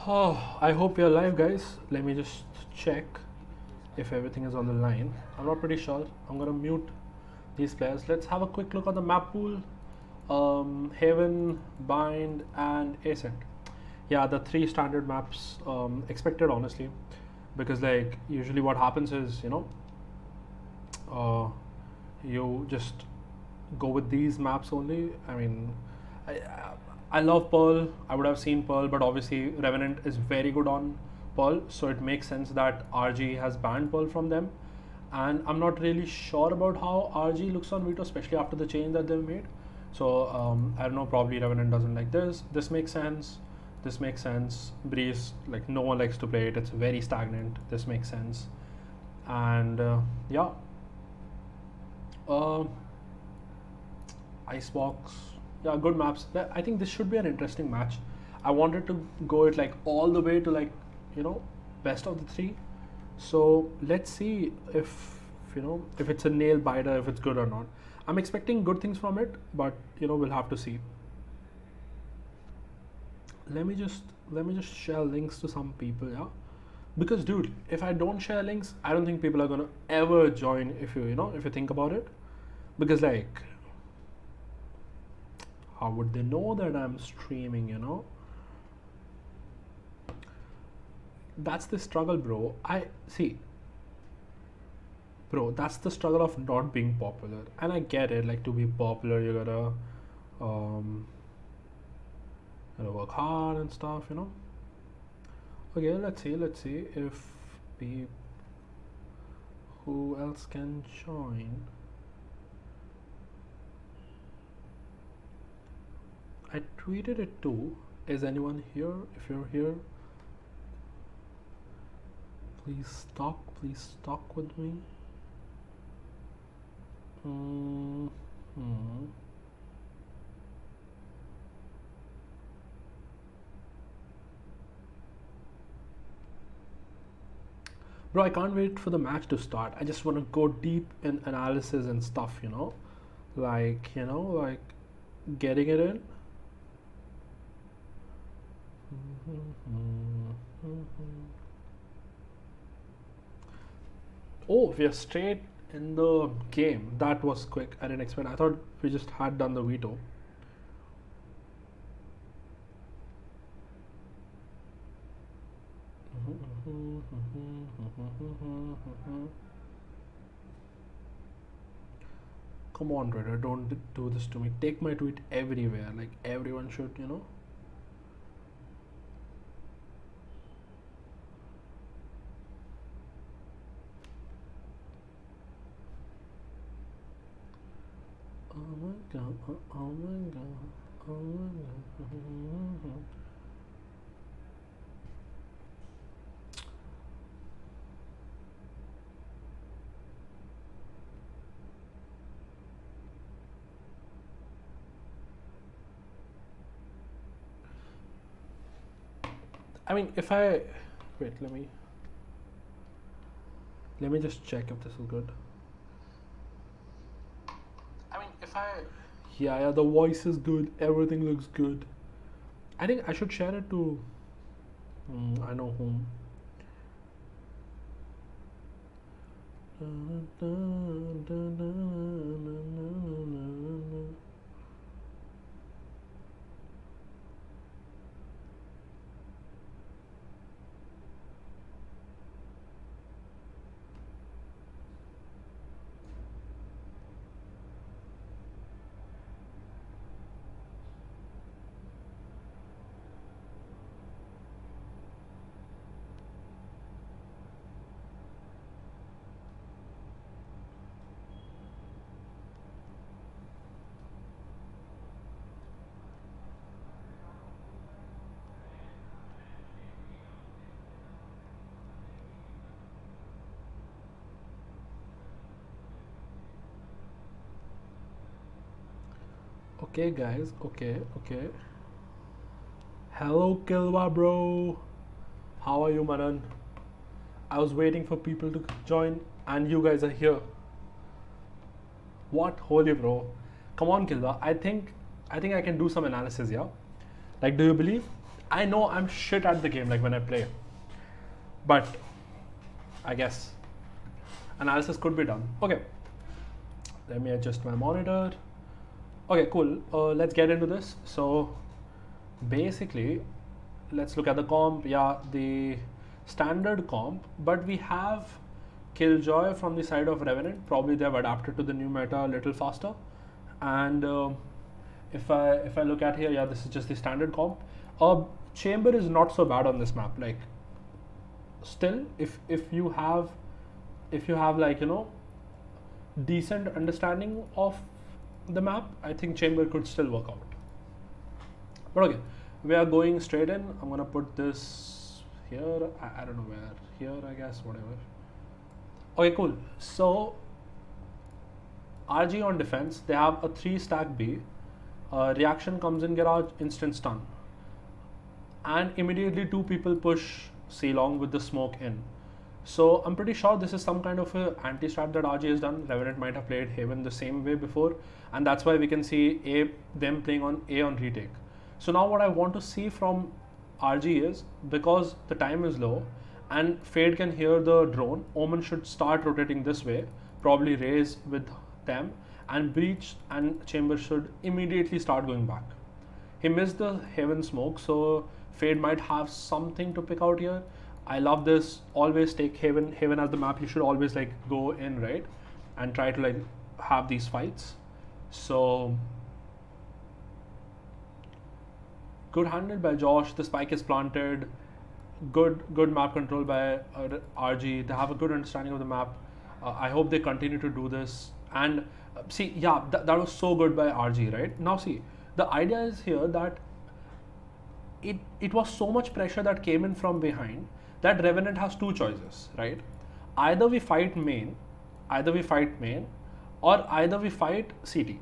Oh, I hope you're live, guys. Let me just check if everything is on the line. I'm not pretty sure. I'm gonna mute these players. Let's have a quick look on the map pool. Haven, Bind, and Ascent. Yeah, the three standard maps expected, honestly, because like usually what happens is uh, you just go with these maps only. I mean, I, I love Pearl. I would have seen Pearl, but obviously Revenant is very good on Pearl, so it makes sense that RGE has banned Pearl from them. And I'm not really sure about how RGE looks on Veto, especially after the change that they've made. So I don't know. Probably Revenant doesn't like this. This makes sense. This makes sense. Breeze, like no one likes to play it. It's very stagnant. This makes sense. And yeah. Uh, Icebox, yeah, good maps. I think this should be an interesting match. I wanted to go it like all the way to like best of the three. So let's see if it's a nail biter, if it's good or not. I'm expecting good things from it, but we'll have to see. Let me just share links to some people, yeah. Because dude, if I don't share links, I don't think people are gonna ever join. If if you think about it, because like, how would they know that I'm streaming? That's the struggle, bro. I see, bro. That's the struggle of not being popular, and I get it. Like, to be popular, you gotta work hard and stuff. Okay, let's see if who else can join. I tweeted it too. Is anyone here? If you're here, please talk with me. Bro, I can't wait for the match to start. I just want to go deep in analysis and stuff, like getting it in. Oh, we are straight in the game. That was quick. I didn't expect. I thought we just had done the veto. Come on, Redder, don't do this to me. Take my tweet everywhere. Like, everyone should, Oh my god, oh my god, oh my god. I mean, if I wait, let me just check if this is good. I mean, if I yeah, the voice is good, everything looks good. I think I should share it to I know whom. Okay, guys. Okay. Hello, Kilwa, bro. How are you, Manan? I was waiting for people to join, and you guys are here. What? Holy, bro. Come on, Kilwa. I think I can do some analysis, yeah? Like, do you believe I know I'm shit at the game, like when I play, but I guess analysis could be done. Okay, let me adjust my monitor. Okay, cool. Let's get into this. So basically, let's look at the comp. Yeah, the standard comp, but we have Killjoy from the side of Revenant. Probably they've adapted to the new meta a little faster. And if I look at here, yeah, this is just the standard comp. Chamber is not so bad on this map. Like, still, if you have like, you know, decent understanding of the map, I think Chamber could still work out. But okay, we are going straight in. I'm gonna put this here. I don't know where. Here, I guess, whatever. Okay, cool. So RGE on defense, they have a 3-stack B. Reaction comes in garage, instant stun. And immediately 2 people push C long with the smoke in. So I'm pretty sure this is some kind of a anti-strat that RGE has done. Revenant might have played Haven the same way before, and that's why we can see them playing on A on retake. So now what I want to see from RGE is, because the time is low and Fade can hear the drone, Omen should start rotating this way, probably raise with them, and Breach and Chamber should immediately start going back. He missed the Haven smoke, so Fade might have something to pick out here. I love this. Always take Haven as the map. You should always like go in, right, and try to like have these fights. So good handled by Josh. The spike is planted. Good map control by RG. They have a good understanding of the map. I hope they continue to do this. And see, yeah, that was so good by RG, right? Now see, the idea is here that it was so much pressure that came in from behind that Revenant has 2 choices, right? Either we fight main, or either we fight CT.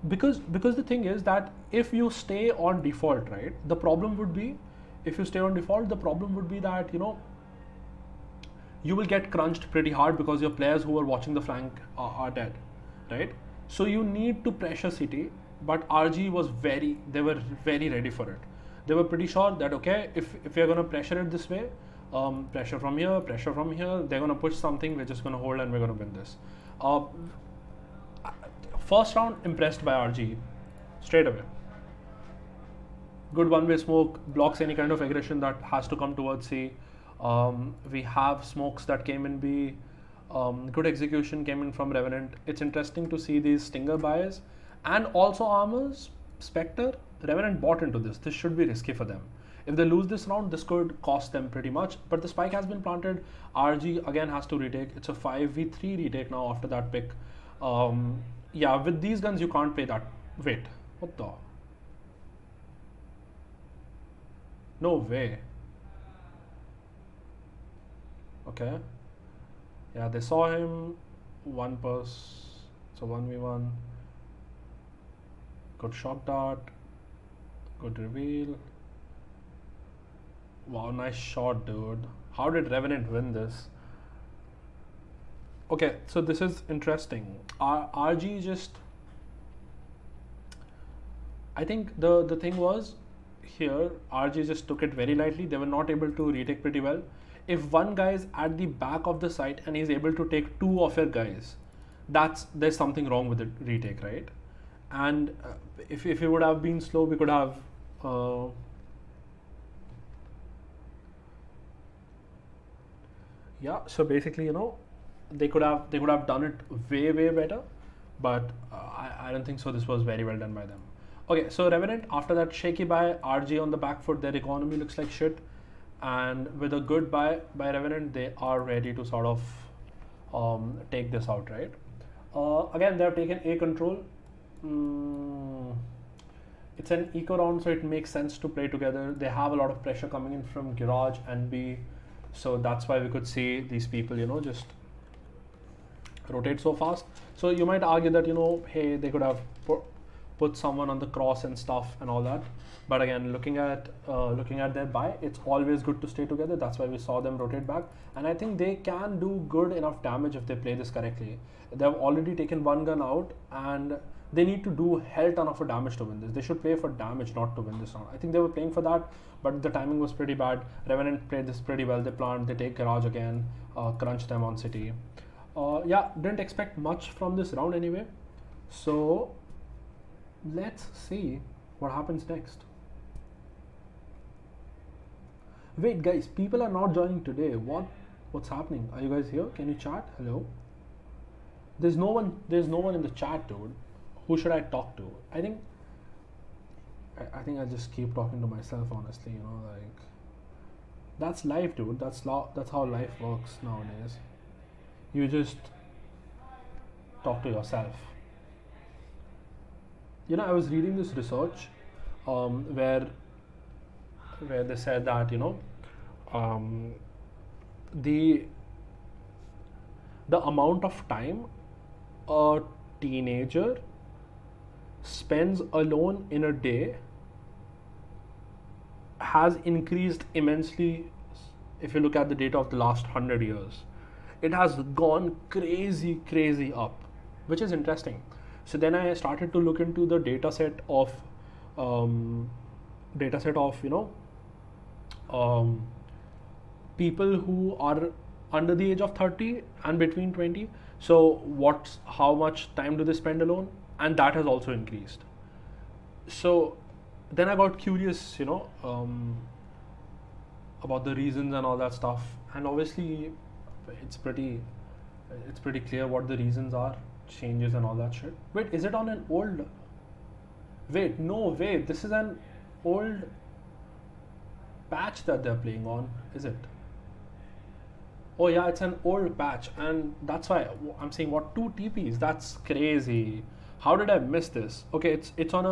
Because the thing is that if you stay on default, right, the problem would be, that, you know, you will get crunched pretty hard because your players who are watching the flank are dead, right? So you need to pressure CT, but RG was very ready for it. They were pretty sure that, okay, if you're going to pressure it this way, pressure from here, they're going to push something, we're just going to hold and we're going to win this. First round, impressed by RG, straight away. Good one-way smoke, blocks any kind of aggression that has to come towards C. We have smokes that came in B. Good execution came in from Revenant. It's interesting to see these Stinger buys. And also armors, Spectre, Revenant bought into this. This should be risky for them. If they lose this round, this could cost them pretty much. But the spike has been planted. RG again has to retake. It's a 5v3 retake now after that pick. Yeah, with these guns, you can't play that. Wait, what the? No way. Okay. Yeah, they saw him. One purse. It's a 1v1. Good shock dart. Good reveal. Wow, nice shot, dude. How did Revenant win this? Okay, so this is interesting. RG just... I think the thing was, here, RG just took it very lightly. They were not able to retake pretty well. If one guy is at the back of the site and he's able to take 2 of your guys, there's something wrong with the retake, right? And if it would have been slow, we could have... yeah, so basically, you know, they could have done it way better, but I don't think so. This was very well done by them. Okay, so Revenant, after that shaky buy, RG on the back foot, their economy looks like shit, and with a good buy by Revenant, they are ready to sort of take this out, right? Again, they have taken A control. It's an eco round, so it makes sense to play together. They have a lot of pressure coming in from Garage and B, so that's why we could see these people, you know, just rotate so fast. So you might argue that, you know, hey, they could have put someone on the cross and stuff and all that. But again, looking at their buy, it's always good to stay together. That's why we saw them rotate back, and I think they can do good enough damage if they play this correctly. They've already taken one gun out, and they need to do hell ton of a damage to win this. They should play for damage, not to win this round. I think they were playing for that, but the timing was pretty bad. Revenant played this pretty well. They plant, they take Garage again, crunch them on City. Yeah, didn't expect much from this round anyway. So let's see what happens next. Wait, guys, people are not joining today. What's happening? Are you guys here? Can you chat? Hello? There's no one in the chat, dude. Who should I talk to? I think I just keep talking to myself, honestly, you know, like that's life, dude. That's how life works nowadays. You just talk to yourself. You know, I was reading this research where they said that, you know, the amount of time a teenager spends alone in a day has increased immensely. If you look at the data of the last 100 years, it has gone crazy up, which is interesting. So then I started to look into the data set of you know, people who are under the age of 30 and between 20. So how much time do they spend alone? And that has also increased. So then I got curious, you know, about the reasons and all that stuff. And obviously it's pretty clear what the reasons are, changes and all that shit. Wait, is it on an old? Wait, no, wait, this is an old patch that they're playing on, is it? Oh yeah, it's an old patch, and that's why I'm saying, what, 2 TPs? That's crazy. How did I miss this? Okay, it's on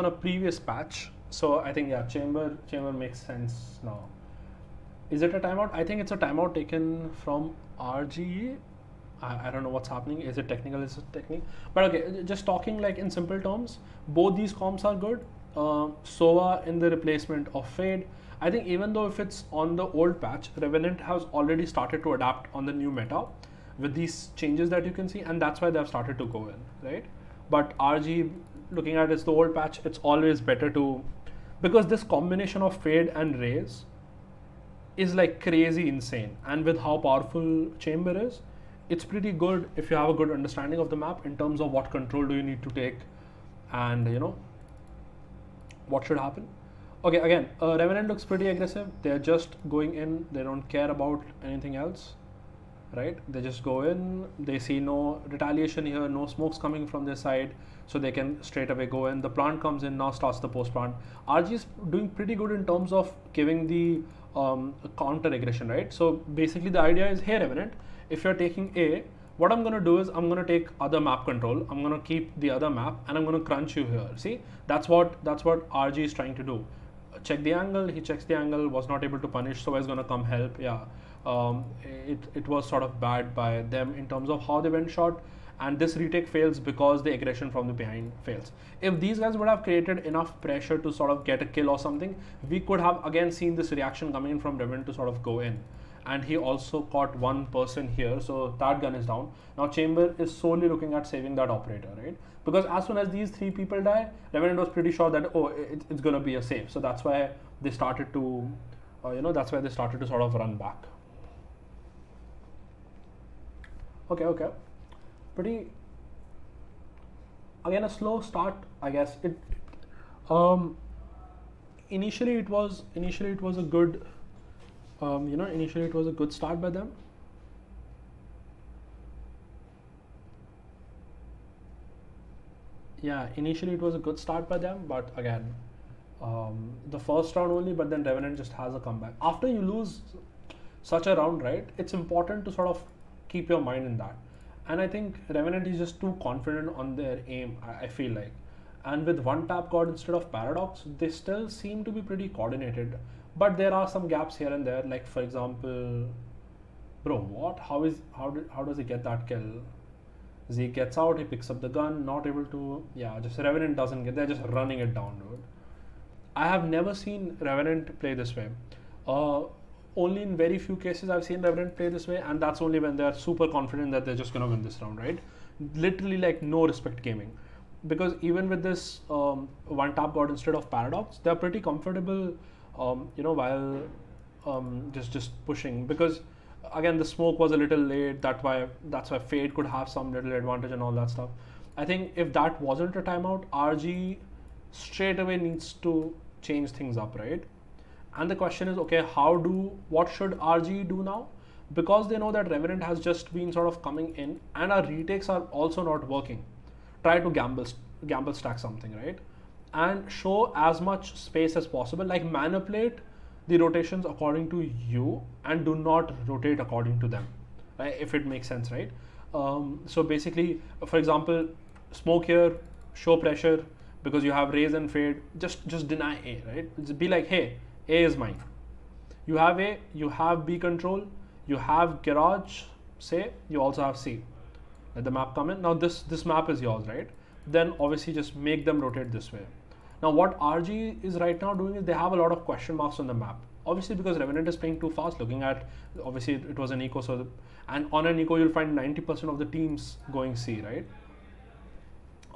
a previous patch. So I think, yeah, chamber makes sense now. Is it a timeout? I think it's a timeout taken from RGE. I don't know what's happening. Is it technical? Is it technique? But okay, just talking like in simple terms, both these comps are good. Sova in the replacement of Fade. I think even though if it's on the old patch, Revenant has already started to adapt on the new meta with these changes that you can see, and that's why they've started to go in, right? But RG, looking at it's the old patch, it's always better to, because this combination of Fade and Raze is like crazy insane, and with how powerful Chamber is, it's pretty good if you have a good understanding of the map in terms of what control do you need to take, and you know what should happen. Okay, again, Revenant looks pretty aggressive. They're just going in. They don't care about anything else, right? They just go in. They see no retaliation here, no smokes coming from their side, so they can straight away go in. The plant comes in, now starts the post plant. RG is doing pretty good in terms of giving the counter aggression, right? So basically the idea is, hey Revenant, if you're taking A, what I'm going to do is I'm going to take other map control. I'm going to keep the other map and I'm going to crunch you here. See, that's what RG is trying to do. Check the angle. He checks the angle, was not able to punish, so he's going to come help. Yeah, it was sort of bad by them in terms of how they went short, and this retake fails because the aggression from the behind fails. If these guys would have created enough pressure to sort of get a kill or something, we could have again seen this reaction coming in from Revenant to sort of go in. And he also caught one person here, so that gun is down. Now Chamber is solely looking at saving that operator, right? Because as soon as these 3 people die, Revenant was pretty sure that, oh, it's gonna be a save. So that's why they started to, that's why they started to sort of run back. Okay. Pretty, again, a slow start, I guess. Initially it was a good, initially it was a good start by them. Yeah, initially it was a good start by them, but again, the first round only, but then Revenant just has a comeback. After you lose such a round, right, it's important to sort of keep your mind in that. And I think Revenant is just too confident on their aim, I feel like. And with one tap god instead of Paradox, they still seem to be pretty coordinated. But there are some gaps here and there, like for example, bro, what? How does he get that kill? Zeke gets out, he picks up the gun, not able to, yeah, just Revenant doesn't get, they're just running it down, dude. I have never seen Revenant play this way. Uh, Only in very few cases I've seen Revenant play this way, and that's only when they're super confident that they're just gonna win this round, right? Literally like no respect gaming. Because even with this one tap god instead of Paradox, they're pretty comfortable, while just pushing. Because again, the smoke was a little late. That's why Fade could have some little advantage and all that stuff. I think if that wasn't a timeout, RG straight away needs to change things up, right? And the question is, okay, what should RGE do now? Because they know that Revenant has just been sort of coming in and our retakes are also not working. Try to gamble stack something, right? And show as much space as possible, like manipulate the rotations according to you and do not rotate according to them, right? If it makes sense, right? So basically, for example, smoke here, show pressure, because you have raise and fade, just deny A, right? Just be like, hey, A is mine. You have A, you have B control, you have garage, say, you also have C. Let the map come in. Now this map is yours, right? Then obviously just make them rotate this way. Now what RG is right now doing is they have a lot of question marks on the map. Obviously because Revenant is playing too fast, looking at, obviously it was an eco, and on an eco you'll find 90% of the teams going C, right?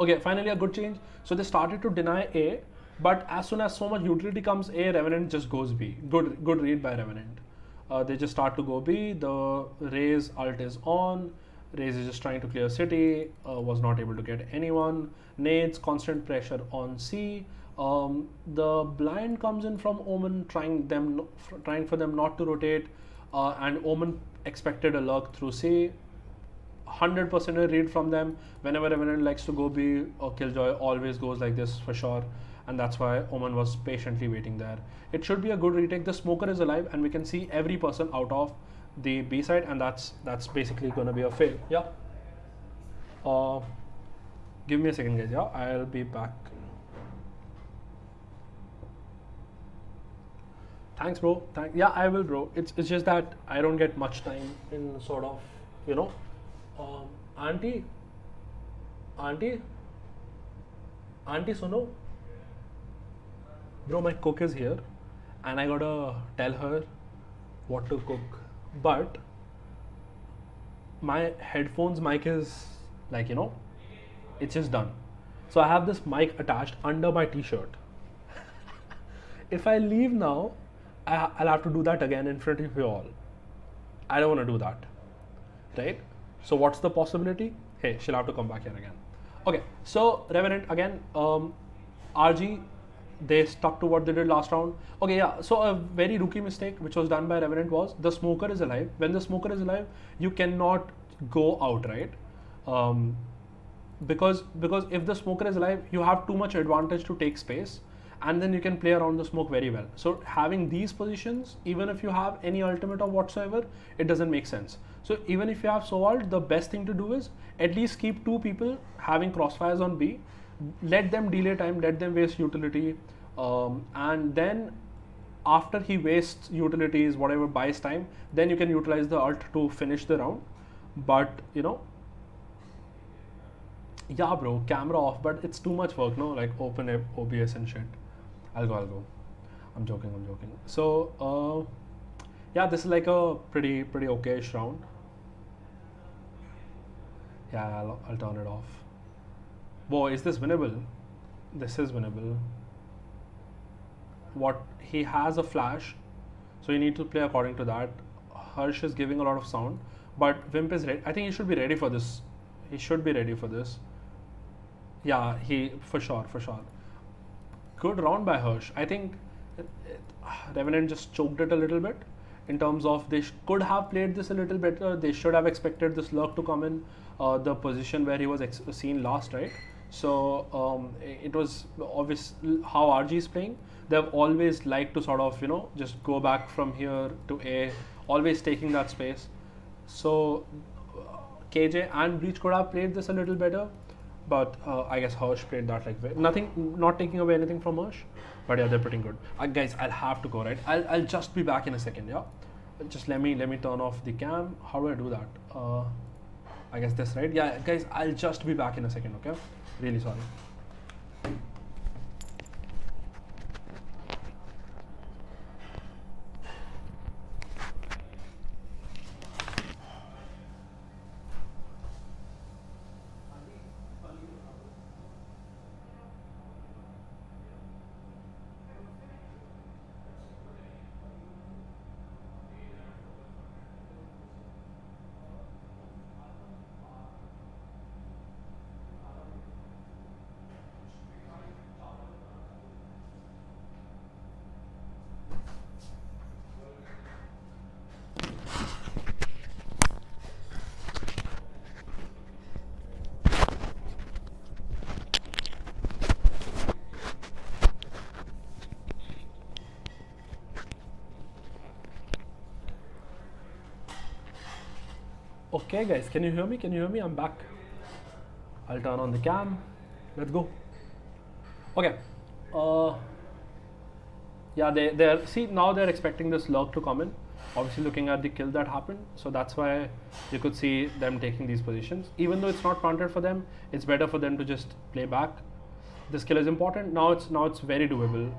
Okay, finally a good change. So they started to deny A, but as soon as so much utility comes A, Revenant just goes B. Good read by Revenant. They just start to go B. The Raze ult is on. Raze is just trying to clear city. Was not able to get anyone. Nades, constant pressure on C. The blind comes in from Omen, trying for them not to rotate, and Omen expected a lurk through C. 100% a read from them. Whenever Revenant likes to go B, or Killjoy always goes like this for sure, and that's why Omen was patiently waiting there. It should be a good retake. The smoker is alive, and we can see every person out of the B side, and that's basically gonna be a fail. Yeah. Give me a second, guys. Yeah, I'll be back. Thanks, bro. Yeah, I will, bro. It's just that I don't get much time in sort of, auntie, suno. Bro, my cook is here and I gotta tell her what to cook, but my headphones mic is like, it's just done. So I have this mic attached under my t-shirt. If I leave now, I'll have to do that again in front of you all. I don't want to do that, right? So what's the possibility? Hey, she'll have to come back here again. Okay, so Revenant again, RG, they stuck to what they did last round. Okay, yeah, so a very rookie mistake which was done by Revenant was the smoker is alive. When the smoker is alive, you cannot go out, right? Because if the smoker is alive, you have too much advantage to take space, and then you can play around the smoke very well. So having these positions, even if you have any ultimate or whatsoever, it doesn't make sense. So even if you have Sovald, the best thing to do is at least keep two people having crossfires on B, let them delay time, let them waste utility, and then after he wastes utilities, whatever buys time, then you can utilize the ult to finish the round. But yeah, bro, camera off, but it's too much work, no? Like open OBS and shit. I'll go. I'm joking. So yeah, this is like a pretty okay-ish round. Yeah, I'll turn it off. Whoa, is this winnable? This is winnable. What, he has a flash, so you need to play according to that. Harsh is giving a lot of sound, but Wimp is ready. I think he should be ready for this. He should be ready for this. Yeah, for sure. Good round by Harsh. I think Revenant just choked it a little bit in terms of they could have played this a little better. They should have expected this lurk to come in the position where he was seen last, right? So it was obvious how RG is playing. They've always liked to sort of, just go back from here to A, always taking that space. So KJ and Breach could have played this a little better, but I guess Harsh played that like not taking away anything from Harsh, but yeah, they're pretty good. Guys, I'll have to go, right? I'll just be back in a second, yeah? Just let me turn off the cam. How do I do that? I guess this, right? Yeah, guys, I'll just be back in a second, okay? Really sorry. Okay, guys, can you hear me? Can you hear me? I'm back. I'll turn on the cam. Let's go. Okay. Yeah, they're see now they're expecting this lurk to come in. Obviously, looking at the kill that happened, so that's why you could see them taking these positions. Even though it's not planted for them, it's better for them to just play back. This kill is important. Now it's very doable.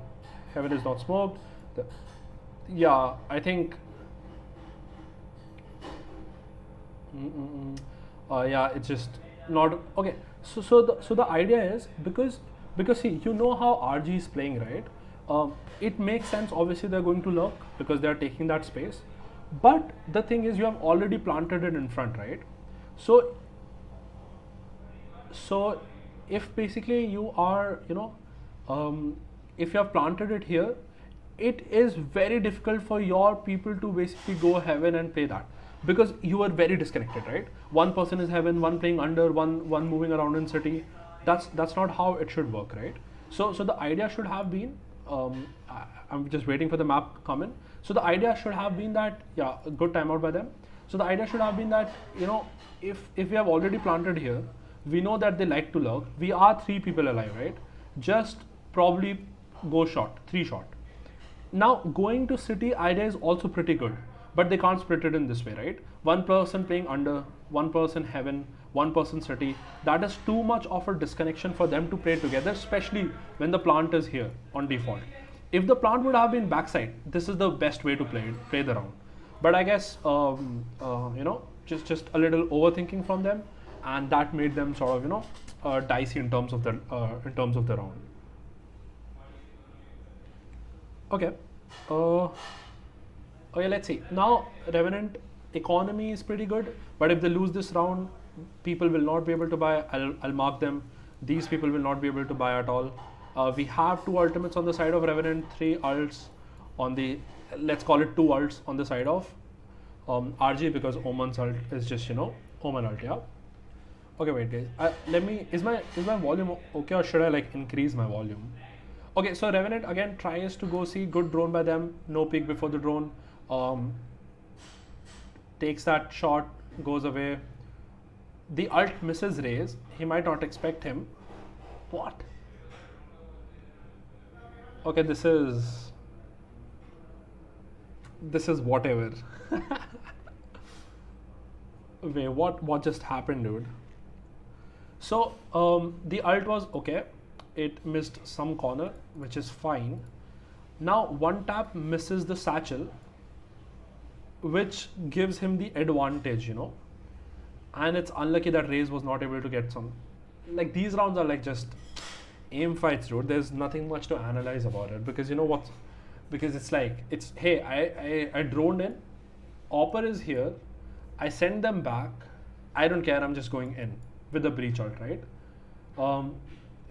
Heaven is not smoked. Yeah, I think. Yeah, it's just not okay. So the idea is because see, you know how RG is playing, right? It makes sense. Obviously, they're going to lurk because they're taking that space. But the thing is, you have already planted it in front, right? So if basically you are, if you have planted it here, it is very difficult for your people to basically go heaven and play that, because you are very disconnected, right? One person is heaven, one playing under, one moving around in city. That's not how it should work, right? So the idea should have been, I'm just waiting for the map come in. So the idea should have been that, yeah, a good timeout by them. So the idea should have been that, if we have already planted here, we know that they like to lurk. We are 3 people alive, right? Just probably go shot, 3 shot. Now going to city idea is also pretty good, but they can't split it in this way, right? One person playing under, one person heaven, one person city. That is too much of a disconnection for them to play together, especially when the plant is here on default. If the plant would have been backside, this is the best way to play the round. But I guess just a little overthinking from them, and that made them sort of dicey in terms of the round. Okay. Okay, let's see. Now, Revenant economy is pretty good, but if they lose this round, people will not be able to buy. I'll mark them. These people will not be able to buy at all. We have 2 ultimates on the side of Revenant, 3 ults on the, let's call it 2 ults on the side of RGE, because Oman's ult is just, Oman ult, yeah. Okay, wait guys, is my volume okay, or should I like increase my volume? Okay, so Revenant again tries to go see, good drone by them, no peek before the drone, takes that shot, goes away. The ult misses Raze, he might not expect him. What? Okay, this is whatever. Wait, what just happened, dude? So the ult was okay. It missed some corner, which is fine. Now one tap misses the satchel, which gives him the advantage, and it's unlucky that Raze was not able to get some. Like, these rounds are like just aim fights, dude. There's nothing much to analyze about it, because because it's like, hey, I droned in, Opper is here, I send them back, I don't care, I'm just going in with the breach ult, right?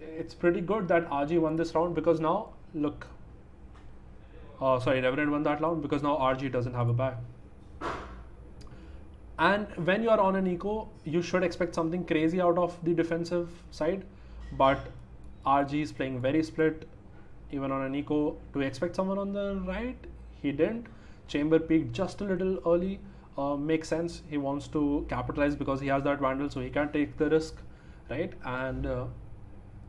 It's pretty good that RG won this round, because now look, Revenant won that round because now RG doesn't have a buy. And when you are on an eco, you should expect something crazy out of the defensive side, but RG is playing very split, even on an eco. Do we expect someone on the right? He didn't. Chamber peaked just a little early. Makes sense. He wants to capitalize because he has that Vandal, so he can't take the risk, right? And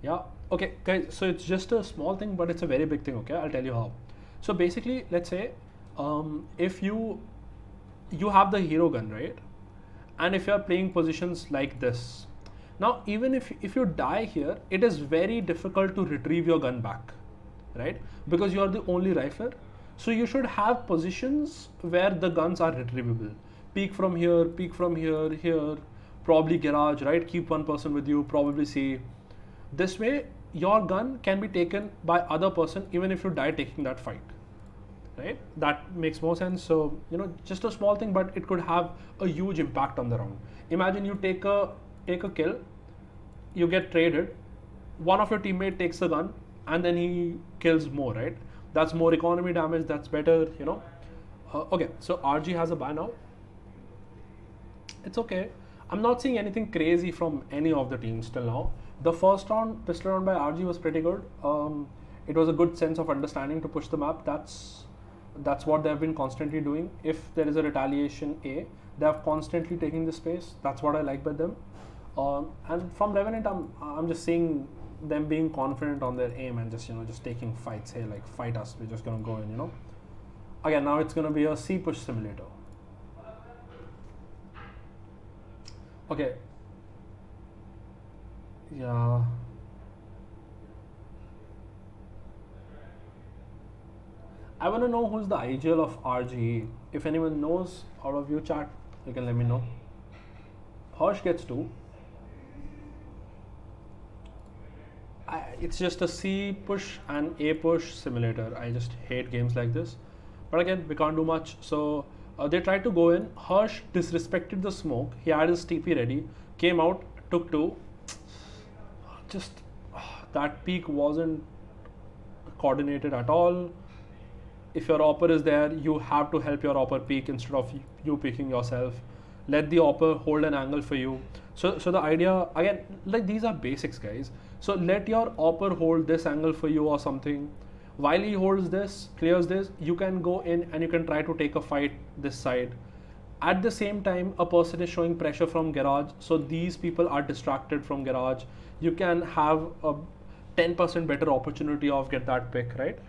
yeah, okay, guys. So it's just a small thing, but it's a very big thing. Okay, I'll tell you how. So basically, let's say if you have the hero gun, right? and if you are playing positions like this. Now, even if you die here, it is very difficult to retrieve your gun back, right? Because you are the only rifler. So you should have positions where the guns are retrievable. Peek from here, here, probably garage, right? Keep one person with you, probably C. This way, your gun can be taken by other person even if you die taking that fight, right? That makes more sense. So, you know, just a small thing, but it could have a huge impact on the round. Imagine you take a kill, you get traded, one of your teammate takes the gun, and then he kills more, right? That's more economy damage, that's better, you know. Okay, so RG has a buy now. It's okay. I'm not seeing anything crazy from any of the teams till now. The first round, pistol round by RG was pretty good. It was a good sense of understanding to push the map. That's what they've been constantly doing. If there is a retaliation A, they have constantly taking the space. That's what I like by them. And from Revenant, I'm just seeing them being confident on their aim and just, you know, just taking fights. Hey, like, fight us, we're just gonna go in, you know. Again, now it's gonna be a C push simulator. Okay. Yeah. I want to know who's the IGL of RGE. If anyone knows out of you chat, you can let me know. Harsh gets 2. It's just a C push and A push simulator. I just hate games like this. But again, we can't do much. So they tried to go in. Harsh disrespected the smoke. He had his TP ready. Came out, took 2. Just that peak wasn't coordinated at all. If your opper is there, you have to help your opper peek instead of you peeking yourself. Let the opper hold an angle for you. So the idea, again, like, these are basics, guys. So let your opper hold this angle for you or something. While he holds this, clears this, you can go in and you can try to take a fight this side. At the same time, a person is showing pressure from garage, so these people are distracted from garage. You can have a 10% better opportunity of get that pick, right?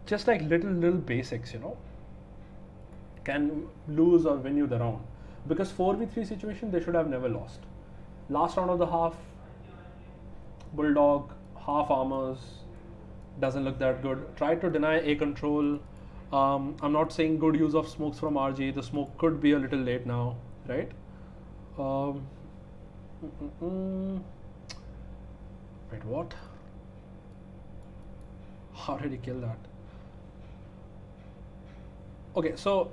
Just like little basics, you know, can lose or win you the round. Because 4v3 situation, they should have never lost. Last round of the half, Bulldog, half armors, doesn't look that good. Tried to deny A control. I'm not saying good use of smokes from RG. The smoke could be a little late now, right? Wait, what? How did he kill that? Okay, so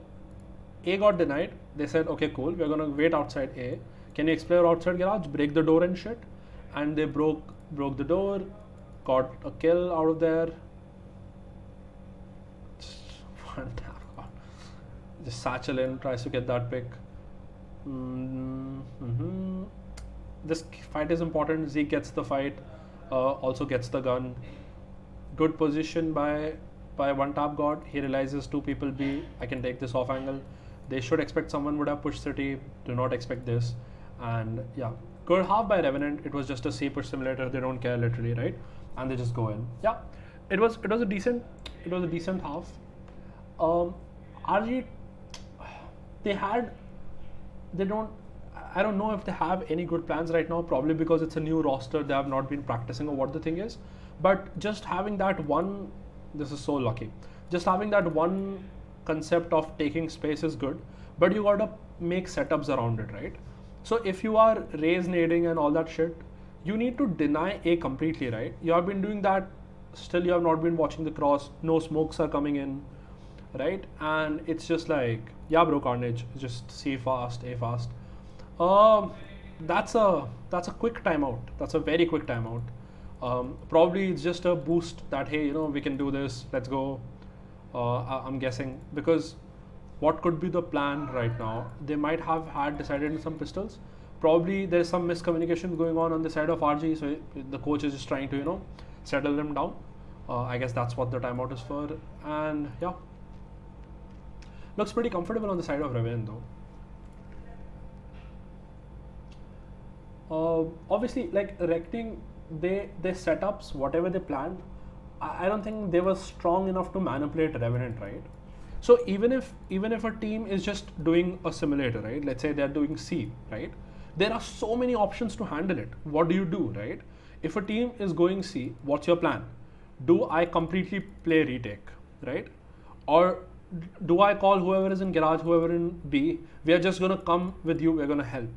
A got denied. They said, okay, cool, we're gonna wait outside A. Can you explore outside garage, break the door and shit? And they broke the door, got a kill out of there. Just satchel in, tries to get that pick. This fight is important. Zeke gets the fight, also gets the gun. Good position by one tap god. He realizes 2 people B. I can take this off angle. They should expect someone would have pushed city. Do not expect this. And yeah, good half by Revenant. It was just a C push simulator. They don't care literally, right? And they just go in. Yeah, it was a decent half. RG, I don't know if they have any good plans right now, probably because it's a new roster, they have not been practicing or what the thing is. But just having that one, this is so lucky, just having that one concept of taking space is good, but you gotta make setups around it, right? So if you are raise nading and all that shit, you need to deny A completely, right? You have been doing that, still you have not been watching the cross, no smokes are coming in, right? And it's just like, yeah bro, Carnage, just C fast, A fast. That's a quick timeout. That's a very quick timeout. Probably it's just a boost that, hey, you know, we can do this, let's go. I'm guessing, because what could be the plan right now? They might have had decided on some pistols. Probably there's some miscommunication going on the side of RG, so the coach is just trying to, you know, settle them down. I guess that's what the timeout is for. And yeah, looks pretty comfortable on the side of Revenant though. Obviously, like Recting, they setups, whatever they planned, I don't think they were strong enough to manipulate Revenant, right? So even if a team is just doing a simulator, right? Let's say they're doing C, right? There are so many options to handle it. What do you do, right? If a team is going C, what's your plan? Do I completely play retake, right? Or do I call whoever is in garage, whoever in B? We are just gonna come with you. We're gonna help.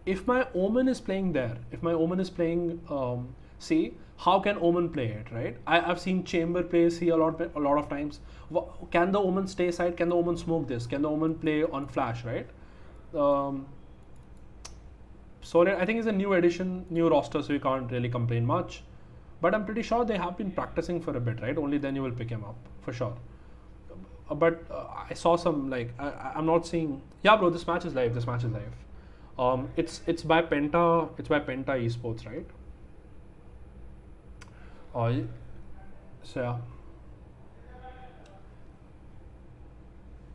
If my Omen is playing there, if my Omen is playing C, how can Omen play it, right? I've seen Chamber play C a lot of times. Can the Omen stay side? Can the Omen smoke this? Can the Omen play on flash, right? So I think it's a new addition, new roster, so you can't really complain much. But I'm pretty sure they have been practicing for a bit, right? Only then you will pick him up, for sure. But I saw some, like, I'm not seeing. Yeah, bro, this match is live. This match is live. It's by Penta. It's by Penta Esports, right? So yeah.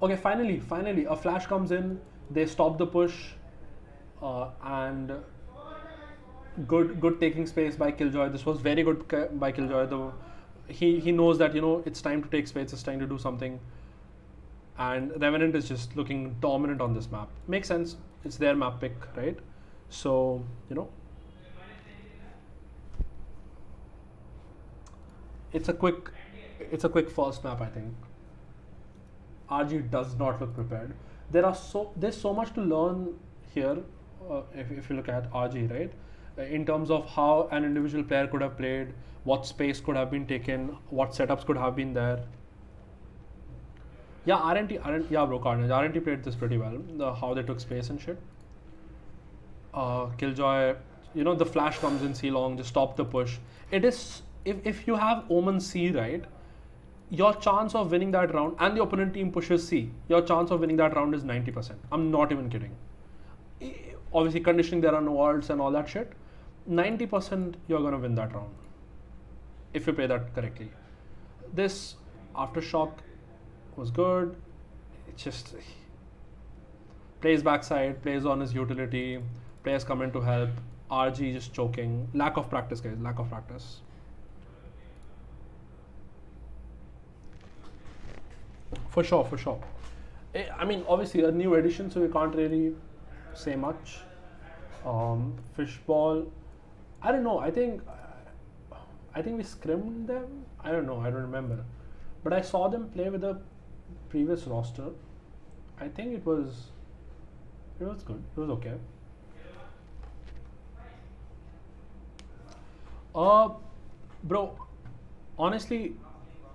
Okay, finally, a flash comes in. They stop the push, and good taking space by Killjoy. This was very good by Killjoy. Though he knows that it's time to take space. It's time to do something. And Revenant is just looking dominant on this map. Makes sense. It's their map pick, right? So it's a quick first map, I think. RGE does not look prepared. There's so much to learn here if you look at RGE, right? In terms of how an individual player could have played, what space could have been taken, what setups could have been there. Yeah, RNT, yeah, bro, Carnage. RNT played this pretty well. How they took space and shit. Killjoy, the flash comes in C long, just stop the push. It is, if you have Omen C, right, your chance of winning that round, and the opponent team pushes C, your chance of winning that round is 90%. I'm not even kidding. Obviously, conditioning there are no walls and all that shit. 90% you're gonna win that round if you play that correctly. This Aftershock was good. It just plays backside, plays on his utility, players come in to help. RG just choking. Lack of practice, guys. Lack of practice. For sure. I mean, obviously a new edition, so we can't really say much. Fishball, I don't know. I think we scrimmed them. I don't know. I don't remember. But I saw them play with the previous roster. I think it was good. It was okay. Bro, honestly,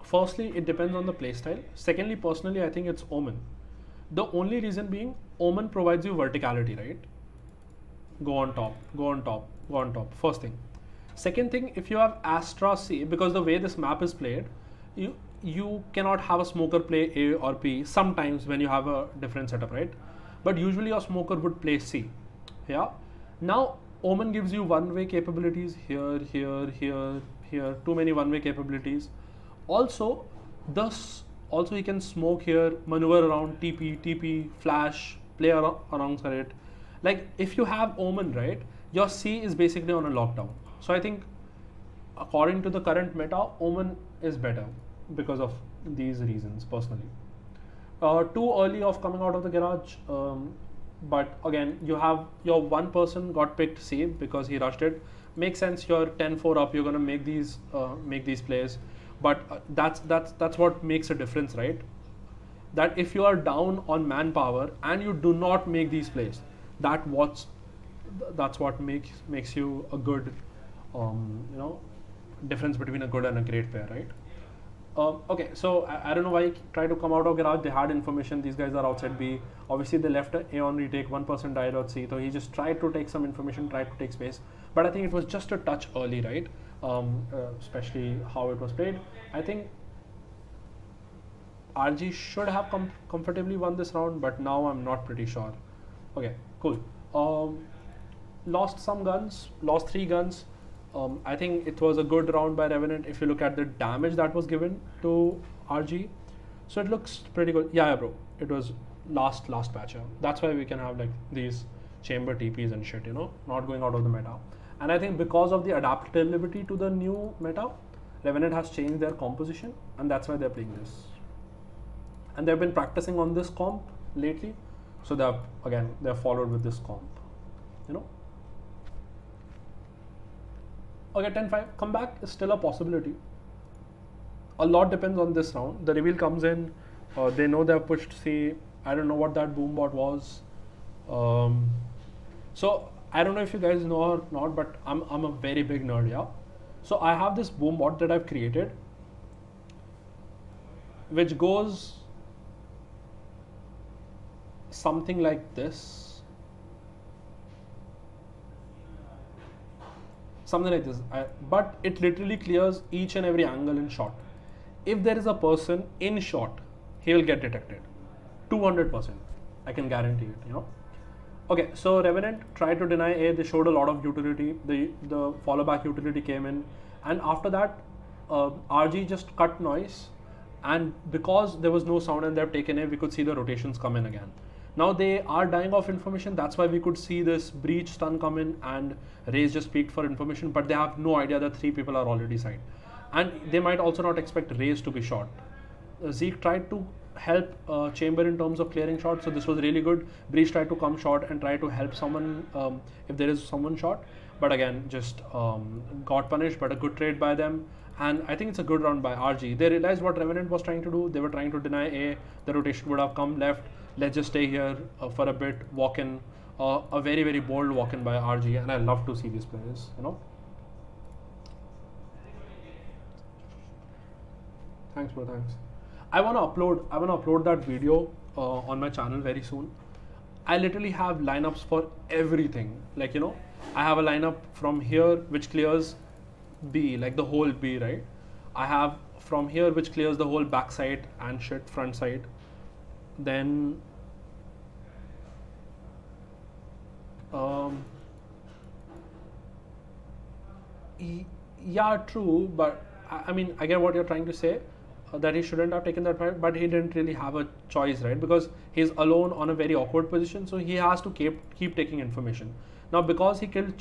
firstly, it depends on the playstyle. Secondly, personally, I think it's Omen. The only reason being, Omen provides you verticality, right? Go on top. First thing. Second thing, if you have Astra C, because the way this map is played, you cannot have a smoker play A or B sometimes when you have a different setup, right? But usually your smoker would play C. Yeah. Now Omen gives you one-way capabilities here. Too many one-way capabilities. Also he can smoke here, maneuver around, TP, flash, play around it. Like, if you have Omen, right, your C is basically on a lockdown. So I think, according to the current meta, Omen is better because of these reasons, personally. Too early of coming out of the garage, but again, you have your one person got picked C because he rushed it. Makes sense. You're 10-4 up. You're gonna make these plays, but that's what makes a difference, right? That if you are down on manpower and you do not make these plays, that's what makes you a good, difference between a good and a great player, right? Okay, so I don't know why he tried to come out of garage. They had information. These guys are outside B. Obviously, they left A on retake. One person died at C. So he just tried to take some information, tried to take space. But I think it was just a touch early, right? Especially how it was played. I think RG should have comfortably won this round, but now I'm not pretty sure. Okay, cool. Lost some guns. Lost 3 guns. I think it was a good round by Revenant if you look at the damage that was given to RG. So it looks pretty good. Yeah, bro. It was last patch. That's why we can have like these chamber TPs and shit, not going out of the meta. And I think because of the adaptability to the new meta, Revenant has changed their composition, and that's why they're playing this. and they've been practicing on this comp lately, so they're followed with this comp, you know. Okay, 10-5 comeback is still a possibility. A lot depends on this round. The reveal comes in, they know they've pushed C. I don't know what that boom bot was. So I don't know if you guys know or not, but I'm a very big nerd, yeah. So I have this boom bot that I've created, which goes something like this. Something like this, but it literally clears each and every angle in shot. If there is a person in shot, he will get detected, 200%. I can guarantee it, you know. Okay, so Revenant tried to deny A. They showed a lot of utility. The follow back utility came in, and after that, RGE just cut noise, and because there was no sound and they've taken A, we could see the rotations come in again. Now they are dying off information. That's why we could see this breach stun come in and Raze just peeked for information, but they have no idea that 3 people are already side. And they might also not expect Raze to be shot. Zeke tried to help Chamber in terms of clearing shots, so this was really good. Breach tried to come short and try to help someone if there is someone shot, but again just got punished, but a good trade by them. And I think it's a good round by RG. They realized what Revenant was trying to do. They were trying to deny A. The rotation would have come left. Let's just stay here for a bit, walk in. A very, very bold walk in by RG, and I love to see these players, you know. Thanks, bro, thanks. I wanna upload that video on my channel very soon. I literally have lineups for everything. Like, you know, I have a lineup from here which clears B, like the whole B, right? I have from here which clears the whole backside and shit, front side. Then yeah, true, but I mean, I get what you're trying to say, that he shouldn't have taken that fight, but he didn't really have a choice, right? Because he's alone on a very awkward position, so he has to keep taking information. Now, because he killed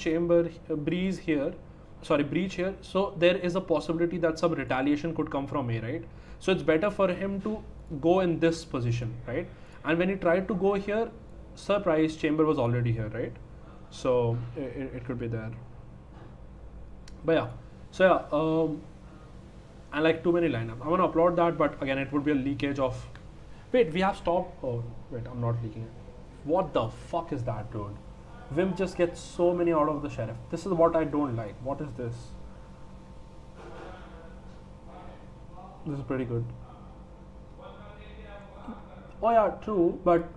Breach here, so there is a possibility that some retaliation could come from A, right? So it's better for him to go in this position, right? And when he tried to go here, surprise, Chamber was already here, right? So it could be there. But yeah, so yeah, I like too many lineups. I want to upload that, but again, it would be a leakage of. Wait, we have stopped. Oh, wait, I'm not leaking it. What the fuck is that, dude? Vim just gets so many out of the sheriff. This is what I don't like. What is this? This is pretty good. Oh yeah, true, but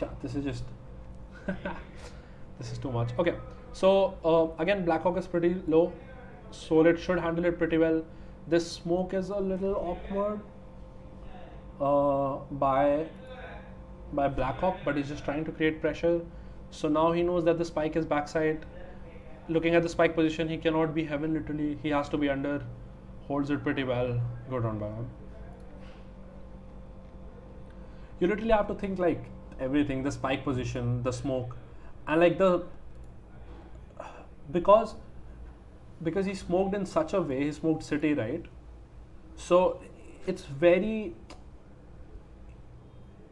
yeah, this is just this is too much. Okay, so again, Blackhawk is pretty low, so it should handle it pretty well. This smoke is a little awkward by Blackhawk, but he's just trying to create pressure. So now he knows that the spike is backside. Looking at the spike position, he cannot be heaven literally. He has to be under. Holds it pretty well. Good round by him. You literally have to think like everything, the spike position, the smoke, and like because he smoked in such a way, he smoked city, right? So it's very,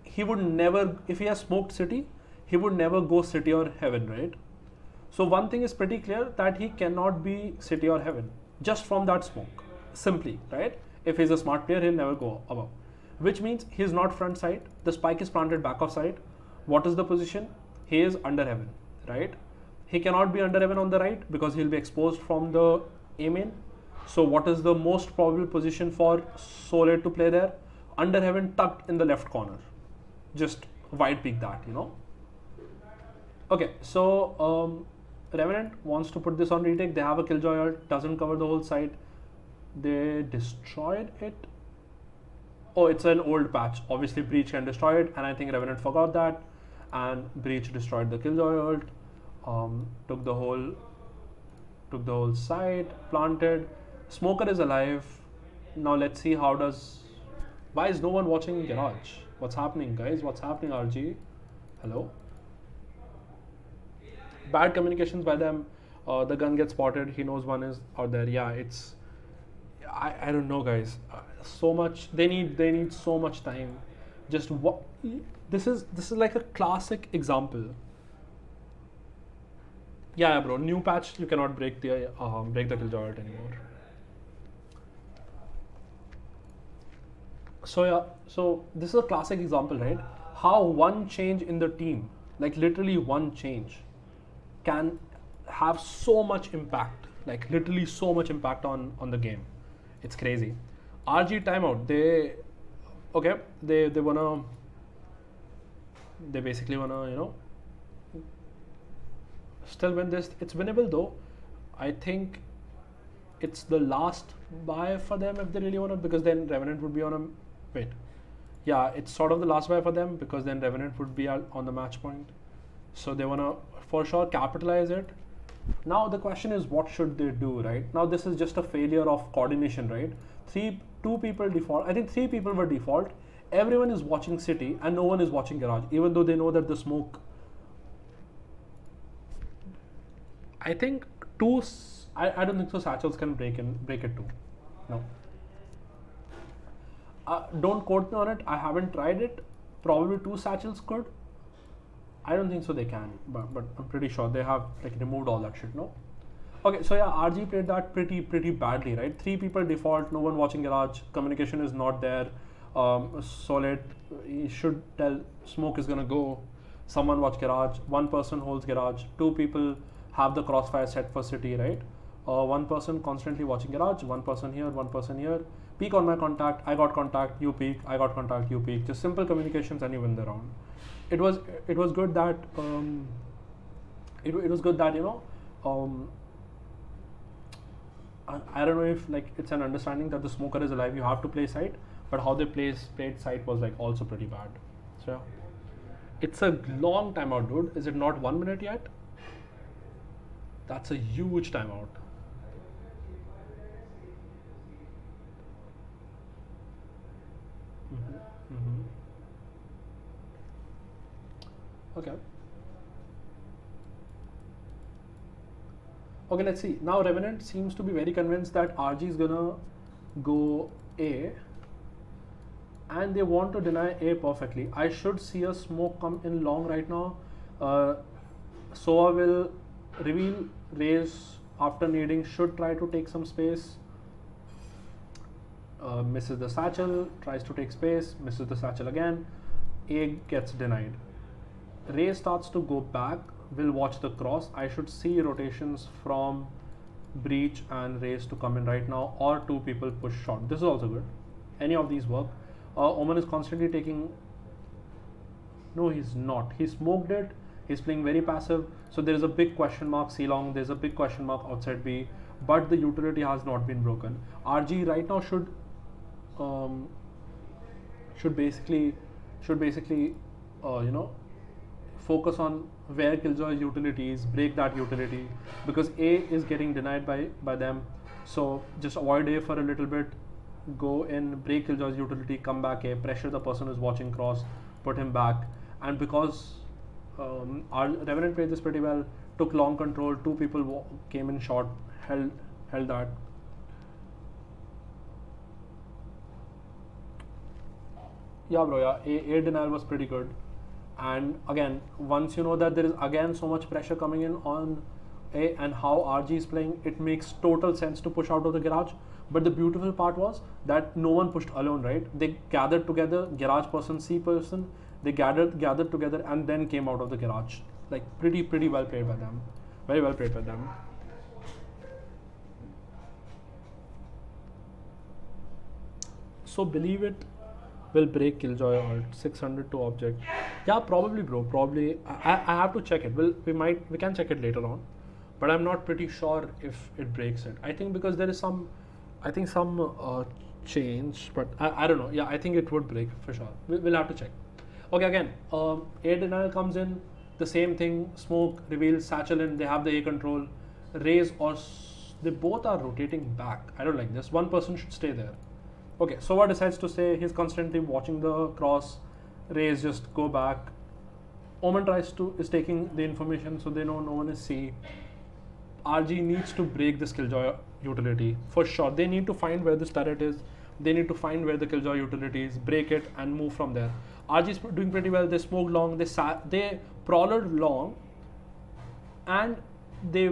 he would never, if he has smoked city, he would never go city or heaven, right? So one thing is pretty clear, that he cannot be city or heaven just from that smoke, simply, right? If he's a smart player, he'll never go above, which means he's not front side. The spike is planted back of side. What is the position? He is under heaven, right? He cannot be under heaven on the right because he'll be exposed from the A main. So what is the most probable position for Solar to play there? Under heaven, tucked in the left corner. Just wide peek that, you know. Okay, so Revenant wants to put this on retake. They have a Killjoy ult, doesn't cover the whole side. They destroyed it. Oh, it's an old patch. Obviously, Breach can destroy it, and I think Revenant forgot that. And Breach destroyed the Killjoy ult. Took the whole side, planted. Smoker is alive. Now let's see how does. Why is no one watching Garage? What's happening, guys? What's happening, RGE? Hello. Bad communications by them. The gun gets spotted. He knows one is out there. Yeah, it's. I don't know, guys. so much. They need so much time. Just what this is like a classic example. Yeah, bro. New patch, you cannot break the Killjoy ult anymore. So yeah, so this is a classic example, right? How one change in the team, like literally one change, can have so much impact, like literally so much impact on the game. It's crazy. RG timeout. Okay, they basically wanna still win this. It's winnable though. I think it's the last buy for them if they really want to, because then Revenant would be on a wait. Yeah, it's sort of the last buy for them because then Revenant would be on the match point. So they want to for sure capitalize it. Now the question is, what should they do, right? Now this is just a failure of coordination, right? Two people default. I think 3 people were default. Everyone is watching City and no one is watching Garage, even though they know that the smoke. I think I don't think so. Satchels can break it too. No. Don't quote me on it. I haven't tried it. Probably 2 satchels could. I don't think so. They can, but I'm pretty sure they have like removed all that shit. No. Okay, so yeah, RG played that pretty badly, right? 3 people default. No one watching Garage. Communication is not there. Solid. He should tell Smoke is gonna go. Someone watch Garage. 1 person holds Garage. 2 people have the crossfire set for City, right? 1 person constantly watching Garage. 1 person here. 1 person here. Peek on my contact. I got contact. You peek. I got contact. You peek. Just simple communications and you win the round. It was good that it was good that I don't know if like it's an understanding that the smoker is alive. You have to play site, but how they played site was like also pretty bad. So yeah. It's a long timeout, dude. Is it not 1 minute yet? That's a huge timeout. Okay. Okay, let's see. Now Revenant seems to be very convinced that RG is gonna go A, and they want to deny A perfectly. I should see a smoke come in long right now. Soa will reveal raise after needing, should try to take some space. Misses the satchel, tries to take space, misses the satchel again. A gets denied. Ray starts to go back, will watch the cross. I should see rotations from Breach and Race to come in right now, or 2 people push shot. This is also good. Any of these work. Omen is constantly taking. No, he's not. He smoked it. He's playing very passive. So there is a big question mark C long. There's a big question mark outside B, but the utility has not been broken. RG right now should basically focus on where Killjoy's utility is, break that utility, because A is getting denied by them. So just avoid A for a little bit, go in, break Killjoy's utility, come back A, pressure the person who's watching cross, put him back. And because our Revenant played this pretty well, took long control, 2 people came in short, held that. Yeah, bro, yeah, A denial was pretty good. And again, once you know that there is again so much pressure coming in on A and how RG is playing, it makes total sense to push out of the garage. But the beautiful part was that no one pushed alone, right? They gathered together, garage person, C person, they gathered together and then came out of the garage. Like pretty well played by them. Very well played by them. So believe it will break Killjoy ult 600 to object. Yeah, probably, bro. Probably. I have to check it. We can check it later on, but I'm not pretty sure if it breaks it. I think because there is some change, but I don't know. Yeah, I think it would break for sure. We'll have to check. Okay, again, A denial comes in. The same thing. Smoke reveals satchel in. They have the A control. Raise or they both are rotating back. I don't like this. One person should stay there. Okay, Sova decides to say he's constantly watching the cross. Rays just go back. Omen is taking the information, so they know no one is C. RG needs to break this Killjoy utility for sure. They need to find where this turret is, They need to find where the Killjoy utility is, break it, and move from there. RG is doing pretty well. They smoked long, they prowled long, and they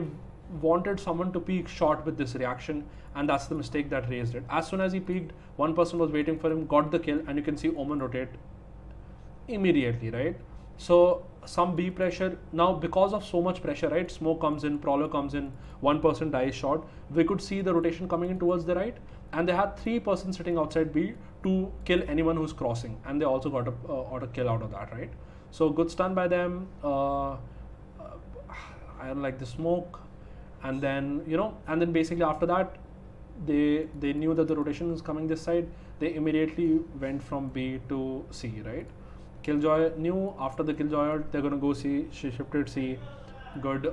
wanted someone to peek short with this reaction, and that's the mistake that raised it. As soon as he peeked, one person was waiting for him, got the kill, and you can see Omen rotate immediately, right? So some B pressure now, because of so much pressure, right? Smoke comes in, Prowler comes in, one person dies short. We could see the rotation coming in towards the right, and they had 3 persons sitting outside B to kill anyone who's crossing, and they also got a kill out of that, right? So good stun by them. I don't like the smoke, and then and then basically after that, they knew that the rotation is coming this side. They immediately went from B to C, right? Killjoy knew after the Killjoy ult, they're gonna go C. She shifted C. Good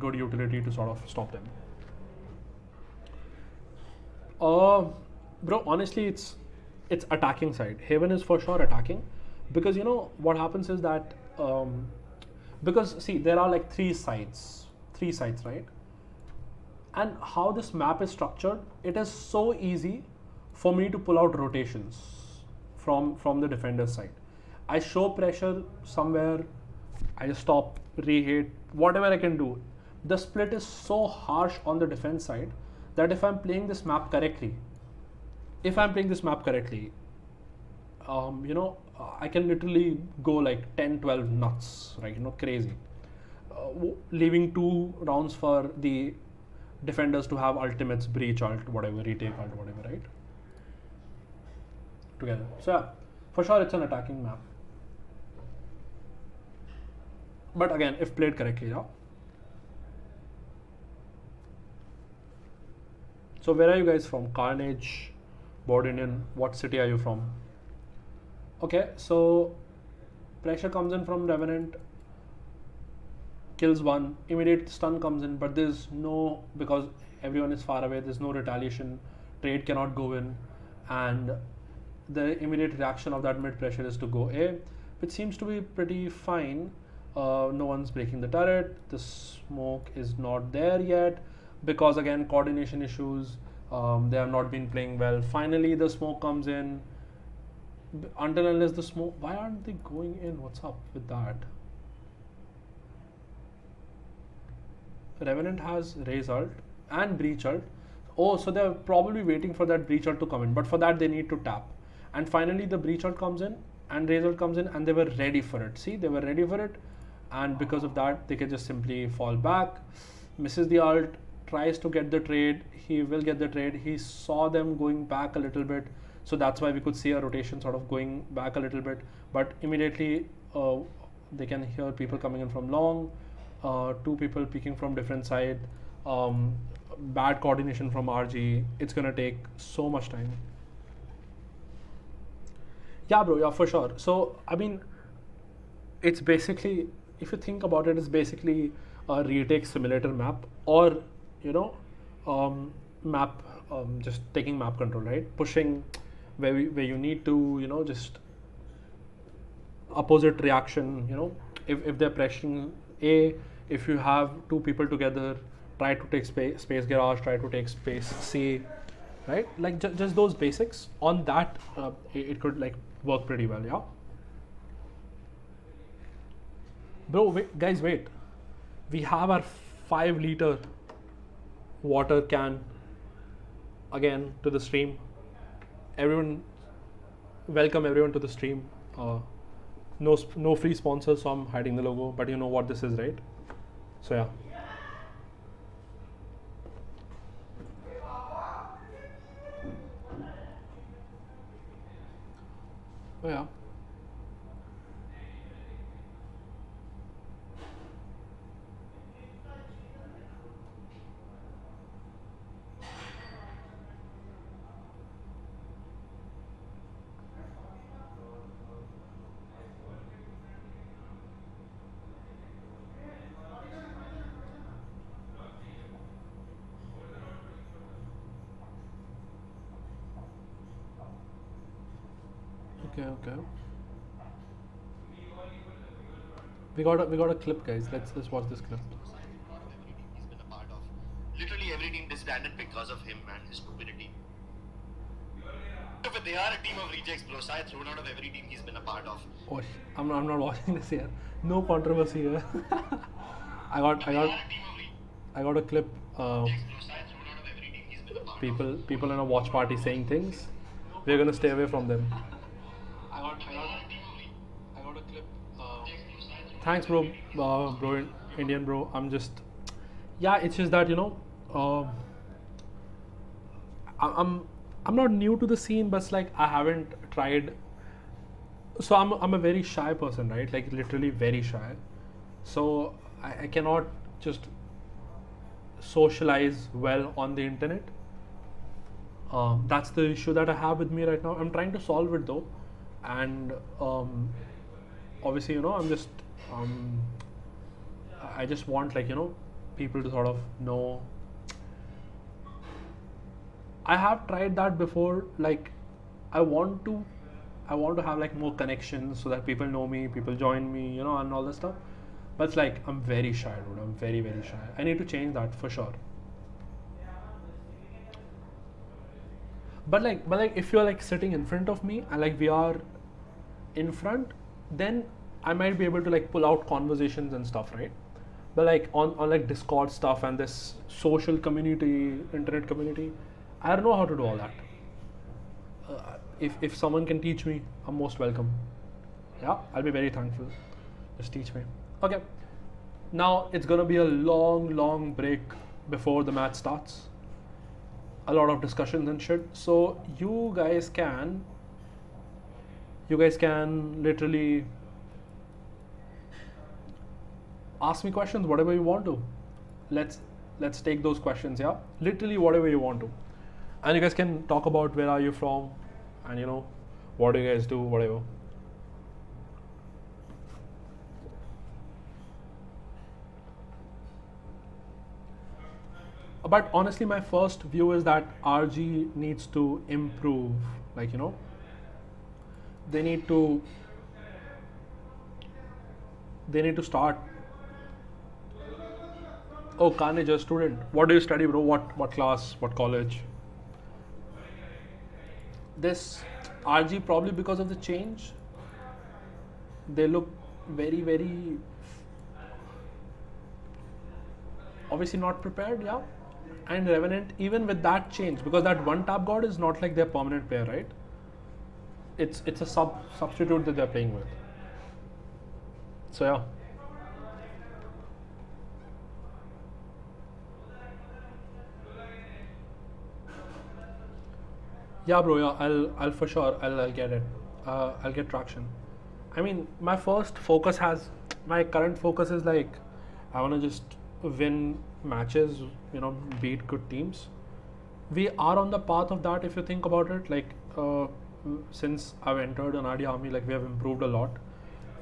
utility to sort of stop them. Bro, honestly, it's attacking side. Haven is for sure attacking, because what happens is that because see, there are like three sides, right? And how this map is structured, it is so easy for me to pull out rotations from the defender's side. I show pressure somewhere, I just stop, reheat, whatever I can do. The split is so harsh on the defense side that if I'm playing this map correctly, I can literally go like 10, 12 nuts, right? Crazy. Leaving 2 rounds for the defenders to have ultimates, breach ult, whatever, retake ult, whatever, right? Together. So yeah, for sure it's an attacking map. But again, if played correctly, yeah. So where are you guys from? Carnage, Board Indian, what city are you from? Okay, so pressure comes in from Revenant, kills one, immediate stun comes in, but there's no, because everyone is far away, there's no retaliation, trade cannot go in, and the immediate reaction of that mid pressure is to go A, which seems to be pretty fine. No one's breaking the turret, the smoke is not there yet, because again, coordination issues, they have not been playing well. Finally the smoke comes in. Until unless the smoke, why aren't they going in? What's up with that? Revenant has Raze ult and Breach ult. Oh, so they're probably waiting for that Breach ult to come in, but for that they need to tap. And finally the Breach ult comes in and Raze ult comes in, and they were ready for it. See, they were ready for it, and because of that they can just simply fall back. Misses the ult, tries to get the trade. He will get the trade. He saw them going back a little bit, so that's why we could see a rotation sort of going back a little bit, but immediately they can hear people coming in from long, 2 people peeking from different side, bad coordination from RGE. It's gonna take so much time. Yeah, bro, yeah, for sure. So I mean, it's basically, if you think about it, it's basically a retake simulator map, or map, just taking map control, right? Pushing where you need to, just opposite reaction, if they're pressing A, if you have 2 people together, try to take space garage, try to take space C, right? Like just those basics. On that, it could like work pretty well, yeah. Bro, guys, wait. We have our 5-liter water can again to the stream. Everyone, welcome everyone to the stream. No free sponsors, so I'm hiding the logo, but you know what this is, right? So yeah. Oh yeah. Okay. We got a clip, guys. Let's watch this clip. He's been a part of. Literally every team disbanded because of him and his stupidity. But they are a team of rejects, bro. Sai thrown out of every team he's been a part of. Oh, I'm not watching this here. No controversy here. I got They are a team of rejects, I got a clip. bro. Sai thrown out of every team he's been a part of. People in a watch party saying things. We're gonna stay away from them. They are a team of rejects. I got a clip. Thanks, bro. Bro, Indian bro. Yeah. It's just that I'm not new to the scene, but it's like I haven't tried. So I'm a very shy person, right? Like literally very shy. So I cannot just socialize well on the internet. That's the issue that I have with me right now. I'm trying to solve it though, and obviously I just want people to sort of know. I have tried that before. Like, I want to have like more connections so that people know me, people join me, and all that stuff. But it's like I'm very shy, dude. I'm very very shy. I need to change that for sure. But like if you're like sitting in front of me and like we are in front, then I might be able to like pull out conversations and stuff, right? But like on like Discord stuff and this social community, internet community, I don't know how to do all that. If someone can teach me, I'm most welcome. Yeah, I'll be very thankful. Just teach me. Okay. Now it's gonna be a long break before the match starts. A lot of discussions and shit. So you guys can literally ask me questions, whatever you want to. Let's take those questions, yeah? Literally whatever you want to. And you guys can talk about where are you from and what do you guys do, whatever. But honestly, my first view is that RG needs to improve. Like, they need to start. Oh, Carnage, a student. What do you study, bro? What class? What college? This RG, probably because of the change, they look very very obviously not prepared, yeah. And Revenant, even with that change, because that one tap god is not like their permanent pair, right? It's a substitute that they're playing with. So yeah. Yeah, bro. Yeah, I'll for sure. I'll get it. I'll get traction. I mean, my current focus is like, I wanna just win matches. Beat good teams. We are on the path of that if you think about it. Like, since I've entered an RD army, like we have improved a lot.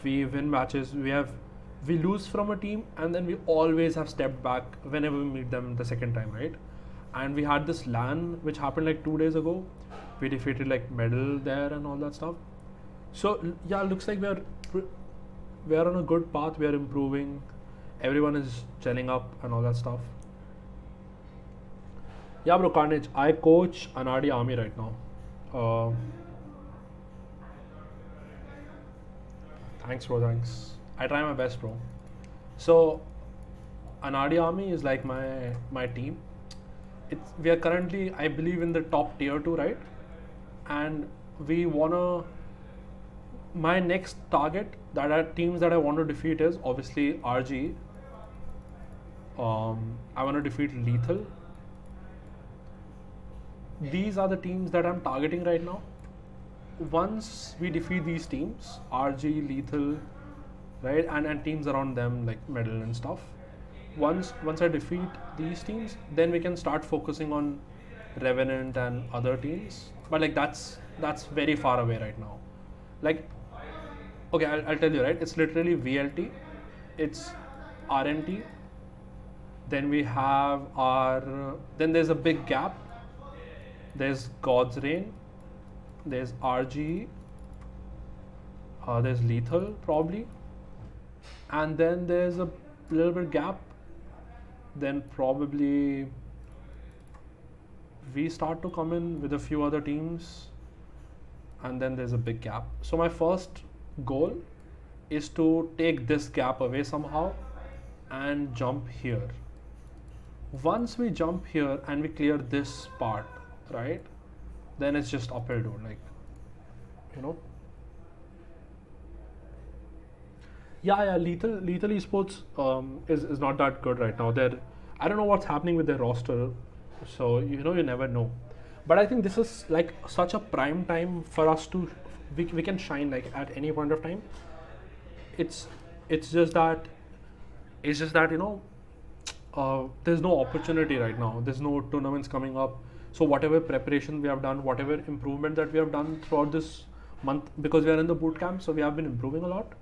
We win matches. We lose from a team, and then we always have stepped back whenever we meet them the second time, right? And we had this LAN which happened like 2 days ago. We defeated like Medal there and all that stuff. So yeah, looks like we are on a good path. We are improving. Everyone is gelling up and all that stuff. Yeah, bro, Carnage. I coach an RD army right now. Thanks, bro. Thanks. I try my best, bro. So, an RD army is like my team. We are currently, I believe, in the top tier 2, right? And we wanna. My next target that are teams that I want to defeat is obviously RGE. I want to defeat Lethal. These are the teams that I'm targeting right now. Once we defeat these teams, RG, Lethal, right, and teams around them like Medal and stuff. Once I defeat these teams, then we can start focusing on Revenant and other teams. But like that's very far away right now. Like, okay, I'll tell you, right? It's literally VLT, it's RNT. Then we have then there's a big gap. There's God's Reign, there's RGE, there's Lethal probably, and then there's a little bit gap. Then probably we start to come in with a few other teams. and then there's a big gap. So my first goal is to take this gap away somehow and jump here. Once we jump here and we clear this part, right, then it's just uphill, dude. Like, you know. Yeah, Lethal Esports is not that good right now. I don't know what's happening with their roster, so you never know. But I think this is like such a prime time for us to we can shine like at any point of time. It's just that there's no opportunity right now. There's no tournaments coming up. So whatever preparation we have done, whatever improvement that we have done throughout this month, because we are in the boot camp, so we have been improving a lot.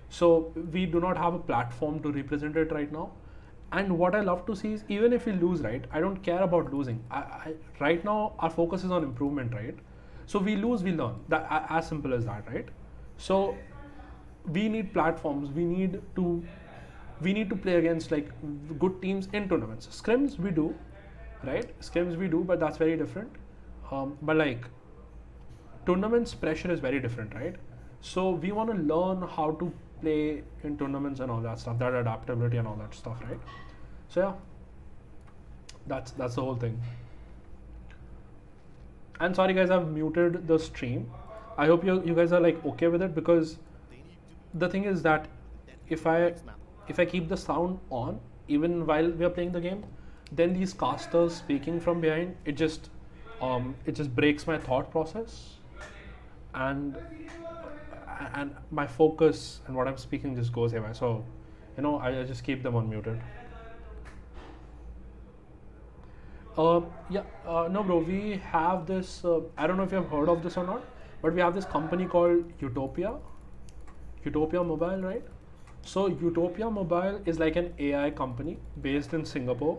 So we do not have a platform to represent it right now. And what I love to see is, even if we lose, right, I don't care about losing. Right now our focus is on improvement, right? So we lose, we learn. That as simple as that, right? So we need platforms. We need to play against like good teams in tournaments. Scrims we do, right? Scrims we do, but that's very different. But like tournaments, pressure is very different, right? So we want to learn how to play in tournaments and all that stuff, that adaptability and all that stuff, right? So yeah, that's the whole thing. And sorry guys, I've muted the stream. I hope you guys are like okay with it, because the thing is that if I keep the sound on even while we are playing the game, then these casters speaking from behind, it just breaks my thought process, and my focus and what I'm speaking just goes away. So I just keep them unmuted. No bro, we have this I don't know if you have heard of this or not, but we have this company called Utopia Mobile, right? So Utopia Mobile is like an AI company based in Singapore.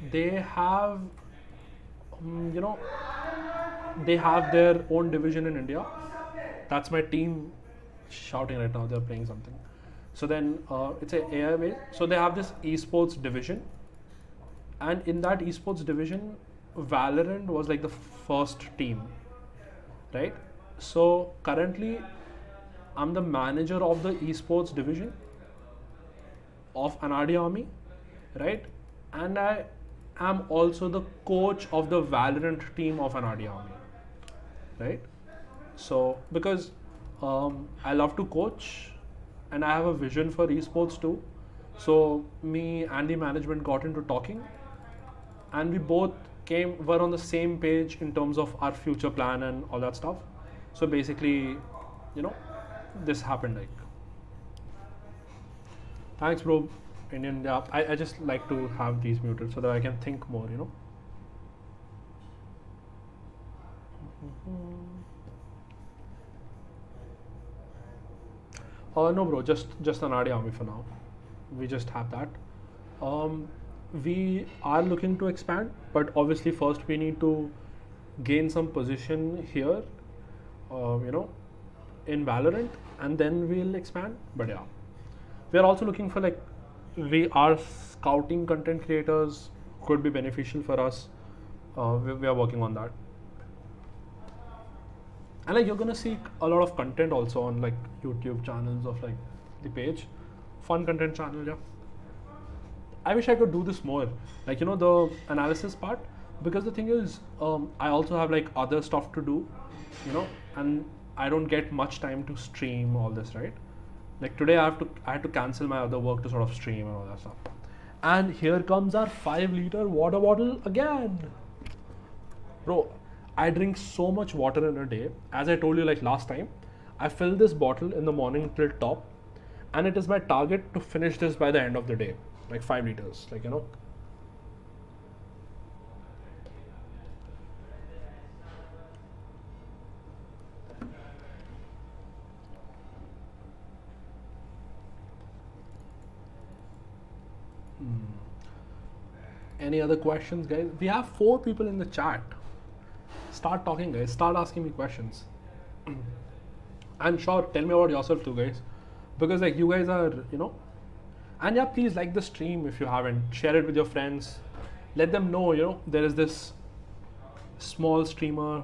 They have they have their own division in India. That's my team shouting right now, they're playing something. So then it's an AI way. So they have this esports division, and in that esports division, Valorant was like the first team, right? So currently I'm the manager of the esports division of Anadi Army, right? And I am also the coach of the Valorant team of Anadi Army, right? So because I love to coach and I have a vision for esports too, so me and the management got into talking, and we both were on the same page in terms of our future plan and all that stuff. So basically, this happened. Like, thanks bro, Indian. Yeah, I just like to have these muted so that I can think more, No bro, just an RD army for now. We just have that. We are looking to expand, but obviously first we need to gain some position here, in Valorant, and then we'll expand. But yeah, we are also looking for we are scouting content creators, could be beneficial for us. We are working on that. And you're gonna see a lot of content also on YouTube channels of the page, fun content channel. Yeah, I wish I could do this more, the analysis part, because the thing is, I also have other stuff to do, and I don't get much time to stream all this, right? Today I had to cancel my other work to sort of stream and all that stuff. And here comes our 5-liter water bottle again, bro. I drink so much water in a day. As I told you last time, I fill this bottle in the morning till top, and it is my target to finish this by the end of the day, 5 liters, Any other questions, guys? We have 4 people in the chat. Start talking, guys. Start asking me questions. And sure, tell me about yourself too, guys, because you guys are, and yeah, please like the stream if you haven't. Share it with your friends. Let them know, there is this small streamer,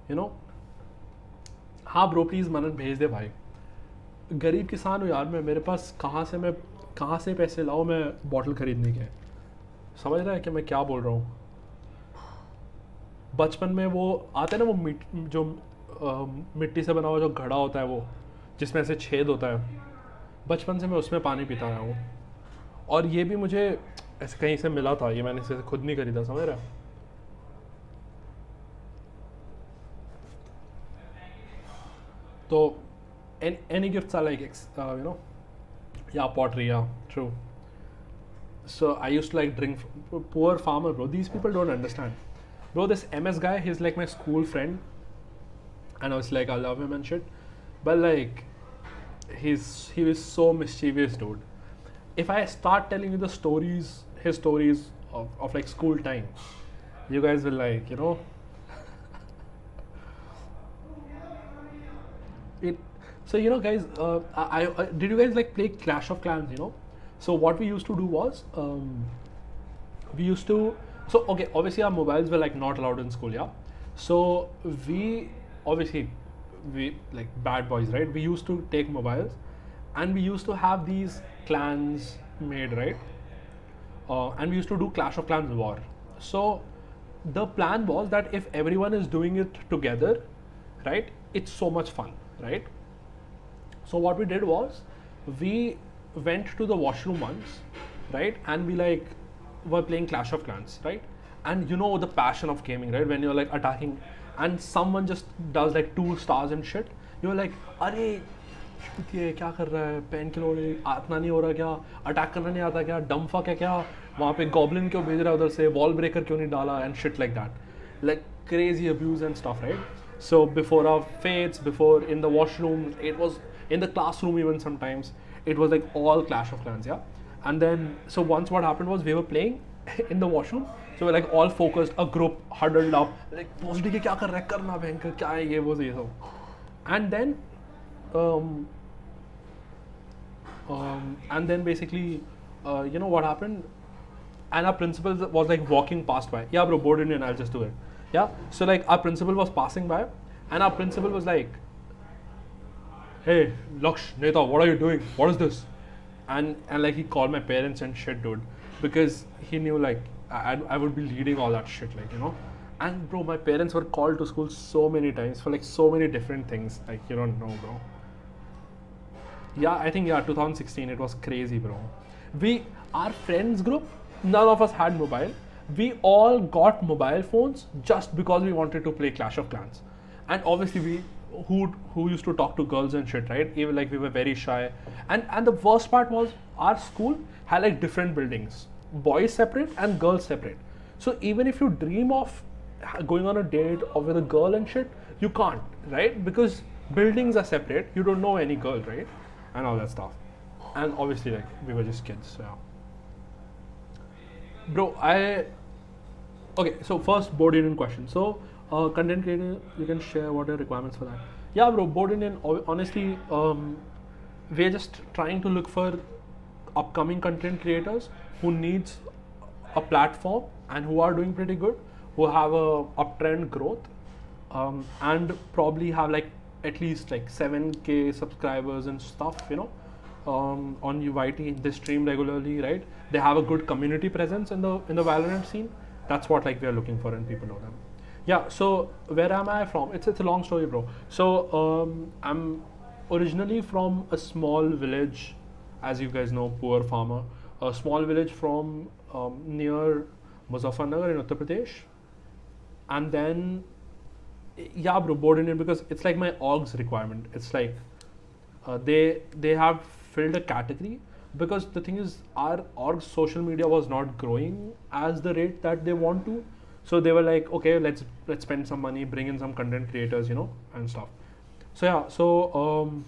you know. हाँ bro please मन्नत भेज दे भाई, गरीब किसान हूँ यार मैं, मेरे पास कहाँ से पैसे लाऊँ मैं बॉटल खरीदने के, समझ रहा है कि मैं क्या बोल रहा हूँ। बचपन में वो आते हैं ना वो जो मिट्टी से बना हुआ जो घड़ा होता है वो, जिसमें ऐसे छेद होता है, बचपन से मैं उसमें पानी पीता आया हूँ। और ये भी मुझे ऐसे कहीं से मिला था, ये मैंने इसे खुद नहीं खरीदा, समझ रहा है। तो any gifts are like you know, yeah, pottery, yeah, true. So I used to like drink. Poor farmer, bro, these people don't understand, bro. This MS guy, he's like my school friend, and I was like, I love him and shit, but like he was so mischievous, dude. If I start telling you the stories, his stories of like school time, you guys will like, you know, it. So you know, guys, I did you guys like play Clash of Clans? You know, so what we used to do was, we used to. So okay, obviously our mobiles were like not allowed in school, yeah. So we like bad boys, right? We used to take mobiles, and we used to have these clans made, right? And we used to do Clash of Clans war. So the plan was that if everyone is doing it together, right, it's so much fun, right? So what we did was, we went to the washroom once, right, and we like were playing Clash of Clans, right? And you know the passion of gaming, right? When you're like attacking, and someone just does like 2 stars and shit, you're like, अरे ये क्या कर रहा है, pen kilo आतना नहीं हो रहा क्या, अटैक करना नहीं आता क्या, डम फक है क्या, वहाँ पे गॉब्लिन क्यों भेज रहा है उधर से, वॉल ब्रेकर क्यों नहीं डाला, and shit like that, like crazy abuse and stuff, right? So before our fates, before in the washroom, it was in the classroom even sometimes, it was like all Clash of Clans, yeah. And then so once what happened was, we were playing in the washroom, so we're like all focused, a group huddled up, like positive ke kya kar raha hai, karna bhayankar kya hai ye wo ye so. And then basically you know what happened, and our principal was like walking past by, yeah bro, board Indian, I'll just do it, yeah. So like our principal was passing by, and our principal was like, hey Laksh, Neta, what are you doing, what is this? And like he called my parents and shit, dude, because he knew like I would be leading all that shit, like, you know. And bro, my parents were called to school so many times for like so many different things, like you don't know, bro. Yeah, I think 2016, it was crazy, bro. Our friends group, none of us had mobile. We all got mobile phones just because we wanted to play Clash of Clans. And obviously who used to talk to girls and shit, right? Even like we were very shy. And the worst part was, our school had like different buildings, boys separate and girls separate. So even if you dream of going on a date or with a girl and shit, you can't, right? Because buildings are separate, you don't know any girl, right? And all that stuff. And obviously like we were just kids, so yeah. Bro, okay, so first board Indian question. So content creator, you can share what are requirements for that. Yeah bro, board Indian, honestly, we're just trying to look for upcoming content creators who needs a platform and who are doing pretty good, who have a uptrend growth, and probably have like at least like 7K subscribers and stuff, you know, on UIT. They stream regularly, right? They have a good community presence in the Valorant scene. That's what like we are looking for, and people know them. Yeah, so where am I from? It's a long story, bro. So I'm originally from a small village, as you guys know, poor farmer, a small village from near Muzaffarnagar in Uttar Pradesh. And then yeah bro, board Indian, because it's like my org's requirement. It's like they have filled a category, because the thing is, our org's social media was not growing as the rate that they want to. So they were like, okay, let's spend some money, bring in some content creators, you know, and stuff. So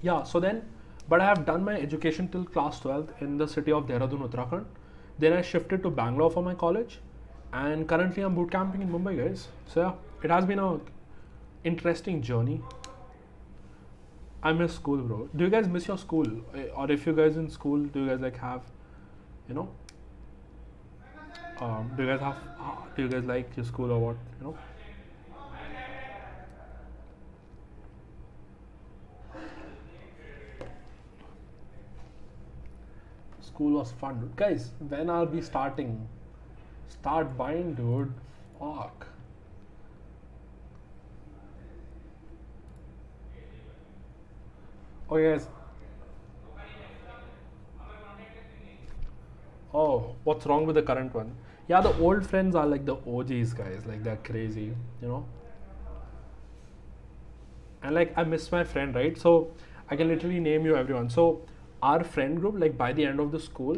yeah, so then, but I have done my education till class 12th in the city of Dehradun, Uttarakhand. Then I shifted to Bangalore for my college, and currently I'm boot camping in Mumbai, guys. So yeah, it has been a interesting journey. I miss school, bro. Do you guys miss your school? Or if you guys in school, do you guys like have, you know, do you guys Do you guys like your school or what? School was fun, dude. Guys, when are we starting? Start buying, dude. Fuck. Oh yes. Oh, what's wrong with the current one? Yeah, the old friends are like the OGs, guys. Like they're crazy, you know. And like I miss my friend, right? So I can literally name you everyone. So our friend group, like by the end of the school,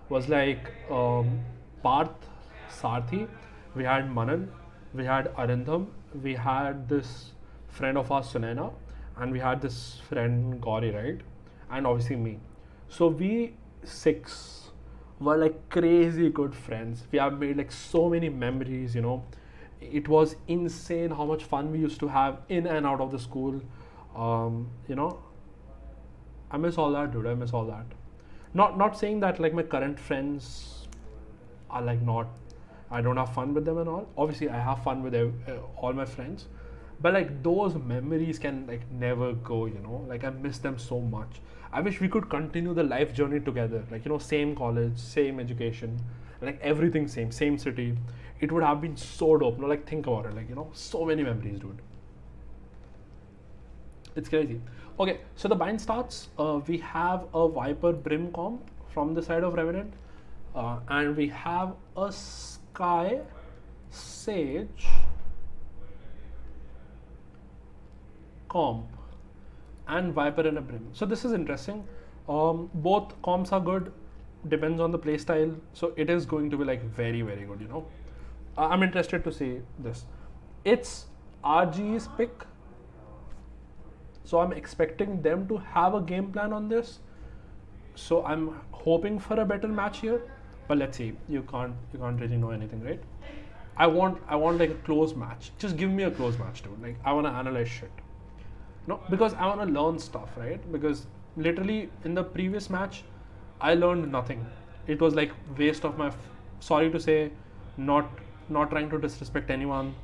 was like Parth, Sarthi, we had Manan, we had Arindam, we had this friend of ours Sunaina, and we had this friend Gauri, right? And obviously me. So we six were like crazy good friends. We have made like so many memories, you know. It was insane how much fun we used to have in and out of the school. You know, I miss all that, dude. I miss all that. Not saying that like my current friends are like not. I don't have fun with them and all. Obviously, I have fun with all my friends, but like those memories can like never go. You know, like I miss them so much. I wish we could continue the life journey together. Like, you know, same college, same education, like everything same city. It would have been so dope. No, like think about it. Like, you know, so many memories, dude. It's crazy. Okay, so the bind starts. We have a Viper Brim comp from the side of Revenant, and we have a Sky Sage comp and Viper and a Brim. So this is interesting. Both comps are good. Depends on the playstyle. So it is going to be like very good. You know, I'm interested to see this. It's RGE's pick. So I'm expecting them to have a game plan on this. So I'm hoping for a better match here. But let's see. You can't really know anything, right? I want like a close match. Just give me a close match, dude. Like I wanna analyze shit. No, because I wanna learn stuff, right? Because literally in the previous match, I learned nothing. It was like waste of my. Sorry to say, not trying to disrespect anyone,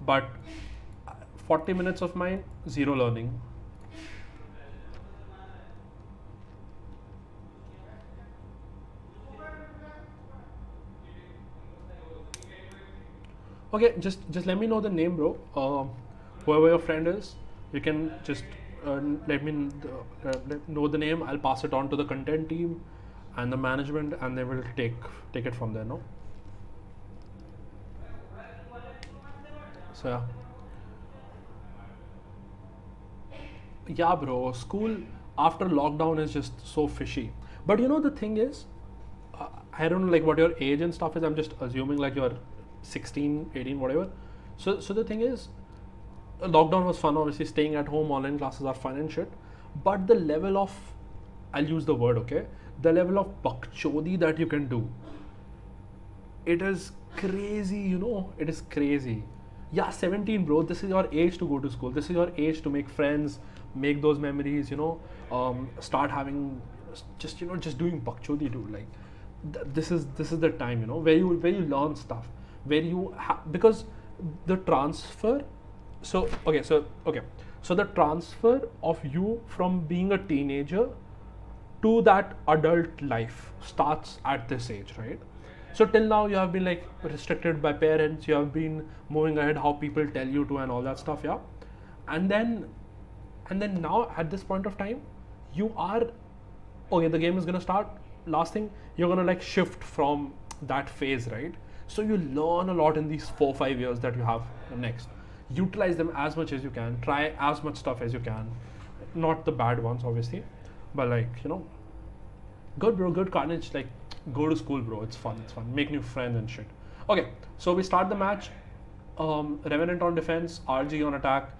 but 40 minutes of mine, zero learning. Okay, just let me know the name, bro. Whoever your friend is, you can just let me know the name. I'll pass it on to the content team and the management, and they will take it from there. No. So yeah, bro. School after lockdown is just so fishy. But you know the thing is, I don't know like what your age and stuff is. I'm just assuming like you're 16, 18, whatever. So the thing is, lockdown was fun. Obviously, staying at home, online classes are fun and shit. But the level of, I'll use the word, okay? The level of bakchodi that you can do, it is crazy, you know? It is crazy. Yeah, 17, bro. This is your age to go to school. This is your age to make friends, make those memories, you know, start having, just, you know, just doing bakchodi, dude. Like, this is the time, you know, where you learn stuff, where you because the transfer. So the transfer of you from being a teenager to that adult life starts at this age, right? So till now you have been like restricted by parents, you have been moving ahead how people tell you to and all that stuff, yeah. And then now at this point of time, you are okay, the game is gonna start. Last thing, you're gonna like shift from that phase, right? So you learn a lot in these 4-5 years that you have next. Utilize them as much as you can. Try as much stuff as you can. Not the bad ones, obviously, but like, you know, good, bro. Good carnage. Like, go to school, bro. It's fun. Make new friends and shit. Okay, so we start the match. Revenant on defense, RG on attack.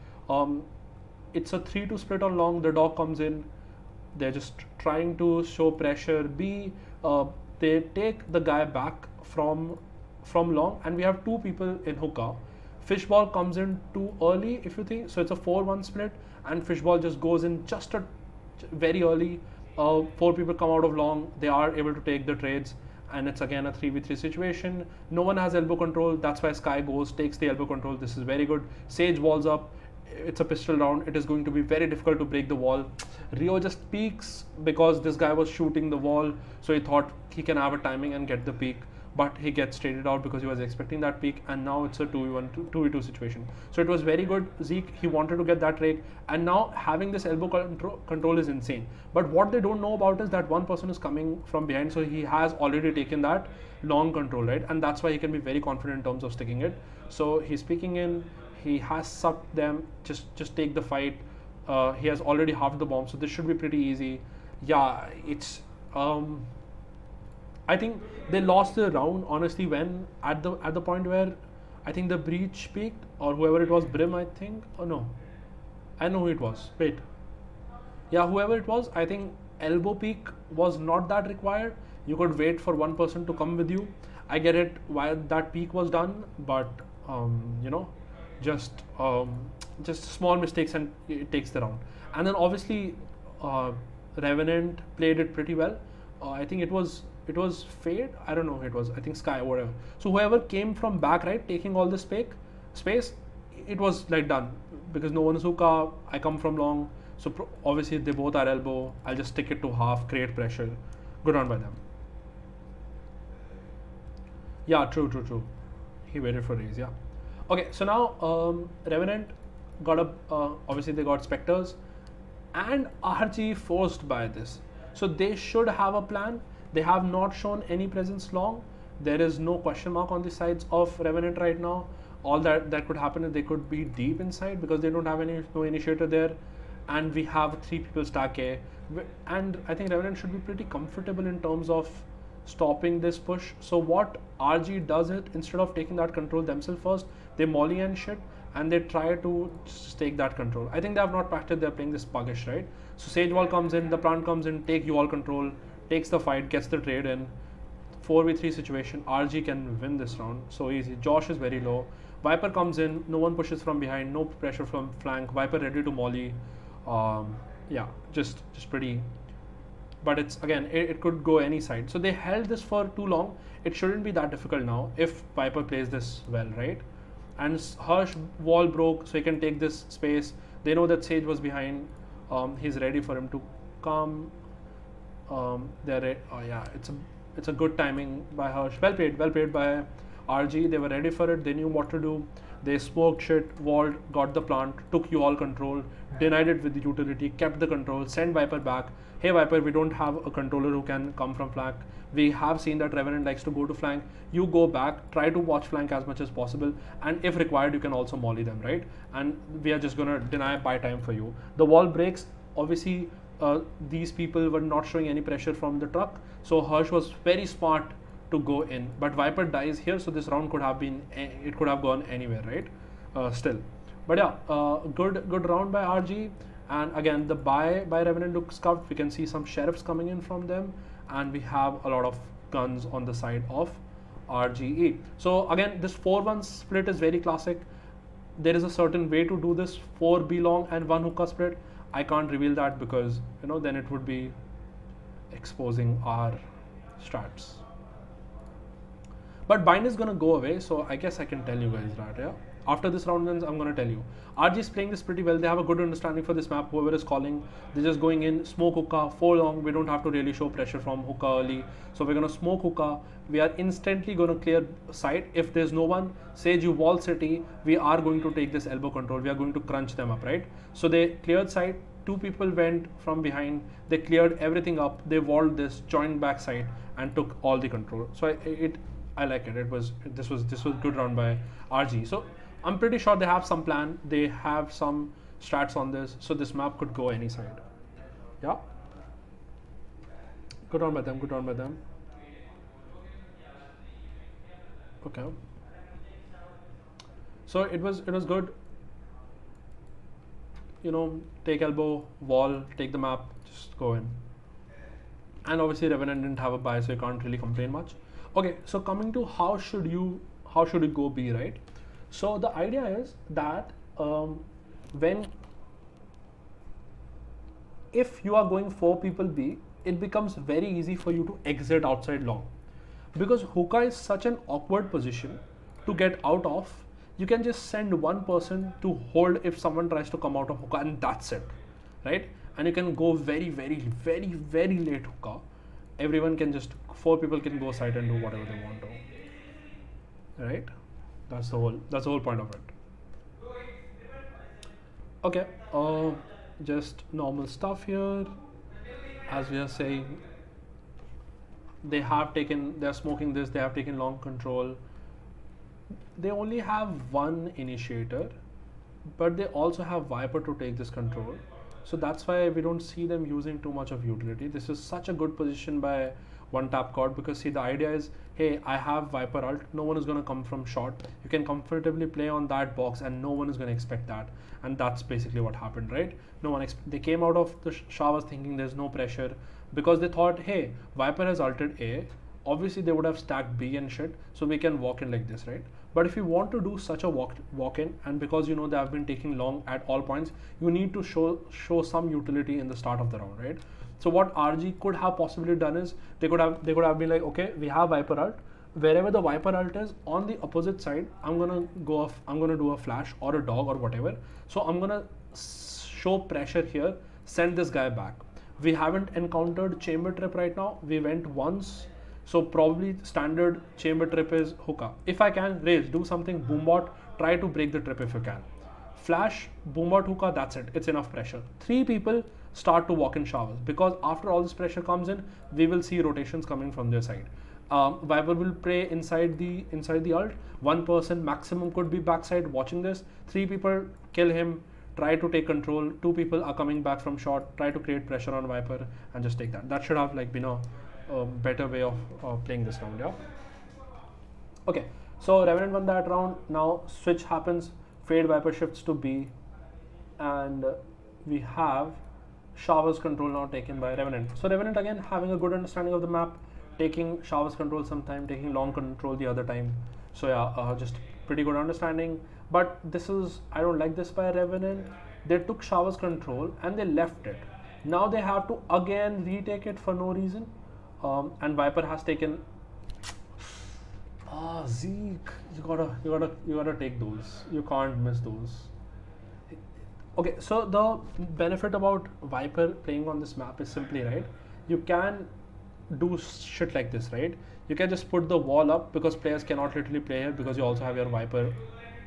It's a 3-2 split on long. The dog comes in. They're just trying to show pressure. They take the guy back from long, and we have two people in hookah. Fishball comes in too early, if you think. So it's a 4-1 split, and Fishball just goes in just very early. 4 people come out of long. They are able to take the trades, and it's again a 3v3 situation. No one has elbow control. That's why Sky goes, takes the elbow control. This is very good. Sage walls up. It's a pistol round. It is going to be very difficult to break the wall. Rio just peeks because this guy was shooting the wall, so he thought he can have a timing and get the peek, but he gets traded out because he was expecting that peek, and now it's a 2v1, 2v2 situation. So it was very good. Zeke, he wanted to get that rake, and now having this elbow control is insane. But what they don't know about is that one person is coming from behind, so he has already taken that long control, right? And that's why he can be very confident in terms of sticking it. So he's peeking in. He has sucked them. Just take the fight. He has already halved the bomb, so this should be pretty easy. Yeah, it's. I think they lost the round honestly when at the point where I think the breach peaked, or whoever it was, Brim, I think. Oh no, I know who it was. Wait, yeah, whoever it was, I think elbow peak was not that required. You could wait for one person to come with you. I get it why that peak was done, but you know, just small mistakes and it takes the round. And then obviously Revenant played it pretty well. I think it was Fade. I don't know who it was. I think Sky or whatever. So whoever came from back, right, taking all this space, it was like done because no one is hookah. I come from long, so obviously they both are elbow. I'll just stick it to half, create pressure. Good on by them. Yeah, true. He waited for raise. Yeah. Okay, so now Revenant got a obviously they got Spectres, and RGE forced by this. So they should have a plan. They have not shown any presence long. There is no question mark on the sides of Revenant right now. All that could happen is they could be deep inside because they don't have no initiator there, and we have 3 people stack A. And I think Revenant should be pretty comfortable in terms of stopping this push. So what RG does it, instead of taking that control themselves first, they molly and shit, and they try to just take that control. I think they have not practiced. They're playing this puggish, right? So Sage Wall comes in, the plant comes in, take you all control, takes the fight, gets the trade in. 4v3 situation. RG can win this round so easy. Josh is very low. Viper comes in, no one pushes from behind, no pressure from flank. Viper ready to molly. Yeah, just pretty. But it's again, it could go any side. So they held this for too long. It shouldn't be that difficult now if Viper plays this well, right? And Harsh wall broke, so he can take this space. They know that Sage was behind. He's ready for him to come. Yeah, it's a good timing by Harsh. Well played by RG. They were ready for it. They knew what to do. They smoked shit, walled, got the plant, took you all control, denied it with the utility, kept the control, sent Viper back. Hey Viper, we don't have a controller who can come from flank. We have seen that Revenant likes to go to flank. You go back, try to watch flank as much as possible, and if required, you can also molly them, right? And we are just gonna deny buy time for you. The wall breaks. Obviously, these people were not showing any pressure from the truck, so Harsh was very smart to go in, but Viper dies here, so this round could have been, it could have gone anywhere, right? Still, but yeah, good round by RG. And again, the buy by Revenant looks scuffed. We can see some sheriffs coming in from them, and we have a lot of guns on the side of RGE. So again, this 4-1 split is very classic. There is a certain way to do this 4B long and 1 hookah split. I can't reveal that because then it would be exposing our strats. But bind is gonna go away, so I guess I can tell you guys that, yeah. After this round ends, I'm gonna tell you. RG is playing this pretty well. They have a good understanding for this map. Whoever is calling, they're just going in, smoke hookah, 4 long. We don't have to really show pressure from hookah early. So we're gonna smoke hookah. We are instantly gonna clear side. If there's no one, Sage you wall city, we are going to take this elbow control. We are going to crunch them up, right? So they cleared side. 2 people went from behind. They cleared everything up. They walled this, joined back side, and took all the control. So I like it. This was good round by RG. So I'm pretty sure they have some plan. They have some strats on this, so this map could go any side. Yeah. Good round by them. Okay. So it was good. Take elbow, wall, take the map, just go in. And obviously Revenant didn't have a buy, so you can't really complain much. Okay, so coming to how should you go B, right? So the idea is that if you are going 4 people B, it becomes very easy for you to exit outside long. because hookah is such an awkward position to get out of. You can just send one person to hold if someone tries to come out of hookah, and that's it, right? And you can go very, very, very, very late hookah. Everyone can just, 4 people can go side and do whatever they want to, right? That's the whole point of it. Okay, just normal stuff here. As we are saying, they're smoking this, they have taken long control. They only have one initiator, but they also have Viper to take this control. So that's why we don't see them using too much of utility. This is such a good position by one tap card, because see, the idea is, hey, I have Viper ult, no one is going to come from short. You can comfortably play on that box and no one is going to expect that. And that's basically what happened, right? They came out of the showers thinking there's no pressure, because they thought, hey, Viper has ulted A. Obviously they would have stacked B and shit, so we can walk in like this, right? But if you want to do such a walk in, and because you know they have been taking long at all points, you need to show some utility in the start of the round, right? So what RG could have possibly done is they could have been like, okay, we have Viper ult. Wherever the Viper ult is on the opposite side, I'm gonna do a flash or a dog or whatever. So I'm gonna show pressure here, send this guy back. We haven't encountered chamber trip right now. We went once. So probably standard chamber trip is hookah. If I can, raise, do something, boombot, try to break the trip if you can. Flash, boombot, hookah, that's it. It's enough pressure. 3 people start to walk in showers, because after all this pressure comes in, we will see rotations coming from their side. Viper will play inside the ult. 1 person maximum could be backside watching this. 3 people kill him, try to take control. 2 people are coming back from short, try to create pressure on Viper and just take that. That should have like been a better way of playing this round, yeah. Okay, so Revenant won that round. Now switch happens, Fade Viper shifts to B, and we have Showers control now taken by Revenant. So Revenant again having a good understanding of the map, taking Showers control sometime, taking long control the other time. So yeah, just pretty good understanding. But I don't like this by Revenant. They took Showers control and they left it. Now they have to again retake it for no reason. And Viper has taken. Zeke, you gotta take those. You can't miss those. Okay, so the benefit about Viper playing on this map is simply, right, you can do shit like this, right? You can just put the wall up, because players cannot literally play here, because you also have your Viper,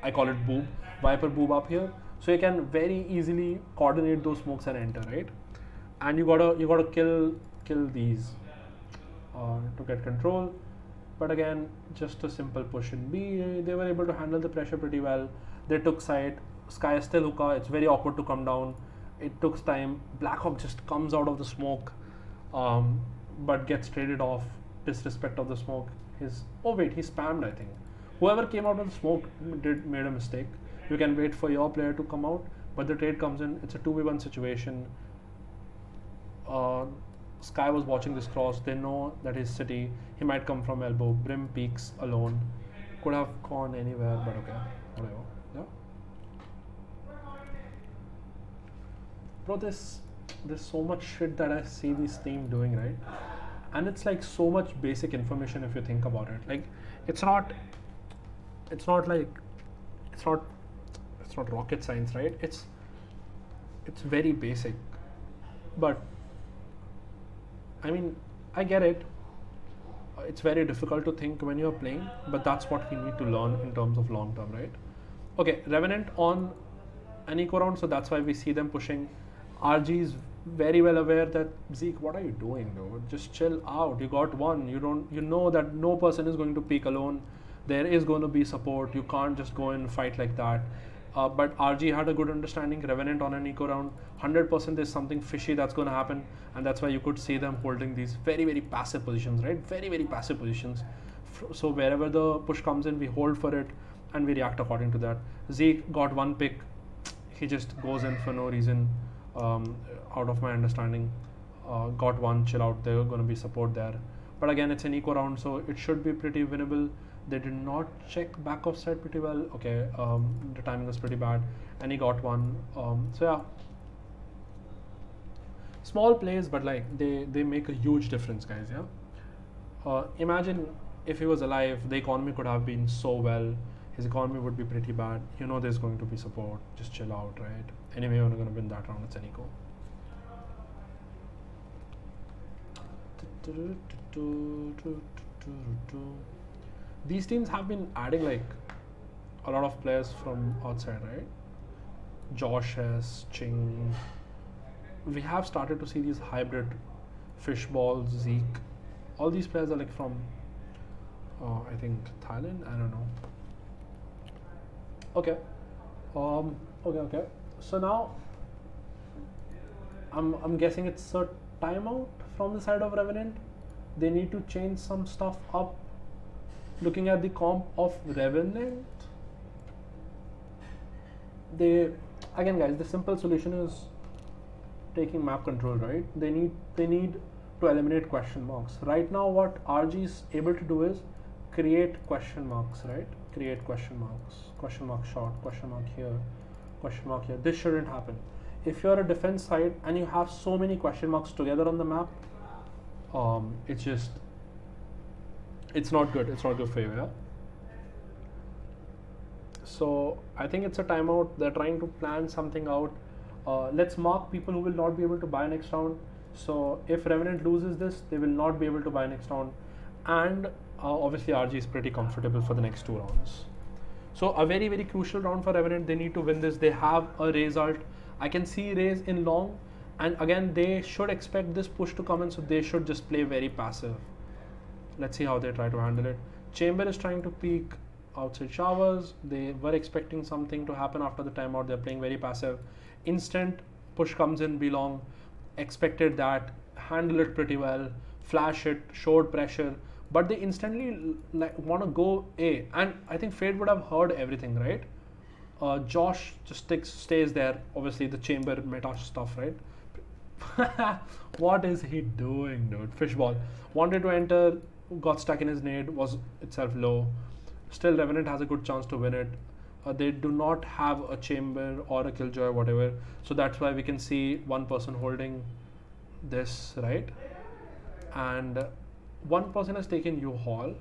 I call it boob, Viper boob up here. So you can very easily coordinate those smokes and enter, right? And you gotta kill these to get control. But again, just a simple push in B. They were able to handle the pressure pretty well. They took side. Sky is still hookah. It's very awkward to come down. It took time. Blackhawk just comes out of the smoke, but gets traded off. Disrespect of the smoke. He spammed, I think. Whoever came out of the smoke made a mistake. You can wait for your player to come out, but the trade comes in. It's a 2v1 situation. Sky was watching this cross. They know that his city. He might come from elbow. Brim peeks alone. Could have gone anywhere, but okay, whatever. Yeah. Bro, there's so much shit that I see this team doing, right? And it's like so much basic information if you think about it. Like, it's not rocket science, right? It's very basic, but I mean, I get it. It's very difficult to think when you're playing, but that's what we need to learn in terms of long term, right? Okay, Revenant on an eco round, so that's why we see them pushing. RG is very well aware that, Zeke, what are you doing, dude? Just chill out. You got one. You know that no person is going to peek alone. There is going to be support. You can't just go and fight like that. But RG had a good understanding. Revenant on an eco round, 100% there's something fishy that's going to happen, and that's why you could see them holding these very, very passive positions, right? Very, very passive positions. So wherever the push comes in, we hold for it and we react according to that. Zeke got one pick. He just goes in for no reason. Out of my understanding, got one, chill out. There are going to be support there. But again, it's an eco round, so it should be pretty winnable. They did not check back off side pretty well. Okay, the timing was pretty bad, and he got one. So yeah, small plays, but like they make a huge difference, guys. Yeah. Imagine if he was alive, the economy could have been so well. His economy would be pretty bad. You know, there's going to be support. Just chill out, right? Anyway, you're going to win that round. It's an eco. These teams have been adding like a lot of players from outside, right? Josh S, Ching. We have started to see these hybrid Fishball, Zeke. All these players are like from, I think Thailand. I don't know. Okay. Okay. So now, I'm guessing it's a timeout from the side of Revenant. They need to change some stuff up. Looking at the comp of Revenant, again guys, the simple solution is taking map control, right? They need to eliminate question marks. Right now what RGE is able to do is create question marks, right? Create question marks, question mark short, question mark here, question mark here. This shouldn't happen. If you're a defense side and you have so many question marks together on the map, it's not good. It's not good for you, yeah? So I think it's a timeout. They're trying to plan something out. Let's mark people who will not be able to buy next round. So if Revenant loses this, they will not be able to buy next round. And obviously RG is pretty comfortable for the next 2 rounds. So a very, very crucial round for Revenant. They need to win this. They have a Raze ult. I can see Raze in long. And again, they should expect this push to come in. So they should just play very passive. Let's see how they try to handle it. Chamber is trying to peek outside showers. They were expecting something to happen after the timeout. They're playing very passive. Instant push comes in, be long. Expected that, handle it pretty well, flash it, showed pressure, but they instantly want to go A. And I think Fade would have heard everything, right? Josh just stays there. Obviously the chamber meta stuff, right? What is he doing, dude? Fishball wanted to enter, got stuck in his nade, was itself low. Still Revenant has a good chance to win it. They do not have a chamber or a killjoy or whatever, so that's why we can see one person holding this, right? And one person has taken U-Haul,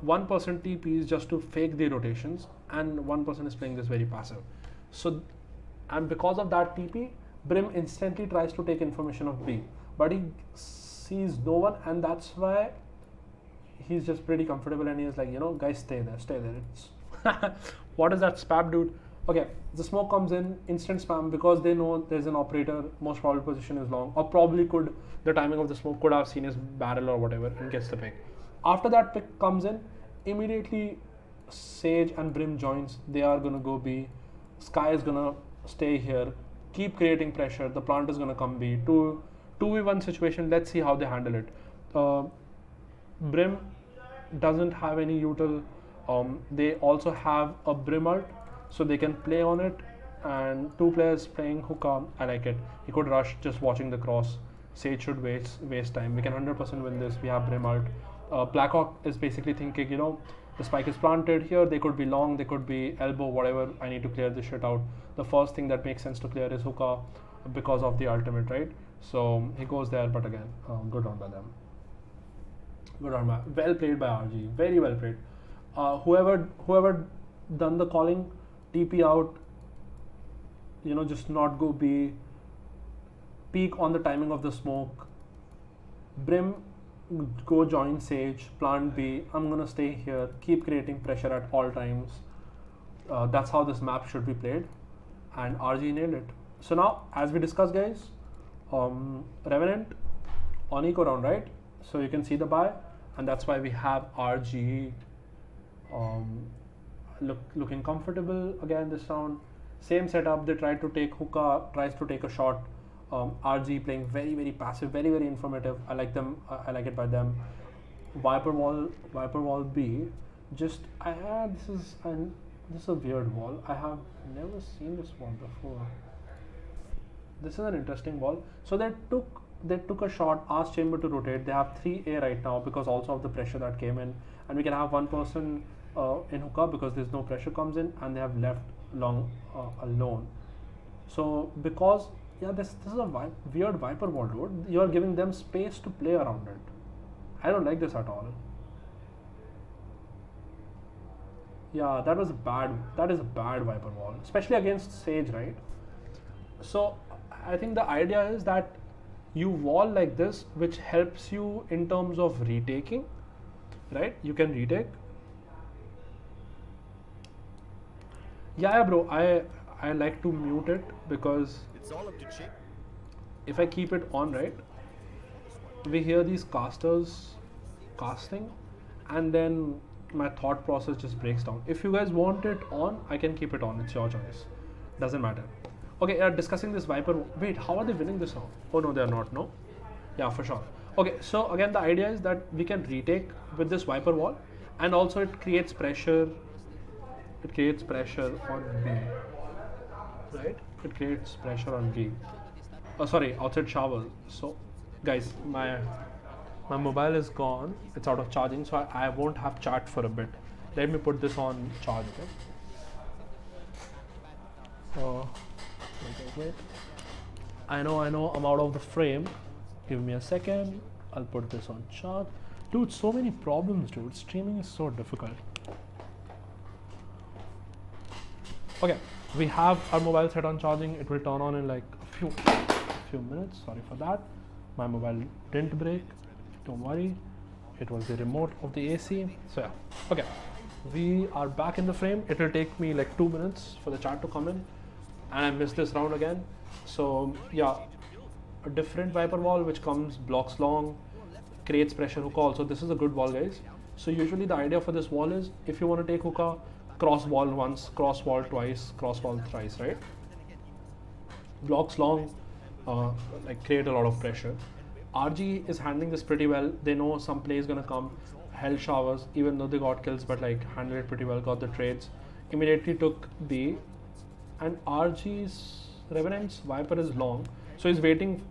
one person TPs just to fake the rotations, and one person is playing this very passive. So, and because of that TP, Brim instantly tries to take information of B, but he sees no one, and that's why he's just pretty comfortable, and he's like, you know, guys, stay there. It's what is that spam, dude? Okay, the smoke comes in, instant spam, because they know there's an operator, most probable position is long, or probably the timing of the smoke could have seen his barrel or whatever and gets the pick. After that pick comes in, immediately Sage and Brim joins. They are gonna go B. Sky is gonna stay here, keep creating pressure. The plant is gonna come B. 2v1 situation. Let's see how they handle it. Brim doesn't have any util. They also have a Brim ult, so they can play on it. And 2 players playing hookah. I like it. He could rush just watching the cross. Sage should waste time. We can 100% win this. We have Brim ult. Blackhawk is basically thinking, you know, the spike is planted here. They could be long, they could be elbow, whatever. I need to clear this shit out. The first thing that makes sense to clear is hookah because of the ultimate, right? So he goes there, but again, good on by them. Good on by. Well played by RG. Very well played. Whoever done the calling, TP out, you know, just not go B, peak on the timing of the smoke. Brim, go join Sage, plant B. I'm gonna stay here, keep creating pressure at all times. That's how this map should be played, and RG nailed it. So now, as we discussed, guys, Revenant on eco round, right? So you can see the buy, and that's why we have RGE looking comfortable again this round. Same setup. They tried to take hookah, tries to take a shot. RG playing very, very passive, very, very informative. I like them. I like it by them. Viper wall B. This is a weird wall. I have never seen this wall before. This is an interesting wall. So they took a shot, asked Chamber to rotate. They have 3A right now because also of the pressure that came in, and we can have one person in hookah because there's no pressure comes in, and they have left long alone. So because this is a weird Viper wall, dude. You are giving them space to play around it. I don't like this at all. Yeah, that was bad. That is a bad Viper wall, especially against Sage, right? So I think the idea is that you wall like this, which helps you in terms of retaking, right? You can retake. Yeah, bro. I like to mute it because It's all up to Chip. if I keep it on, right, we hear these casters casting, and then my thought process just breaks down. If you guys want it on, I can keep it on. It's your choice. Doesn't matter. Okay, discussing this Viper. Wait, how are they winning this round? Oh no, they are not. No. Yeah, for sure. Okay, so again, the idea is that we can retake with this Viper wall, and also it creates pressure. It creates pressure on B, right? It creates pressure on B. Oh, sorry, outside shower. So, guys, my mobile is gone. It's out of charging, so I won't have chat for a bit. Let me put this on charge. Okay. Wait. I know. I'm out of the frame. Give me a second. I'll put this on charge. Dude, so many problems, dude. Streaming is so difficult. Okay, we have our mobile set on charging. It will turn on in like a few minutes. Sorry for that. My mobile didn't break. Don't worry. It was the remote of the AC. So yeah. Okay, we are back in the frame. It will take me like 2 minutes for the chat to come in, and I missed this round again. So yeah, a different Viper wall which comes blocks long, creates pressure hookah. Also, this is a good wall, guys. So usually the idea for this wall is if you want to take hookah, cross wall once, cross wall twice, cross wall thrice, right? Blocks long, like create a lot of pressure. RGE is handling this pretty well. They know some play is gonna come. Hell showers, even though they got kills, but like handled it pretty well. Got the trades. Immediately took B, and RG's Revenant's Viper is long, so he's waiting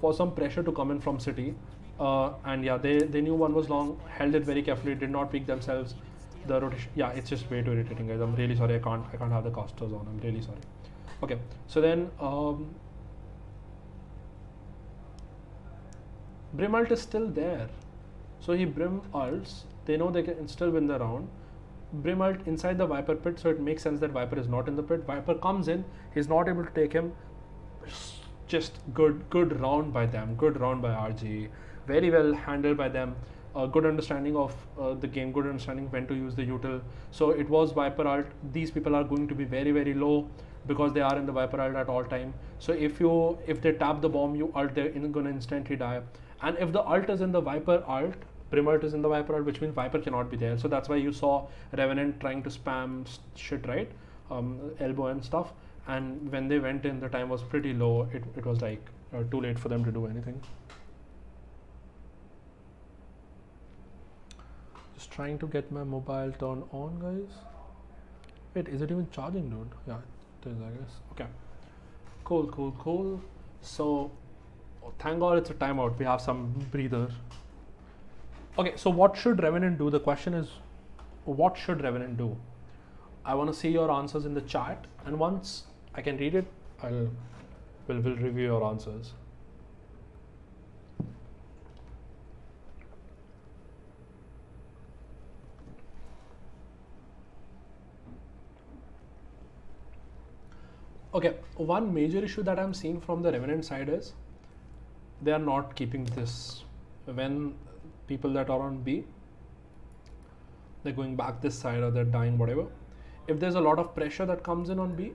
for some pressure to come in from City. And yeah, they knew one was long, held it very carefully, did not peek themselves. The rotation, yeah, it's just way too irritating, guys. I'm really sorry. I can't have the casters on. I'm really sorry. Okay, so then Brim ult is still there, so he Brim ults. They know they can still win the round. Brim ult inside the Viper pit, so it makes sense that Viper is not in the pit. Viper comes in, he's not able to take him. Just good round by them. Good round by RGE. Very well handled by them. Good understanding of the game, good understanding when to use the util. So it was Viper ult. These people are going to be very low because they are in the Viper ult at all time. So if they tap the bomb, you ult, they're gonna instantly die. And if the ult is in the Viper ult, Brim ult is in the Viper ult, which means Viper cannot be there. So that's why you saw Revenant trying to spam shit, right? Elbow and stuff. And when they went in, the time was pretty low. It was like too late for them to do anything. Just trying to get my mobile turned on, guys. Wait, is it even charging, dude? Yeah, it is, I guess. Okay. Cool. So, thank God it's a timeout. We have some breather. Okay, so what should Revenant do? The question is, what should Revenant do? I want to see your answers in the chat, and once I can read it, we'll review your answers. Okay, one major issue that I'm seeing from the Revenant side is they are not keeping this. When people that are on B, they're going back this side or they're dying, whatever. If there's a lot of pressure that comes in on B,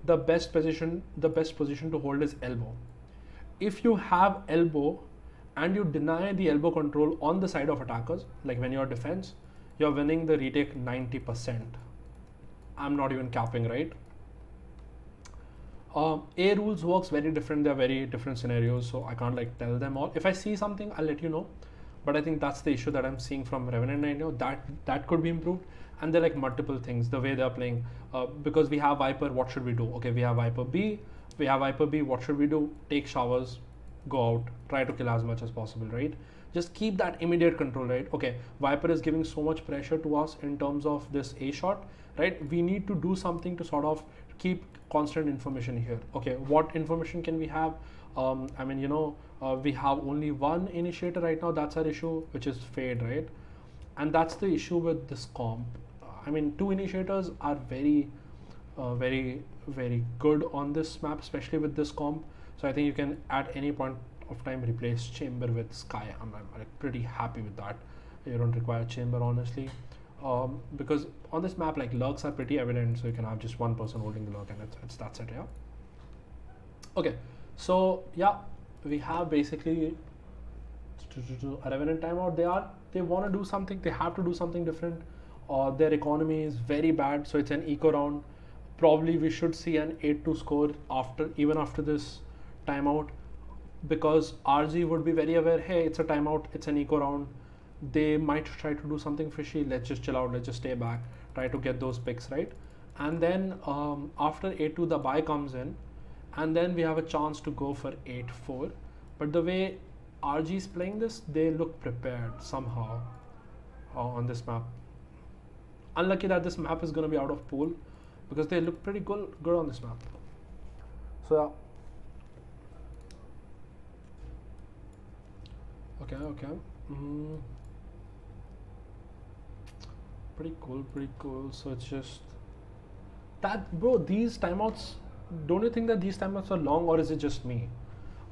the best position to hold is elbow. If you have elbow and you deny the elbow control on the side of attackers, like when you're defense, you're winning the retake 90%. I'm not even capping, right? A rules works very different. They're very different scenarios, so I can't like tell them all. If I see something, I'll let you know. But I think that's the issue that I'm seeing from Revenant right now. That could be improved. And they're like multiple things, the way they're playing. Because we have Viper, what should we do? Okay, we have Viper B. What should we do? Take showers, go out, try to kill as much as possible, right? Just keep that immediate control, right? Okay, Viper is giving so much pressure to us in terms of this A shot, right? We need to do something to sort of keep constant information here. Okay, what information can we have? I mean, we have only one initiator right now. That's our issue, which is Fade, right? And that's the issue with this comp. I mean, two initiators are very good on this map, especially with this comp. So I think you can at any point of time replace chamber with sky. I'm like pretty happy with that. You don't require chamber honestly, because on this map like lurks are pretty evident, so you can have just one person holding the lurk and that's it. Yeah. Okay, so yeah, we have basically a Revenant timeout. They want to do something. They have to do something different. Their economy is very bad, so it's an eco round. Probably we should see an 8-2 score even after this timeout, because RGE would be very aware. Hey, it's a timeout. It's an eco round. They might try to do something fishy. Let's just chill out. Let's just stay back. Try to get those picks right. And then after 8-2, the buy comes in, and then we have a chance to go for 8-4. But the way RG is playing this, they look prepared somehow on this map. Unlucky that this map is going to be out of pool, because they look pretty good on this map. So yeah. Okay. Pretty cool. So it's just that, bro. These timeouts, don't you think that these timeouts are long, or is it just me?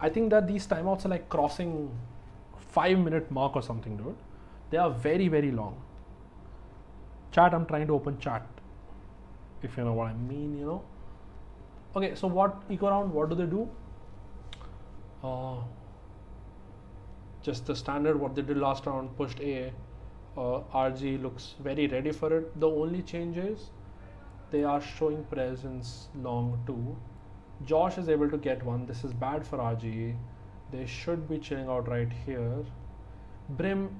I think that these timeouts are like crossing 5-minute mark or something, dude. They are very, very long. Chat, I'm trying to open chat, if you know what I mean, you know. Okay, so what eco round, what do they do? Just the standard what they did last round, pushed A. RG looks very ready for it. The only change is they are showing presence long too. Josh is able to get one. This is bad for RGE. They should be chilling out right here. Brim,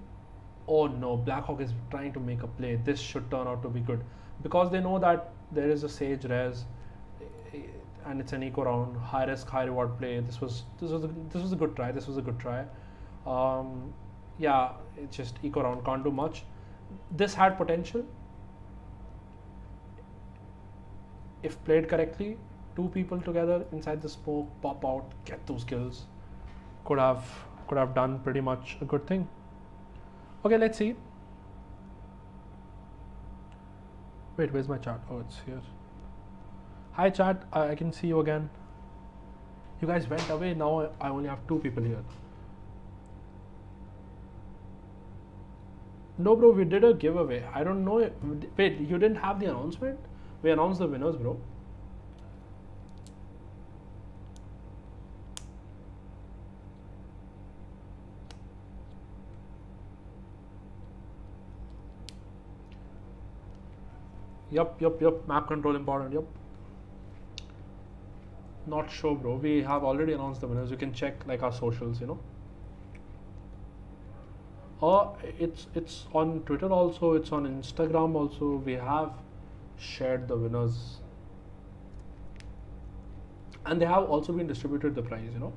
oh no, Blackhawk is trying to make a play. This should turn out to be good, because they know that there is a Sage res and it's an eco round, high risk, high reward play. This was a good try. Yeah, it's just eco round, can't do much. This had potential if played correctly. Two people together inside the smoke, pop out, get those kills. Could have done pretty much a good thing. Okay, let's see. Wait, where's my chat? Oh, it's here. Hi chat, I can see you again. You guys went away. Now I only have two people here. No, bro, we did a giveaway. I don't know. Wait, you didn't have the announcement? We announced the winners, bro. Yup. Map control important. Yup. Not sure, bro. We have already announced the winners. You can check like our socials, you know. It's on Twitter also. It's on Instagram also. We have shared the winners, and they have also been distributed the prize, you know.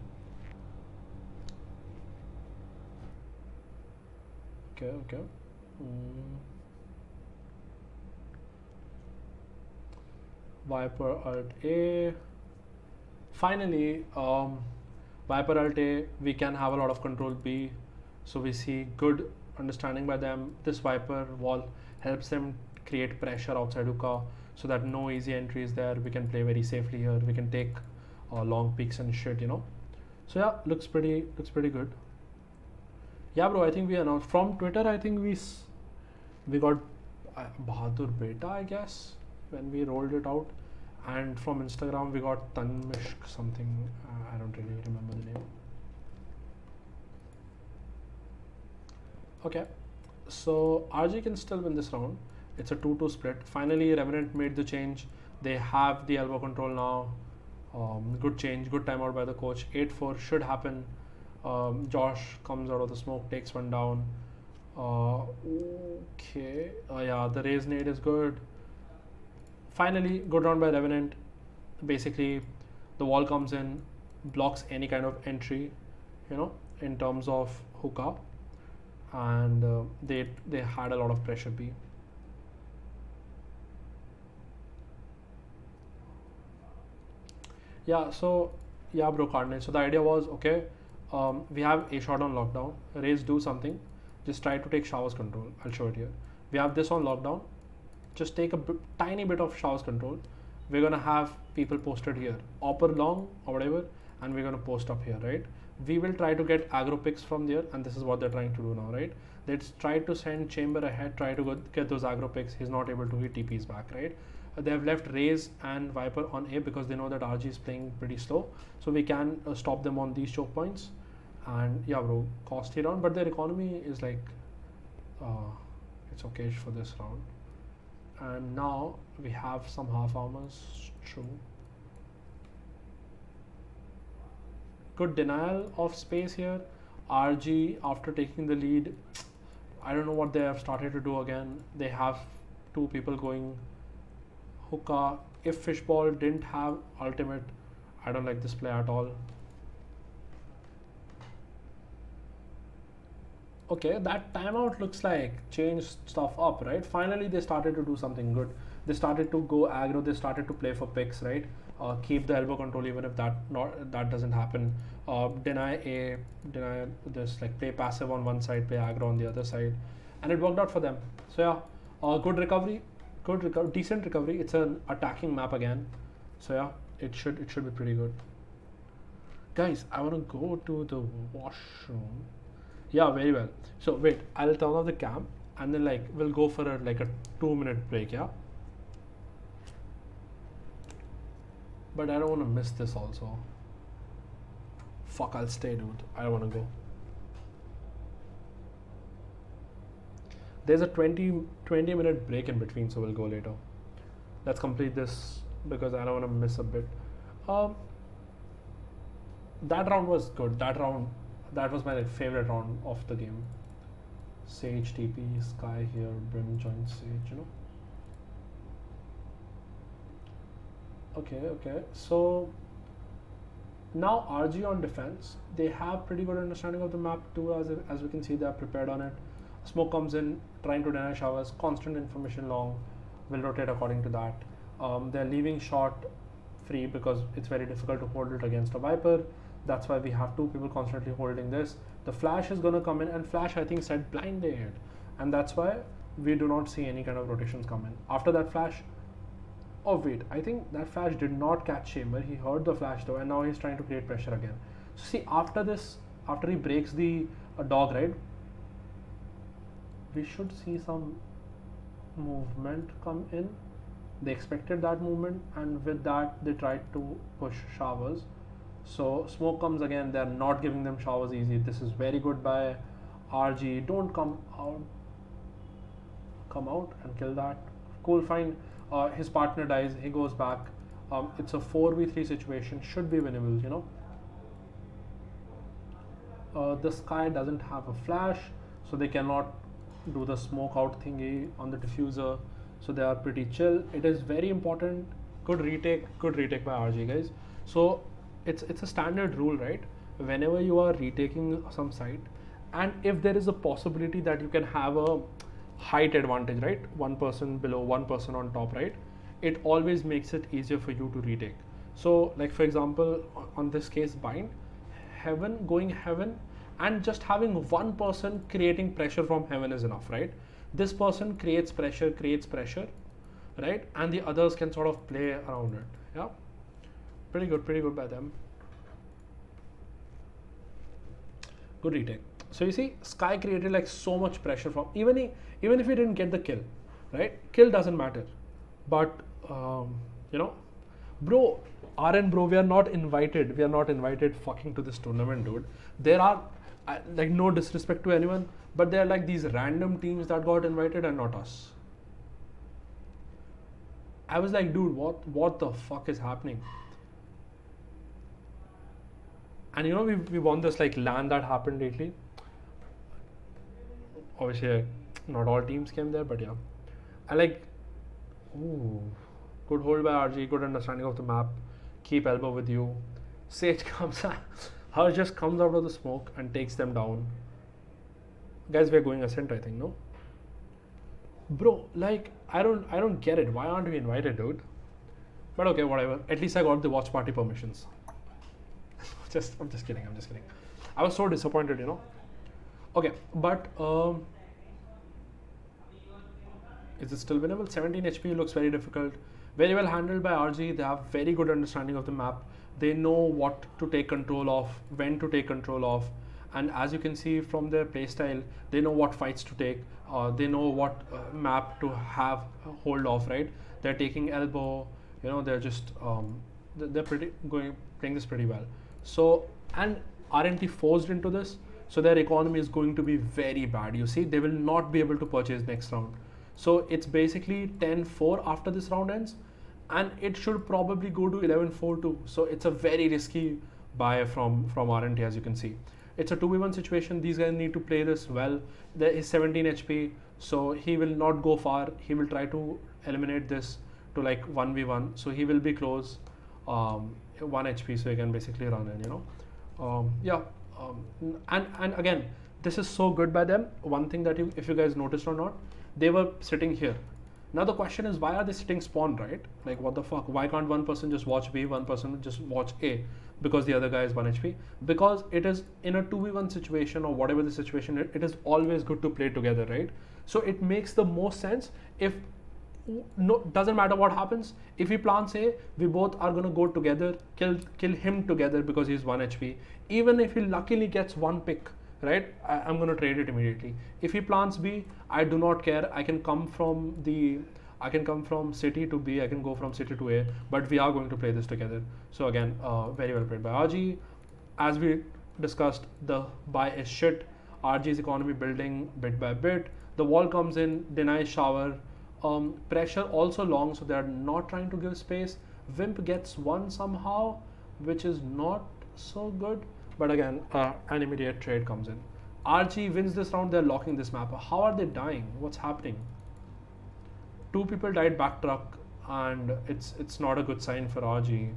Okay. Viper Alt A. Finally, Viper Alt A, we can have a lot of control B. So we see good understanding by them. This Viper wall helps them create pressure outside hookah, so that no easy entry is there. We can play very safely here. We can take long peaks and shit, you know. So yeah, looks pretty good. Yeah, bro. I think we announced from Twitter. I think we got Bahadur Beta, I guess, when we rolled it out, and from Instagram we got Tanmishk something. I don't really remember the name. Okay, so RG can still win this round. It's a 2-2 split. Finally, Revenant made the change. They have the elbow control now. Good change, good timeout by the coach. 8-4 should happen. Josh comes out of the smoke, takes one down. Okay. Yeah, the raise nade is good. Finally, good round by Revenant. Basically, the wall comes in, blocks any kind of entry, you know, in terms of hookah. And they had a lot of pressure B. Yeah, so yeah, bro, Cardinal. So the idea was, okay, we have a shot on lockdown. Raise do something. Just try to take showers control. I'll show it here. We have this on lockdown. just take a tiny bit of showers control. We're gonna have people posted here, upper long or whatever, and we're gonna post up here, right? We will try to get aggro picks from there, and this is what they're trying to do now, right? Let's try to send Chamber ahead, try to get those aggro picks. He's not able to, he TPs back, right? They have left Raze and Viper on A because they know that RG is playing pretty slow, so we can stop them on these choke points. And yeah, bro, cost here on, but their economy is like it's okay for this round. And now we have some half armors. True. Good denial of space here. RG, after taking the lead, I don't know what they have started to do again. They have two people going hookah. If Fishball didn't have ultimate, I don't like this play at all. Okay, that timeout looks like changed stuff up, right? Finally, they started to do something good. They started to go aggro. They started to play for picks, right? Keep the elbow control even if that doesn't happen. Deny this, like play passive on one side, play aggro on the other side, and it worked out for them. So yeah, good recovery, decent recovery. It's an attacking map again, so yeah, it should be pretty good. Guys, I wanna go to the washroom. Yeah, very well. So wait, I'll turn off the cam and then like we'll go for a 2-minute break, yeah? But I don't want to miss this also. Fuck, I'll stay, dude. I don't want to go. There's a 20-minute break in between, so we'll go later. Let's complete this because I don't want to miss a bit. That round was good. That was my favorite round of the game. Sage TP, Sky here, Brim joins Sage, you know. Okay. So now RG on defense, they have pretty good understanding of the map too. As we can see, they are prepared on it. Smoke comes in, trying to deny showers. Constant information long, will rotate according to that. They're leaving short free because it's very difficult to hold it against a Viper. That's why we have two people constantly holding this. The flash is gonna come in, and flash I think said blinded, and that's why we do not see any kind of rotations come in. After that flash, oh wait, I think that flash did not catch Chamber. He heard the flash though, and now he's trying to create pressure again. So see, after this, after he breaks the dog, right, we should see some movement come in. They expected that movement, and with that they tried to push showers. So smoke comes again. They're not giving them showers easy. This is very good by RG. Don't come out and kill that. Cool, fine. His partner dies. He goes back. It's a 4v3 situation. Should be winnable, you know. The Sky doesn't have a flash, so they cannot do the smoke out thingy on the diffuser. So they are pretty chill. It is very important. Good retake by RG, guys. So it's a standard rule, right? Whenever you are retaking some site, and if there is a possibility that you can have a height advantage, right? One person below, one person on top, right? It always makes it easier for you to retake. So like for example, on this case, bind, going heaven, and just having one person creating pressure from heaven is enough, right? This person creates pressure, right? And the others can sort of play around it. Yeah. Pretty good by them. Good retake. So you see, Sky created like so much pressure from even if he didn't get the kill, right? Kill doesn't matter, but you know, bro, bro, we are not invited. We are not invited fucking to this tournament, dude. There are like no disrespect to anyone, but there are like these random teams that got invited and not us. I was like, dude, what the fuck is happening? And you know, we won this like LAN that happened lately. Obviously, not all teams came there, but yeah. I like, ooh, good hold by RG, good understanding of the map. Keep elbow with you. Sage comes out, Harsh just comes out of the smoke and takes them down. Guys, we're going Ascent, I think, no? Bro, like, I don't get it. Why aren't we invited, dude? But okay, whatever. At least I got the watch party permissions. I'm just kidding. I was so disappointed, you know. Okay, but Is it still winnable? 17 HP looks very difficult. Very well handled by RGE. They have very good understanding of the map. They know what to take control of, when to take control of, and as you can see from their playstyle, they know what fights to take. They know what map to have hold of. Right? They're taking elbow. You know, they're just they're playing this pretty well. So, and RNT forced into this, so their economy is going to be very bad. You see, they will not be able to purchase next round. So it's basically 10-4 after this round ends, and it should probably go to 11-4 too. So it's a very risky buy from RNT, as you can see. It's a 2v1 situation. These guys need to play this well. There is 17 HP, so he will not go far. He will try to eliminate this to like 1v1. So he will be close, 1 HP, so he can basically run in, you know. And again, this is so good by them. One thing that if you guys noticed or not, they were sitting here. Now the question is, why are they sitting spawn, right? Like, what the fuck? Why can't one person just watch B, one person just watch A? Because the other guy is 1 HP. Because it is in a 2v1 situation or whatever the situation, it is always good to play together, right? So it makes the most sense if, no, doesn't matter what happens. If he plants A, we both are gonna go together, kill him together because he's 1 HP. Even if he luckily gets one pick, right? I'm gonna trade it immediately. If he plants B, I do not care. I can come from city to B. I can go from city to A. But we are going to play this together. So again, very well played by RG. As we discussed, the buy is shit. RG's economy building bit by bit. The wall comes in, denies shower. Pressure also long, so they are not trying to give space. Wimp gets one somehow, which is not so good. But again, an immediate trade comes in. RG wins this round. They're locking this map. How are they dying? What's happening? 2 people died backtrack, and it's not a good sign for RG.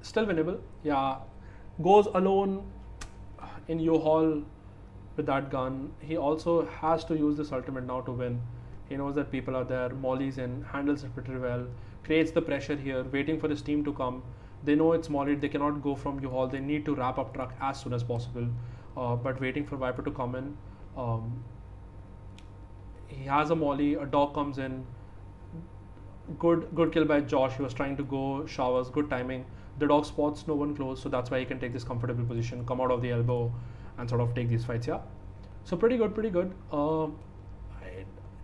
Still winnable. Yeah, goes alone in U-Haul with that gun. He also has to use this ultimate now to win. He knows that people are there. Molly's in, handles it pretty well, creates the pressure here, waiting for his team to come. They know it's Molly, they cannot go from U-Haul, they need to wrap up truck as soon as possible, but waiting for Viper to come in. He has a Molly, a dog comes in, good kill by Josh. He was trying to go showers, good timing. The dog spots no one close, so that's why he can take this comfortable position, come out of the elbow and sort of take these fights. Yeah, so pretty good.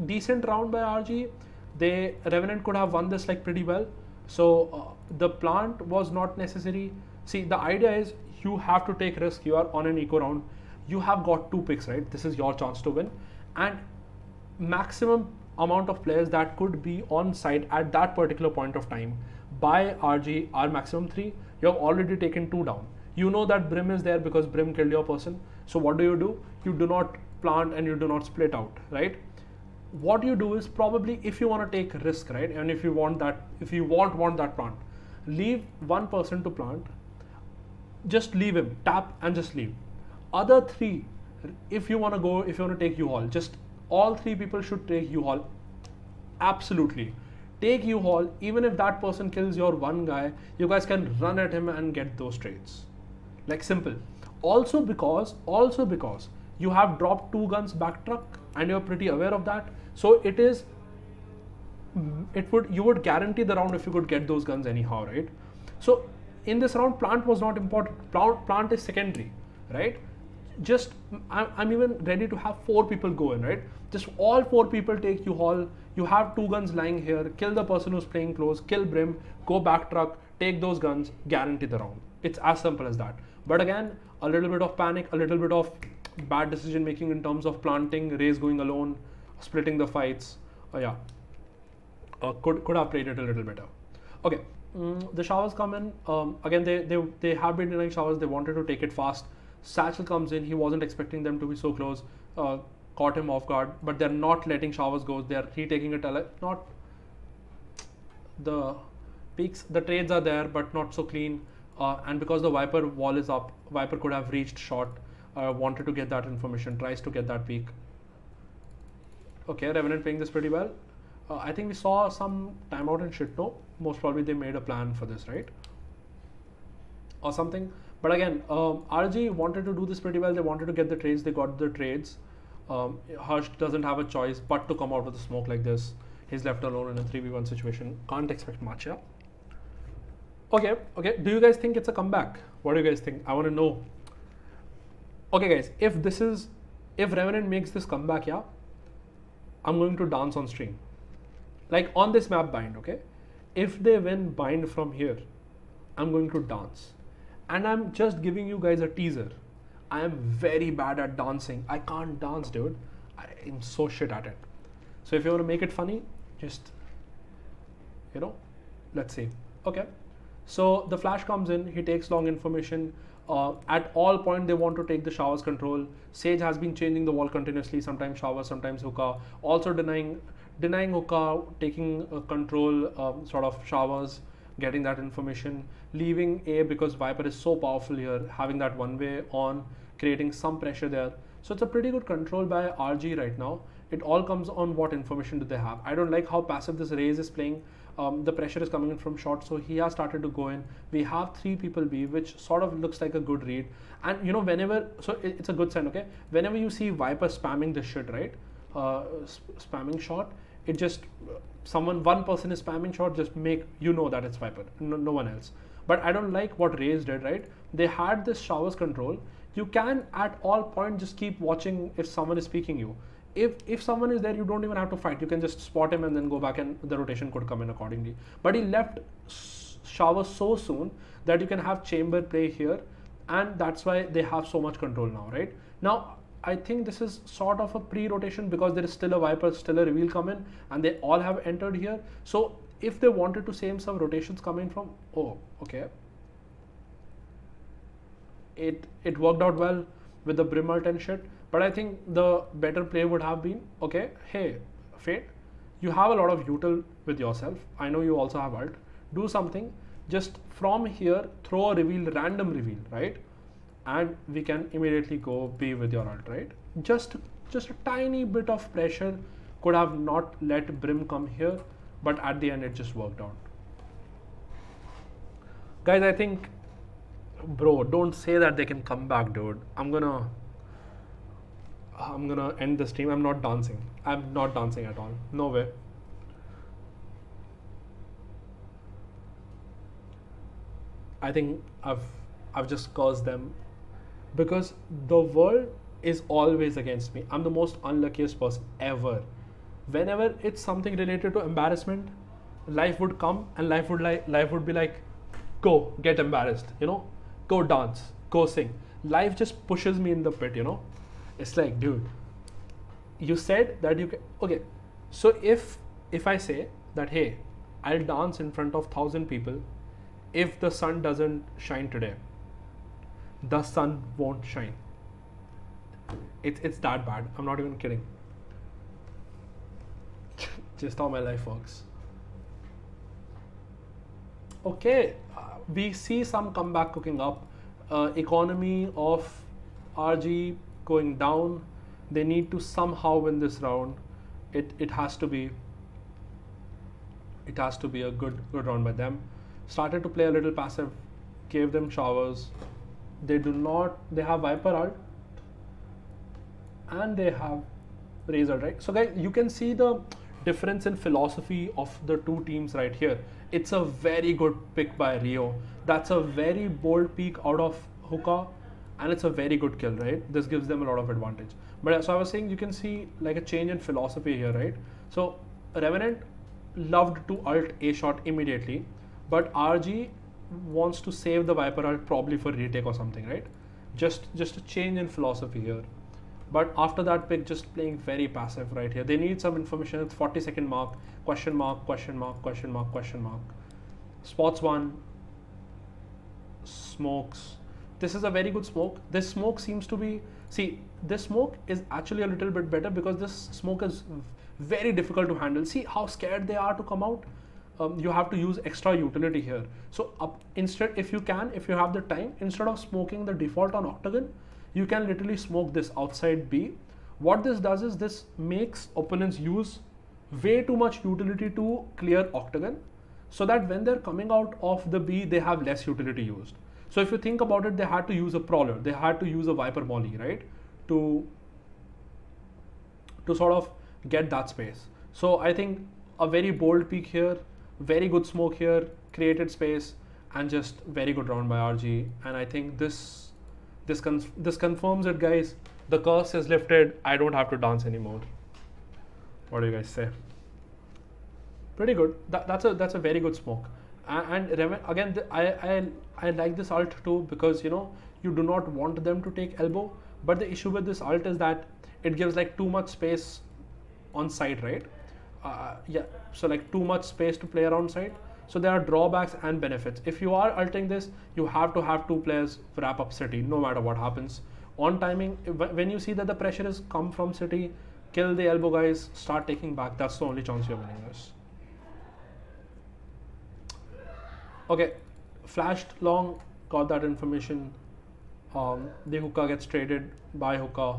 Decent round by RG. Revenant could have won this like pretty well. So the plant was not necessary. See, the idea is you have to take risk. You are on an eco round. You have got 2 picks, right? This is your chance to win. And maximum amount of players that could be on site at that particular point of time by RG are maximum 3. You have already taken 2 down. You know that Brim is there because Brim killed your person. So what do? You do not plant and you do not split out, right? What you do is probably, if you want to take risk, right, and if you want that plant, leave one person to plant, just leave him, tap and just leave. Other 3, if you want to take U-Haul, just all 3 people should take U-Haul. Absolutely, take U-Haul. Even if that person kills your one guy, you guys can run at him and get those trades, like simple. Also because you have dropped 2 guns backtrack and you're pretty aware of that. So you would guarantee the round if you could get those guns anyhow, right? So in this round, plant was not important. Plant is secondary, right? Just I'm even ready to have 4 people go in, right? Just all 4 people take U-Haul. You have 2 guns lying here. Kill the person who's playing close. Kill Brim. Go backtrack. Take those guns. Guarantee the round. It's as simple as that. But again, a little bit of panic, a little bit of bad decision making in terms of planting, Raze going alone, splitting the fights. Could have played it a little better. Okay, the showers come in. Again, they have been denying showers. They wanted to take it fast. Satchel comes in. He wasn't expecting them to be so close. Caught him off guard. But they're not letting showers go. They're retaking it. Not the peaks. The trades are there, but not so clean. And because the Viper wall is up, Viper could have reached short. Wanted to get that information. Tries to get that peak. Okay, Revenant playing this pretty well. I think we saw some timeout and shit. No, most probably they made a plan for this, right? Or something. But again, RG wanted to do this pretty well. They wanted to get the trades. They got the trades. Harsh doesn't have a choice but to come out with the smoke like this. He's left alone in a 3v1 situation. Can't expect much, yeah? Okay. Do you guys think it's a comeback? What do you guys think? I want to know. Okay, guys, if Revenant makes this comeback, yeah, I'm going to dance on stream. Like on this map bind, okay? If they win bind from here, I'm going to dance. And I'm just giving you guys a teaser. I am very bad at dancing. I can't dance, dude. I'm so shit at it. So if you want to make it funny, just, let's see. Okay. So the flash comes in, he takes long information. At all point they want to take the showers control. Sage has been changing the wall continuously, sometimes shower, sometimes hookah. Also denying hookah, taking control, sort of showers, getting that information, leaving A because Viper is so powerful here, having that one way on, creating some pressure there. So it's a pretty good control by RGE right now. It all comes on what information do they have. I don't like how passive this Raze is playing. The pressure is coming in from short, so he has started to go in. We have 3 people B, which sort of looks like a good read. And it's a good sign, okay? Whenever you see Viper spamming this shit, right? Spamming short, it just, one person is spamming short, just make that it's Viper, no one else. But I don't like what Raze did, right? They had this showers control. You can at all point just keep watching if someone is peeking you. If someone is there, you don't even have to fight. You can just spot him and then go back and the rotation could come in accordingly. But he left shower so soon that you can have chamber play here, and that's why they have so much control now, right? Now, I think this is sort of a pre-rotation because there is still a Viper, still a reveal coming, and they all have entered here. So if they wanted to save some rotations coming from, okay. It worked out well with the Brim ult and shit. But I think the better play would have been, okay, hey, Fate, you have a lot of util with yourself. I know you also have ult. Do something. Just from here, throw a random reveal, right? And we can immediately go B with your ult, right? Just a tiny bit of pressure could have not let Brim come here, but at the end it just worked out. Guys, I think, bro, don't say that they can come back, dude. I'm gonna end the stream. I'm not dancing. I'm not dancing at all. No way. I think I've just cursed them because the world is always against me. I'm the most unluckiest person ever. Whenever it's something related to embarrassment, life would come and life would be like, go get embarrassed, go dance, go sing. Life just pushes me in the pit, It's like, dude, you said that you can, okay. So if I say that, hey, I'll dance in front of 1,000 people, if the sun doesn't shine today, the sun won't shine. It's that bad. I'm not even kidding. Just how my life works. Okay, we see some comeback cooking up. Economy of RGE going down. They need to somehow win this round. It has to be a good round by them. Started to play a little passive, gave them showers. They have Viper ult and they have Razor, right? So guys, you can see the difference in philosophy of the two teams right here. It's a very good pick by Rio. That's a very bold peek out of hookah, and it's a very good kill, right? This gives them a lot of advantage. But so I was saying, you can see like a change in philosophy here, right? So Revenant loved to ult A shot immediately, but RG wants to save the Viper ult probably for retake or something, right? Just a change in philosophy here. But after that pick, just playing very passive right here. They need some information. It's 40-second mark, question mark, question mark, question mark, question mark. Spots one, smokes. This is a very good smoke. This smoke seems to be, this smoke is actually a little bit better because this smoke is very difficult to handle. See how scared they are to come out. You have to use extra utility here. So instead, if you have the time, instead of smoking the default on Octagon, you can literally smoke this outside B. What this does is this makes opponents use way too much utility to clear Octagon, so that when they're coming out of the B, they have less utility used. So if you think about it, they had to use a Prowler, they had to use a Viper Molly, right? To to sort of get that space. So I think a very bold peak here, very good smoke here, created space, and just very good round by RGE. And I think this confirms it, guys. The curse is lifted. I don't have to dance anymore. What do you guys say? Pretty good. That's a very good smoke. And again, I like this ult too, because you do not want them to take elbow. But the issue with this ult is that it gives like too much space on site, right? Yeah. So like too much space to play around site. So there are drawbacks and benefits. If you are ulting this, you have to have 2 players wrap up city, no matter what happens. On timing, when you see that the pressure is come from city, kill the elbow guys, start taking back. That's the only chance you're winning this. Okay, flashed long, got that information. The hookah gets traded by hookah.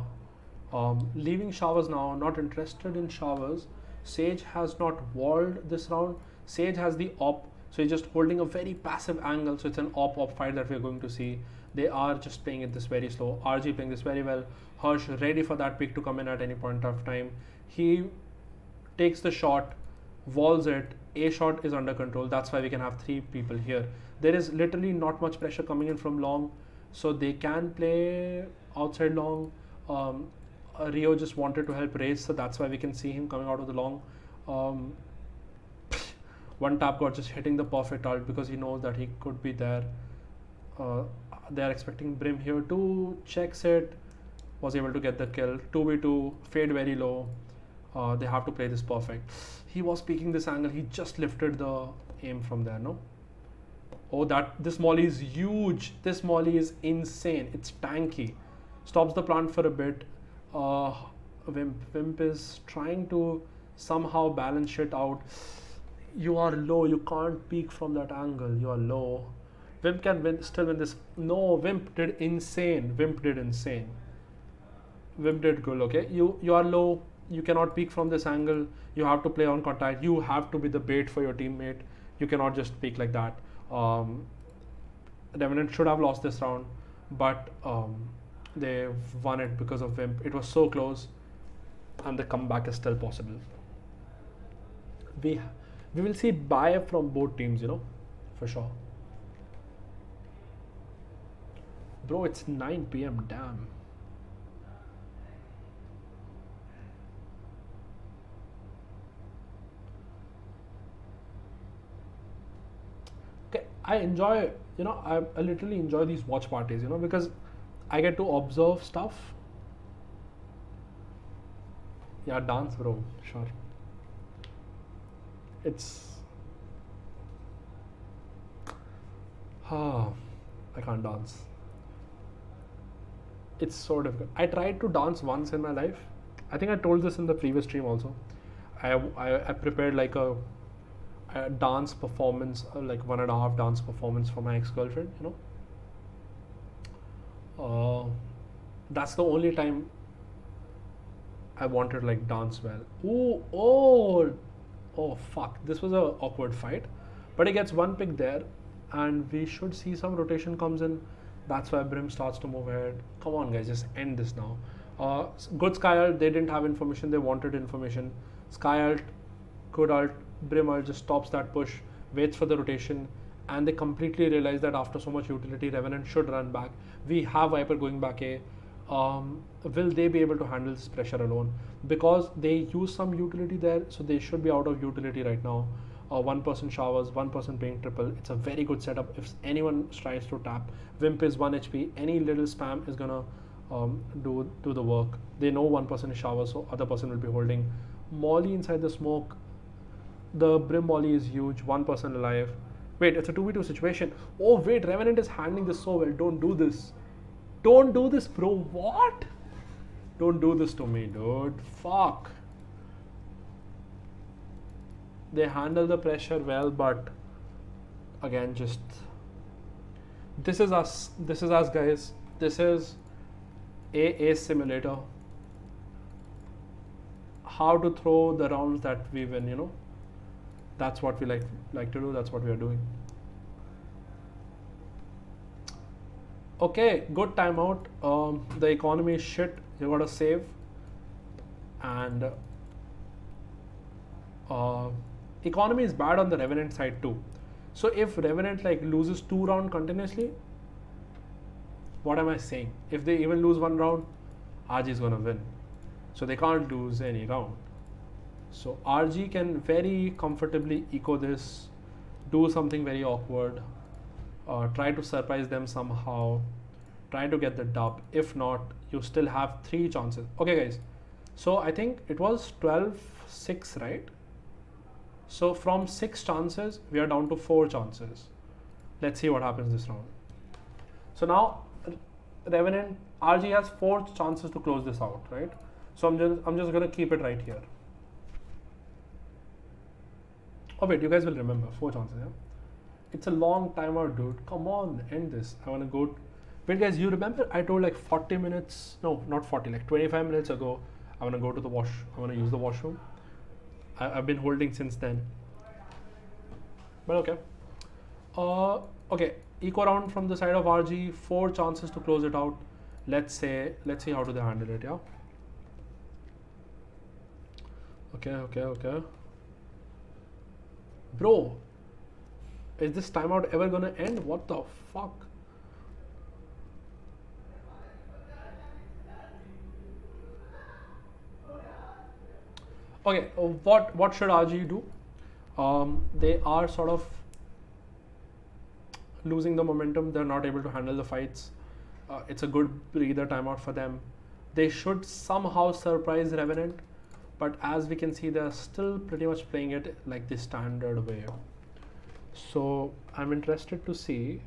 Leaving showers now, not interested in showers. Sage has not walled this round. Sage has the op, so he's just holding a very passive angle. So it's an op fight that we're going to see. They are just playing it this very slow. RG playing this very well. Harsh ready for that pick to come in at any point of time. He takes the shot, walls it. A shot is under control. That's why we can have 3 people here. There is literally not much pressure coming in from long, so they can play outside long. Rio just wanted to help raise, so that's why we can see him coming out of the long. One tap god just hitting the perfect ult because he knows that he could be there. They are expecting Brim here to checks it. Was able to get the kill. 2v2, fade very low. They have to play this perfect. He was peeking this angle. He just lifted the aim from there, no? Oh, this molly is huge. This molly is insane. It's tanky. Stops the plant for a bit. Wimp is trying to somehow balance shit out. You are low. You can't peek from that angle. You are low. Wimp can still win this. No, Wimp did insane. Wimp did insane. Wimp did good, okay? You are low. You cannot peek from this angle. You have to play on contact. You have to be the bait for your teammate. You cannot just peek like that. Revenant should have lost this round, but they won it because of Wimp. It was so close, and the comeback is still possible. We will see buy from both teams, for sure. Bro, it's 9 PM, damn. Okay, I enjoy, I literally enjoy these watch parties, because I get to observe stuff. Yeah, dance, bro, sure. I can't dance. It's so difficult. I tried to dance once in my life. I think I told this in the previous stream also. I prepared like a dance performance, like 1.5 dance performance for my ex-girlfriend, that's the only time I wanted like dance well. Oh fuck, this was a awkward fight, but he gets 1 pick there, and we should see some rotation comes in. That's why Brim starts to move ahead. Come on guys, just end this now. Good Sky ult, they didn't have information, they wanted information. Sky ult, good ult, Brim ult just stops that push, waits for the rotation, and they completely realize that after so much utility, Revenant should run back. We have Viper going back A. Will they be able to handle this pressure alone? Because they use some utility there, so they should be out of utility right now. 1% showers, 1% being triple. It's a very good setup. If anyone tries to tap, Wimp is 1 HP. Any little spam is gonna do the work. They know 1% is showers, so other person will be holding. Molly inside the smoke. The Brim Molly is huge. 1% alive. Wait, it's a 2v2 situation. Oh wait, Revenant is handling this so well. Don't do this. Don't do this, bro. What? Don't do this to me, dude. Fuck. They handle the pressure well, but again, just this is us. This is us, guys. This is a simulator. How to throw the rounds that we win, That's what we like to do. That's what we are doing. Okay, good timeout. The economy is shit. You gotta save. and economy is bad on the Revenant side too. So if Revenant like loses 2 rounds continuously, what am I saying? If they even lose 1 round, RG is gonna win. So they can't lose any round. So RG can very comfortably eco this, do something very awkward, try to surprise them somehow, try to get the dub. If not, you still have 3 chances. Okay guys, so I think it was 12-6, right? So from 6 chances, we are down to 4 chances. Let's see what happens this round. So now Revenant, RG has 4 chances to close this out, right? So I'm just gonna keep it right here. Oh wait, you guys will remember 4 chances, yeah? It's a long timeout, dude. Come on, end this. I wanna go. Wait guys, you remember I told like 40 minutes, no, not 40, like 25 minutes ago, I wanna go to the I wanna use the washroom. I've been holding since then. But okay. Okay, eco round from the side of RG, 4 chances to close it out. Let's see how do they handle it, yeah? Okay. Bro, is this timeout ever gonna end? What the fuck? Okay, what should RG do? They are sort of losing the momentum. They're not able to handle the fights. It's a good breather timeout for them. They should somehow surprise Revenant, but as we can see, they're still pretty much playing it like the standard way. So I'm interested to see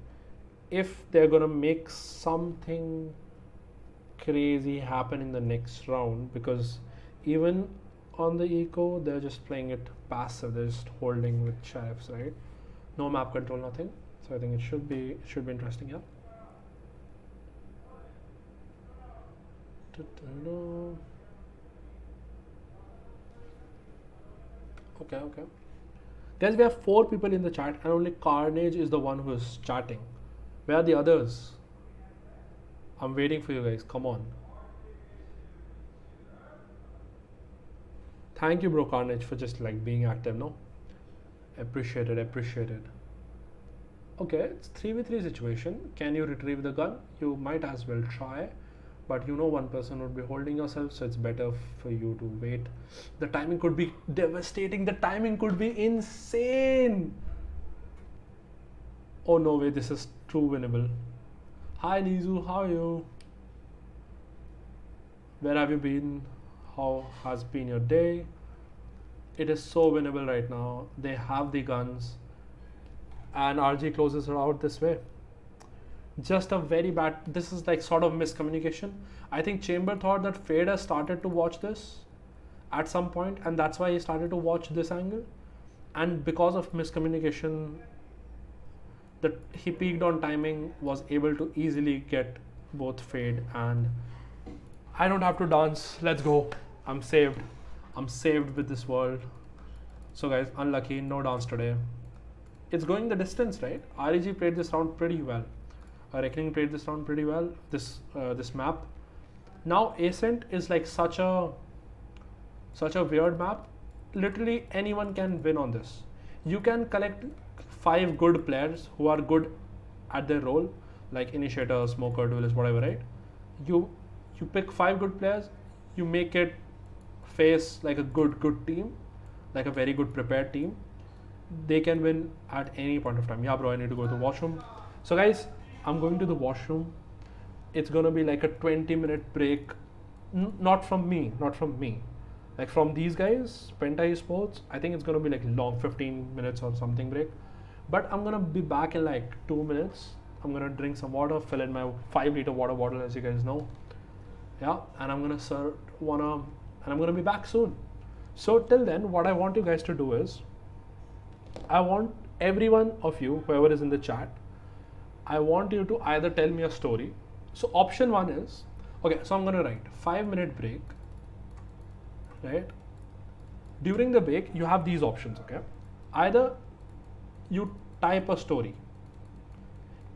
if they're gonna make something crazy happen in the next round, because even on the eco, they're just playing it passive. They're just holding with sheriffs, right? No map control, nothing. So I think it should be interesting, yeah. Okay. Guys, we have 4 people in the chat and only Carnage is the one who is chatting. Where are the others? I'm waiting for you guys. Come on. Thank you, bro, Carnage, for just like being active, no? Appreciated. Okay, it's 3v3 situation. Can you retrieve the gun? You might as well try, but you know one person would be holding yourself, so it's better for you to wait. The timing could be devastating. The timing could be insane. Oh no way, this is too winnable. Hi Nizu, how are you? Where have you been? How has been your day? It is so winnable right now. They have the guns and RG closes her out this way. Just a very bad, this is like sort of miscommunication. I think Chamber thought that Fader started to watch this at some point, and that's why he started to watch this angle, and because of miscommunication that he peaked on timing, was able to easily get both Fade and I don't have to dance. Let's go. I'm saved with this world. So guys, unlucky, no dance today. It's going the distance, right? REG played this round pretty well. Reckoning played this round pretty well. This map. Now Ascent is like such a weird map. Literally anyone can win on this. You can collect 5 good players who are good at their role, like Initiator, Smoker, Duelist, whatever, right? You pick 5 good players, you make it face like a good team, like a very good prepared team. They can win at any point of time. Yeah bro, I need to go to the washroom. So guys, I'm going to the washroom. It's gonna be like a 20-minute break. Not from me. Like from these guys, Penta Esports, I think it's gonna be like long, 15 minutes or something break. But I'm gonna be back in like 2 minutes. I'm gonna drink some water, fill in my 5-liter water bottle, as you guys know. Yeah, and I'm gonna I'm gonna be back soon. So till then, what I want you guys to do is, I want every one of you, whoever is in the chat, I want you to either tell me a story. So option 1 is, okay, so I'm gonna write 5-minute break, right? During the break, you have these options, okay? Either you type a story,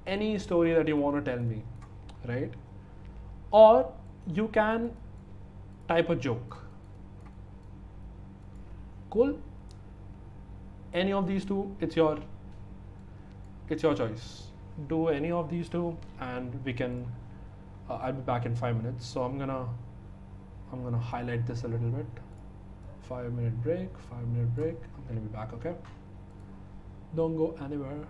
any story that you want to tell me, right? Or you can type a joke. Cool. Any of these two, it's your choice. Do any of these two, and we can. I'll be back in 5 minutes. So I'm gonna highlight this a little bit. 5 minute break. 5 minute break. I'm gonna be back. Okay. Don't go anywhere.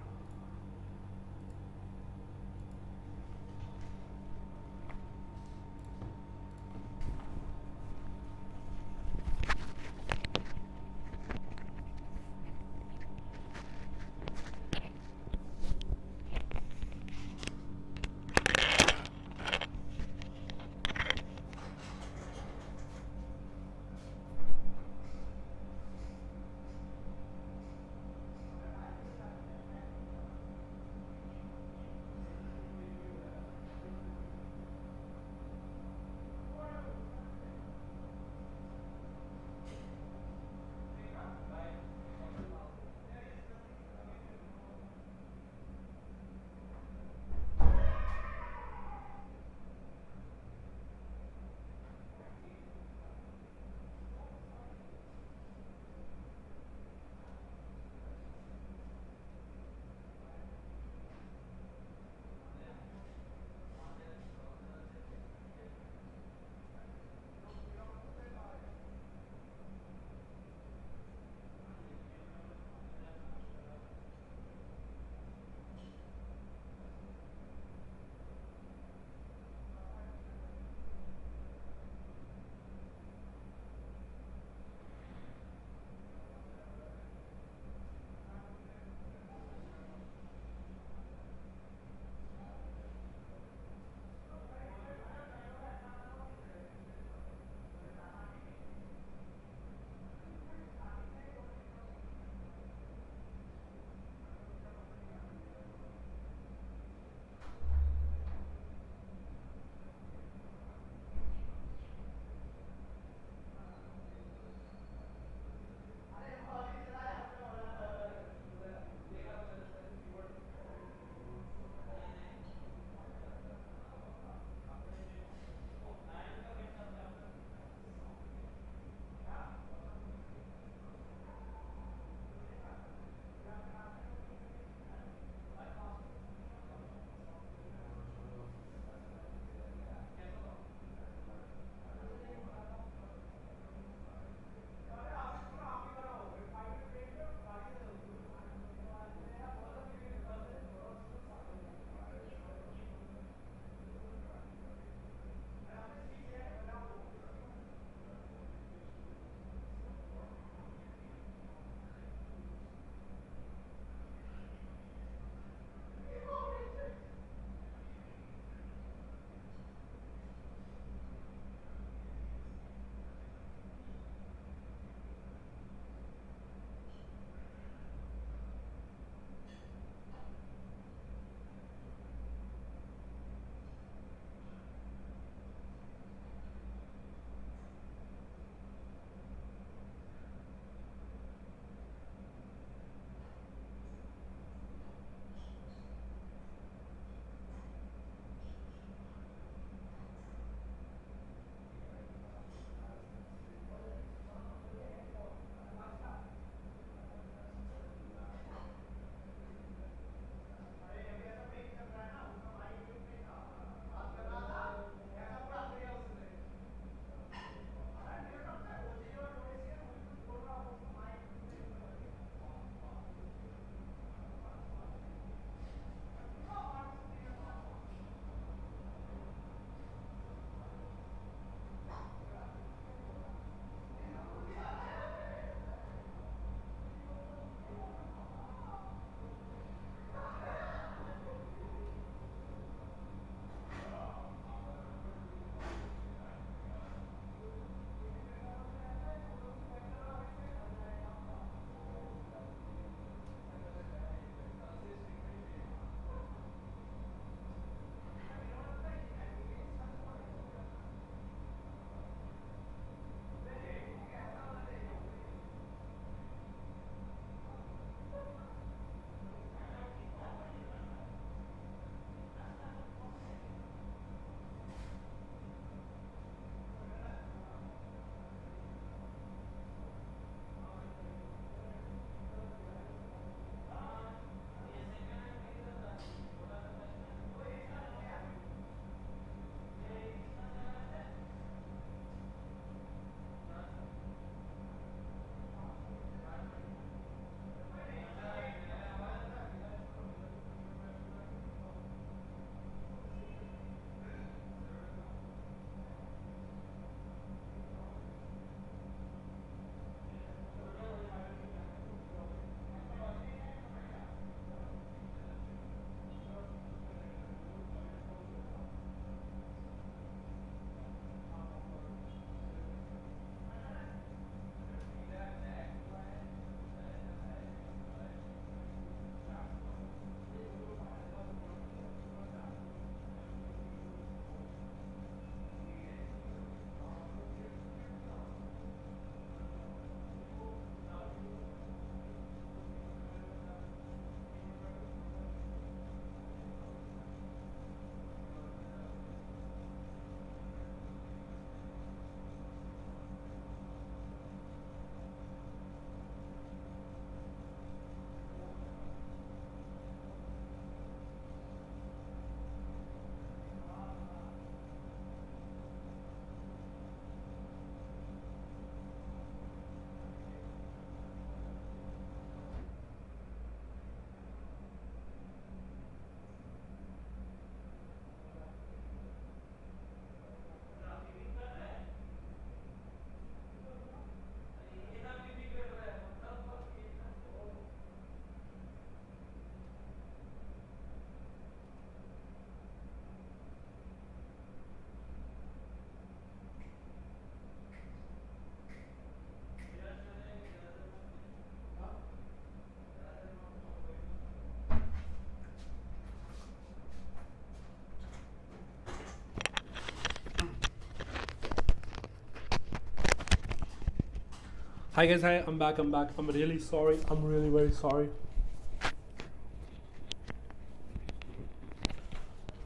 Hi guys, hi, I'm back. I'm really sorry. I'm really very sorry.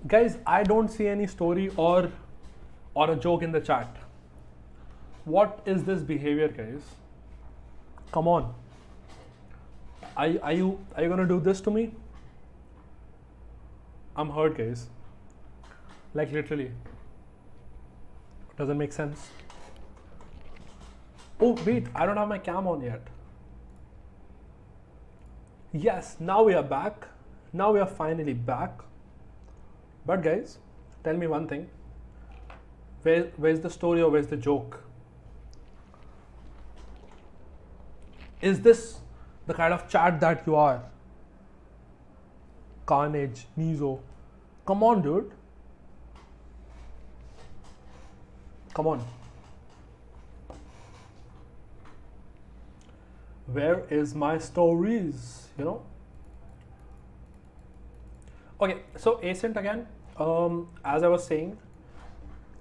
Guys, I don't see any story or a joke in the chat. What is this behavior, guys? Come on. Are you gonna do this to me? I'm hurt, guys. Like literally. Doesn't make sense. Oh wait, I don't have my cam on yet. Yes, now we are back. Now we are finally back. But guys, tell me one thing. Where's the story or where's the joke? Is this the kind of chat that you are? Carnage, Mizo. Come on, dude. Come on. Where is my stories? You know? Okay, so Ascent again. As I was saying,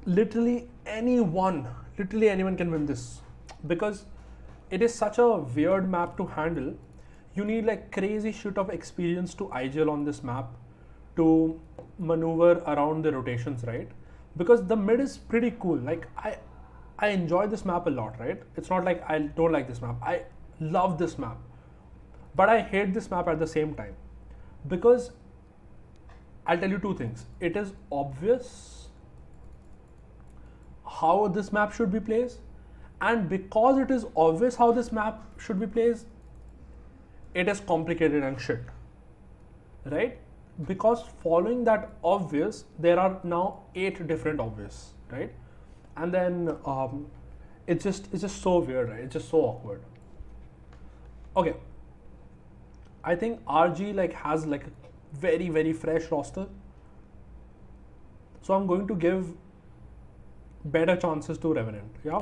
literally anyone can win this because it is such a weird map to handle. You need like crazy shit of experience to IGL on this map to maneuver around the rotations, right? Because the mid is pretty cool. Like I enjoy this map a lot, right? It's not like I don't like this map. I love this map, but I hate this map at the same time because I'll tell you two things. It is obvious how this map should be played, and because it is obvious how this map should be played, it is complicated and shit, right? Because following that obvious, there are now 8 different obvious, right? And then it's just so weird, right? It's just so awkward. Okay, I think RG like has like a very fresh roster, so I'm going to give better chances to Revenant, yeah,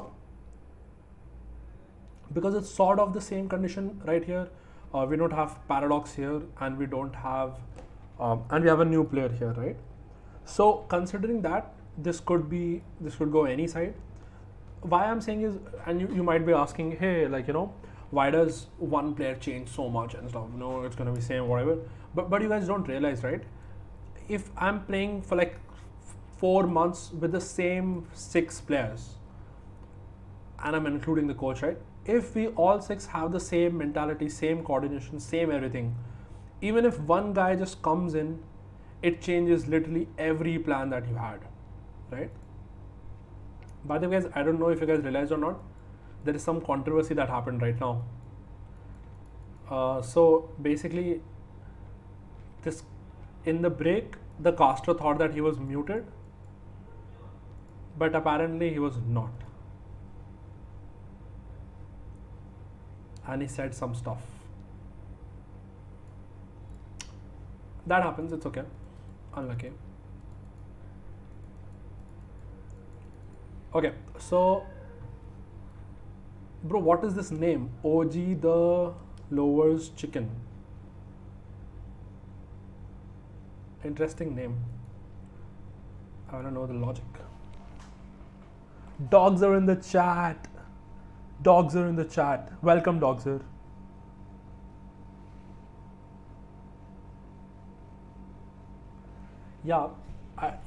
because it's sort of the same condition right here. We don't have Paradox here, and we don't have and we have a new player here, right? So considering that, this could go any side. Why I'm saying is, and you might be asking, hey, like, you know, why does one player change so much and stuff? No, it's gonna be same, whatever. But you guys don't realize, right? If I'm playing for like 4 months with the same 6 players, and I'm including the coach, right? If we all 6 have the same mentality, same coordination, same everything, even if one guy just comes in, it changes literally every plan that you had, right? By the way, guys, I don't know if you guys realized or not, there is some controversy that happened right now. So basically, this in the break, the caster thought that he was muted, but apparently he was not, and he said some stuff. That happens, it's okay. Unlucky. Okay, so bro, what is this name? OG the lowers chicken. Interesting name. I wanna know the logic. Dogs are in the chat. Dogs are in the chat. Welcome, Dogser. Yeah,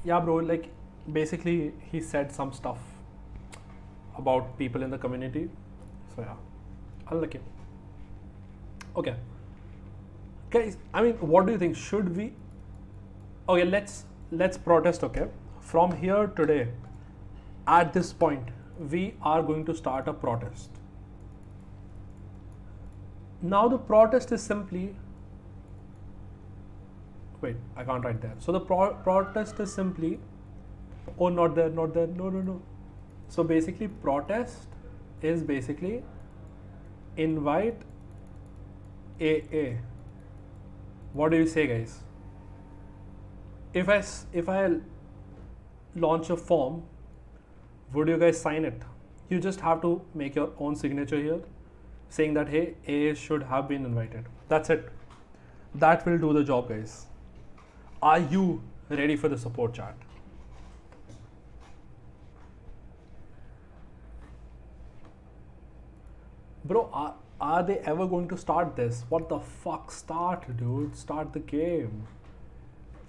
bro, like basically he said some stuff about people in the community, so yeah, unlucky. Okay guys, I mean, what do you think? Should we, okay, let's protest. Okay, from here today, at this point, we are going to start a protest. Now the protest is simply, wait, I can't write there. So the protest is simply, oh, not there, no. So basically, protest is basically invite AA. What do you say, guys? If I launch a form, would you guys sign it? You just have to make your own signature here, saying that, hey, AA should have been invited. That's it. That will do the job, guys. Are you ready for the support chat? bro, are they ever going to start this? What the fuck? Start, dude. Start the game.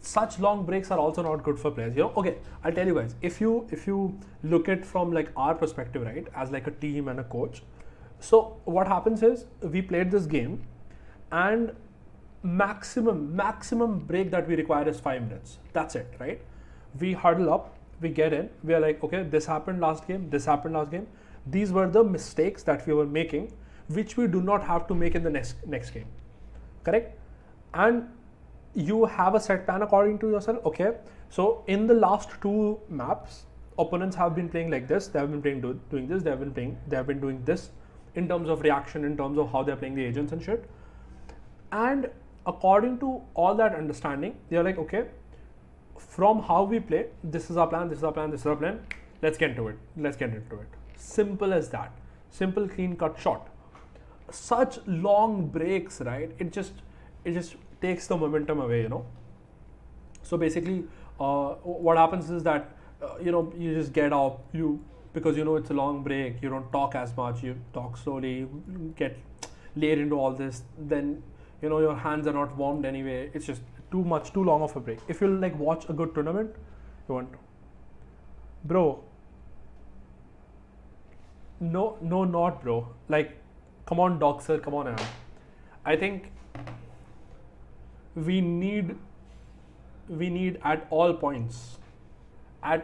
Such long breaks are also not good for players. You know, okay, I'll tell you guys. If you look at from like our perspective, right, as like a team and a coach. So what happens is we played this game, and maximum break that we require is 5 minutes. That's it, right? We huddle up, we get in, we are like, okay, this happened last game, this happened last game. These were the mistakes that we were making, which we do not have to make in the next game. Correct? And you have a set plan according to yourself. Okay, so in the last 2 maps, opponents have been playing like this. They have been playing doing this. They have been doing this in terms of reaction, in terms of how they're playing the agents and shit. And according to all that understanding, they're like, okay, from how we play, this is our plan, this is our plan, this is our plan. Let's get into it. Simple as that. Simple, clean cut shot. Such long breaks, right? It just takes the momentum away, you know. So basically, what happens is that you just get up, because you know it's a long break. You don't talk as much. You talk slowly. You get laid into all this. Then you know your hands are not warmed anyway. It's just too long of a break. If you like watch a good tournament, you want to, bro. No, not bro. Like, come on, Doxer, come on, man. I think we need at all points, A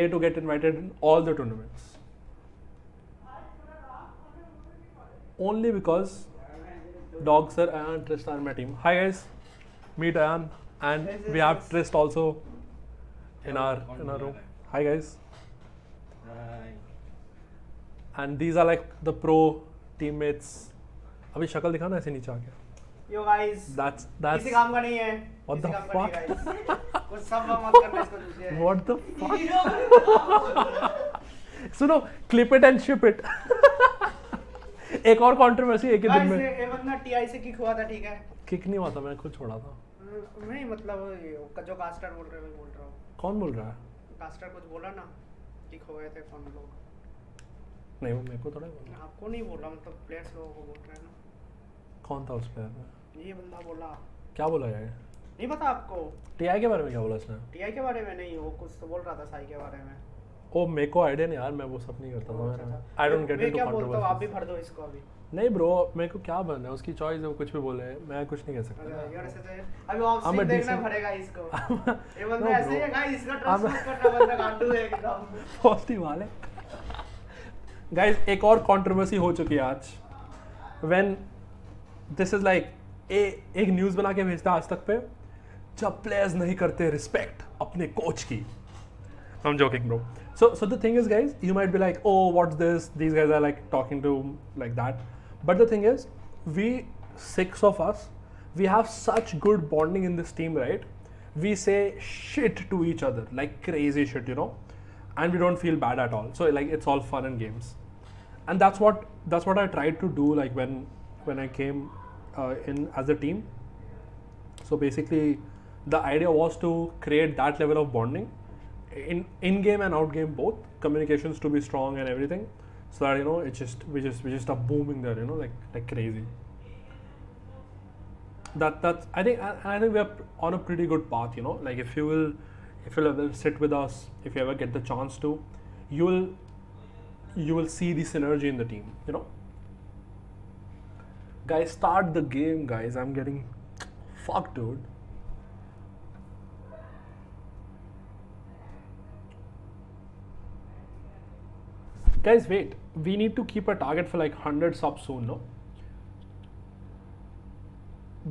to get invited in all the tournaments. Only because Doxer and Trist are in my team. Hi guys, meet Ayan, and we have Trist also in our room. Hi guys. And these are like the pro teammates. अभी शक्ल दिखाना ऐसे नीचे आके. Yo guys. That's. किसी काम का नहीं है. What the fuck? कुछ सब मत करना इसको दूसरे. What the fuck? सुनो, clip it and ship it. एक और कंट्रोवर्सी एक ही दिन में. ये बंदा TI से किक हुआ था, ठीक है? किक नहीं हुआ था, मैं खुद छोड़ा था. नहीं मतलब जो कास्टर बोल रहे हैं, मैं बोल रहा हूँ. कौन बोल रहा है? कास्टर कुछ बोला ना, किक हो गए थे कौन लोग. नहीं, वो मेरे को थोड़ा बोला. आपको नहीं बोल रहा, मतलब प्लेयर्स लोगों को बोल रहे हैं ना. कौन था उस प्लेयर में? ये बंदा बोला. क्या बोला यार? नहीं पता आपको? टीआई के बारे में क्या बोला इसने? टीआई के बारे में नहीं, वो कुछ तो बोल रहा था साई के बारे में. ओ मेरे को आइडिया नहीं यार, मैं वो सब नहीं करता था. I don't get into controversy. आप भी भर दो इसको अभी. नहीं ब्रो, मेरे को क्या बनना है, उसकी चॉइस है, वो कुछ भी बोले, मैं कुछ नहीं कह सकता. अभी ऑफ स्क्रीन देखना पड़ेगा इसको. ये बंदा ऐसे ही है गाइस, इसका ट्रस्ट मत करना, बंदा गांडू है एकदम. पॉजिटिव वाले. गाइस, एक और कंट्रोवर्सी हो चुकी है आज. व्हेन दिस इज लाइक एक न्यूज़ बना के भेजता आज तक पे, जब प्लेयर्स नहीं करते रिस्पेक्ट अपने कोच की. I'm joking, bro. So the thing is, guys, you might be like, oh, what's this? These guys are like talking to like that. But the thing is, we 6 of us, we have such good bonding in this team, right? We say shit to each other, like crazy shit, you know, and we don't feel bad at all. So like it's all fun and games, and that's what I tried to do, like when I came in as a team. So basically, the idea was to create that level of bonding. In game and out game both, communications to be strong and everything, so that you know we just are booming there, you know, like crazy. That's I think we are on a pretty good path, you know. Like if you will ever sit with us, if you ever get the chance to, you will see the synergy in the team, you know. Guys, start the game, guys. I'm getting fucked, dude. Guys, wait. We need to keep a target for like 100 subs soon, no?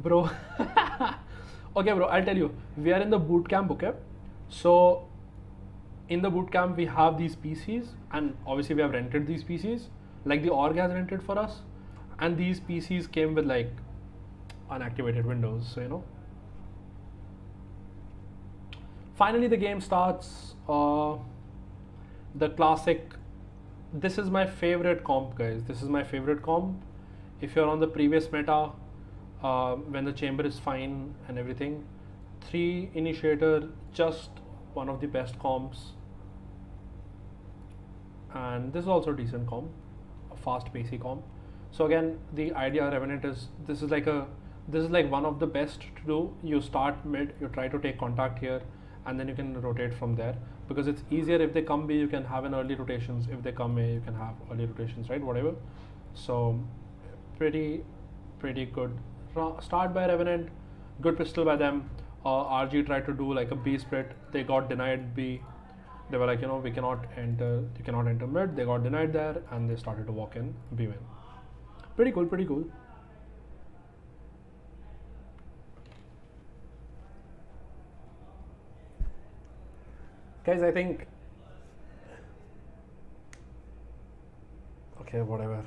Bro. Okay, bro, I'll tell you. We are in the boot camp, okay? So, in the boot camp, we have these PCs, and obviously we have rented these PCs. Like the org has rented for us. And these PCs came with like unactivated Windows, so you know. Finally, the game starts. The classic. This is my favorite comp, guys. This is my favorite comp. If you're on the previous meta, when the chamber is fine and everything, 3 initiator, just one of the best comps. And this is also a decent comp, a fast pacey comp. So again, the idea Revenant is this is like one of the best to do. You start mid, you try to take contact here, and then you can rotate from there, because it's easier. If they come B, you can have an early rotations. If they come A, you can have early rotations, right? Whatever. So pretty good start by Revenant. Good pistol by them. RG tried to do like a B split. They got denied B. They were like, we cannot enter. You cannot enter mid. They got denied there, and they started to walk in B win. Pretty cool. Guys, I think. Okay, whatever.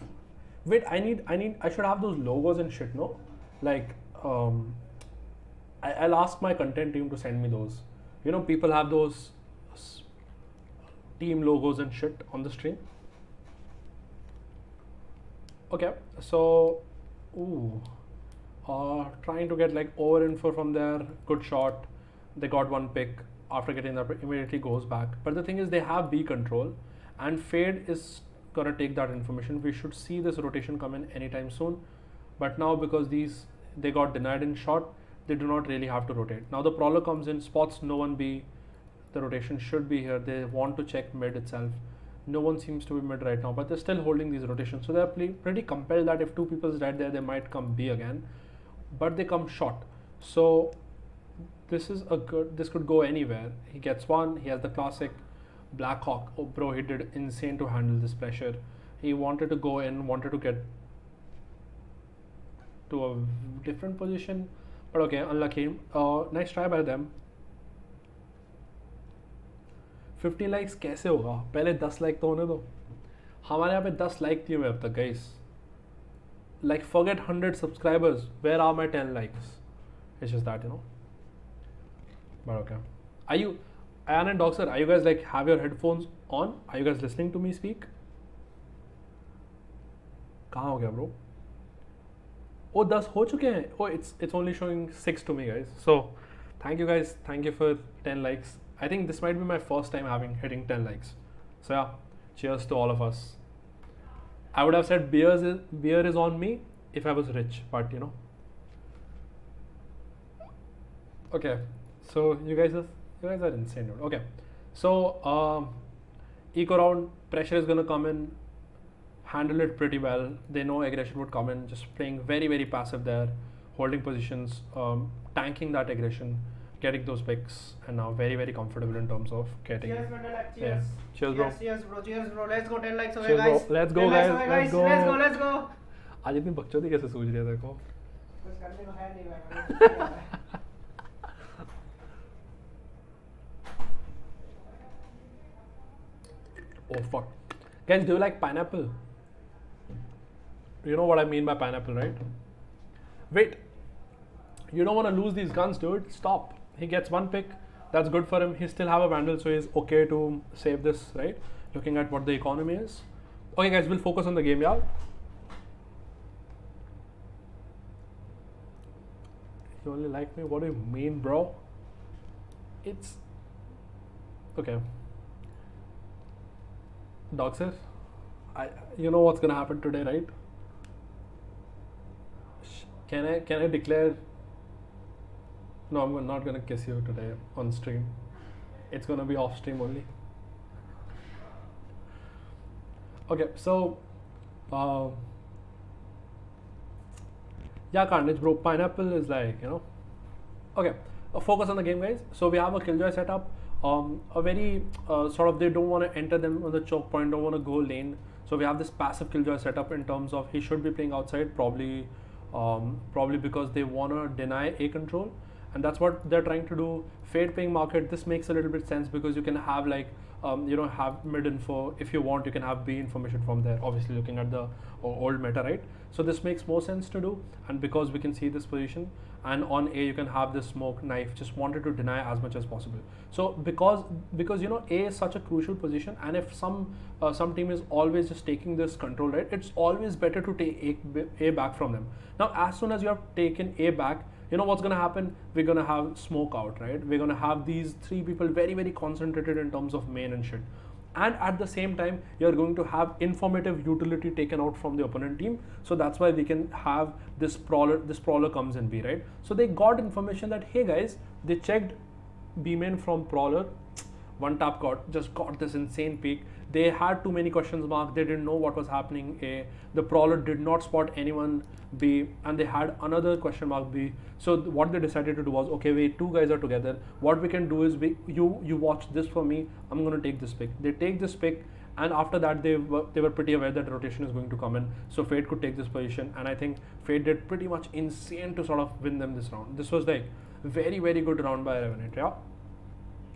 Wait, I should have those logos and shit, no? Like, I'll ask my content team to send me those. People have those team logos and shit on the stream. Okay, so, trying to get like over info from there. Good shot. They got one pick. After getting that, immediately goes back. But the thing is, they have B control, and Fade is gonna take that information. We should see this rotation come in anytime soon. But now, because they got denied in shot, they do not really have to rotate. Now the problem comes in spots no one B. The rotation should be here. They want to check mid itself. No one seems to be mid right now, but they're still holding these rotations. So they're pretty compelled that if two people's right there, they might come B again. But they come short. So this could go anywhere. He gets one. He has the classic Black Hawk. Oh bro, he did insane to handle this pressure. He wanted to go in, wanted to get to a different position, but okay, unlucky. Nice try by them. 50 likes कैसे होगा? पहले 10 like तो होने दो. हमारे यहाँ पे 10 like दिए हुए अब तक guys. Like forget 100 subscribers. Where are my 10 likes? It's just that, But okay. Are you, Ayan and Doxer, are you guys like have your headphones on? Are you guys listening to me speak? कहाँ हो गया bro? Oh, 10 हो चुके हैं. Oh, it's only showing 6 to me, guys. So, thank you guys. Thank you for 10 likes. I think this might be my first time hitting 10 likes. So yeah, cheers to all of us. I would have said beer is on me if I was rich, but Okay, so you guys are insane, dude. Okay, so eco round, pressure is gonna come in. Handle it pretty well. They know aggression would come in. Just playing very, very passive there, holding positions, tanking that aggression, getting those picks, and now very, very comfortable in terms of getting. Cheers, Vandelak. Cheers. Yeah. Cheers, bro. Cheers, bro. Let's go 10 likes away, Cheers, guys. bro. Let's go, guys. Let's go. आज इतनी बकचोदी कैसे सूझ रही है देखो. कुछ करने को है नहीं भाई. Oh fuck, guys, do you like pineapple? You know what I mean by pineapple, right? Wait, you don't want to lose these guns, dude. Stop. He gets one pick. That's good for him. He still have a Vandal, so he's okay to save this, right? Looking at what the economy is. Okay, guys, we'll focus on the game, yeah? You only like me? What do you mean, bro? It's... Okay. Doxer, you know what's gonna happen today, right? Can I declare? No, I'm not gonna kiss you today on stream. It's gonna be off stream only. Okay, so yeah, Carnage, bro. Pineapple is like, Okay, focus on the game, guys. So we have a Killjoy setup. A very sort of, they don't want to enter them on the choke point, don't want to go lane. So we have this passive Killjoy setup in terms of he should be playing outside, probably because they want to deny A control, and that's what they're trying to do. Fade playing market, this makes a little bit sense because you can have like have mid info. If you want, you can have B information from there, obviously looking at the old meta, right? So this makes more sense to do, and because we can see this position, and on A you can have this smoke knife, just wanted to deny as much as possible. So because A is such a crucial position, and if some team is always just taking this control, right, it's always better to take A back from them. Now as soon as you have taken A back, you know what's gonna happen? We're gonna have smoke out, right? We're gonna have these three people very, very concentrated in terms of main and shit. and at the same time you're going to have informative utility taken out from the opponent team. So that's why we can have this prowler comes in B, right? So they got information that, hey guys, they checked B main from prowler, one tap got this insane peak. They had too many questions mark, they didn't know what was happening A, the prowler did not spot anyone B, and they had another question mark B. So what they decided to do was, okay, wait, two guys are together, what we can do is you watch this for me, I'm going to take this pick. They take this pick, and after that they were pretty aware that rotation is going to come in, so Fade could take this position, and I think Fade did pretty much insane to sort of win them this round. This was like very, very good round by Revenant. Yeah.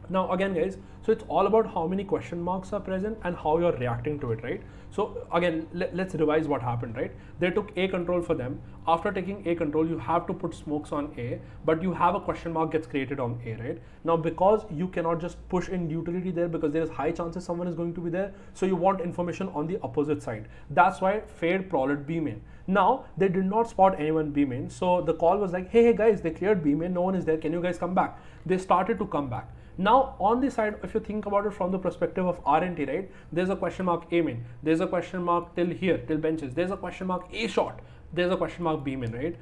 Now again guys, so it's all about how many question marks are present and how you're reacting to it, right? So again, let's revise what happened, right? They took A control for them. After taking A control, you have to put smokes on A, but you have a question mark gets created on A, right? Now because you cannot just push in utility there because there is high chances someone is going to be there, so you want information on the opposite side. That's why Fade prowled B main. Now they did not spot anyone B main, so the call was like, hey guys, they cleared B main, no one is there, can you guys come back? They started to come back. Now on the side, if you think about it from the perspective of RNT, right, there's a question mark A main, there's a question mark till here, till benches, there's a question mark A short, there's a question mark B main, right?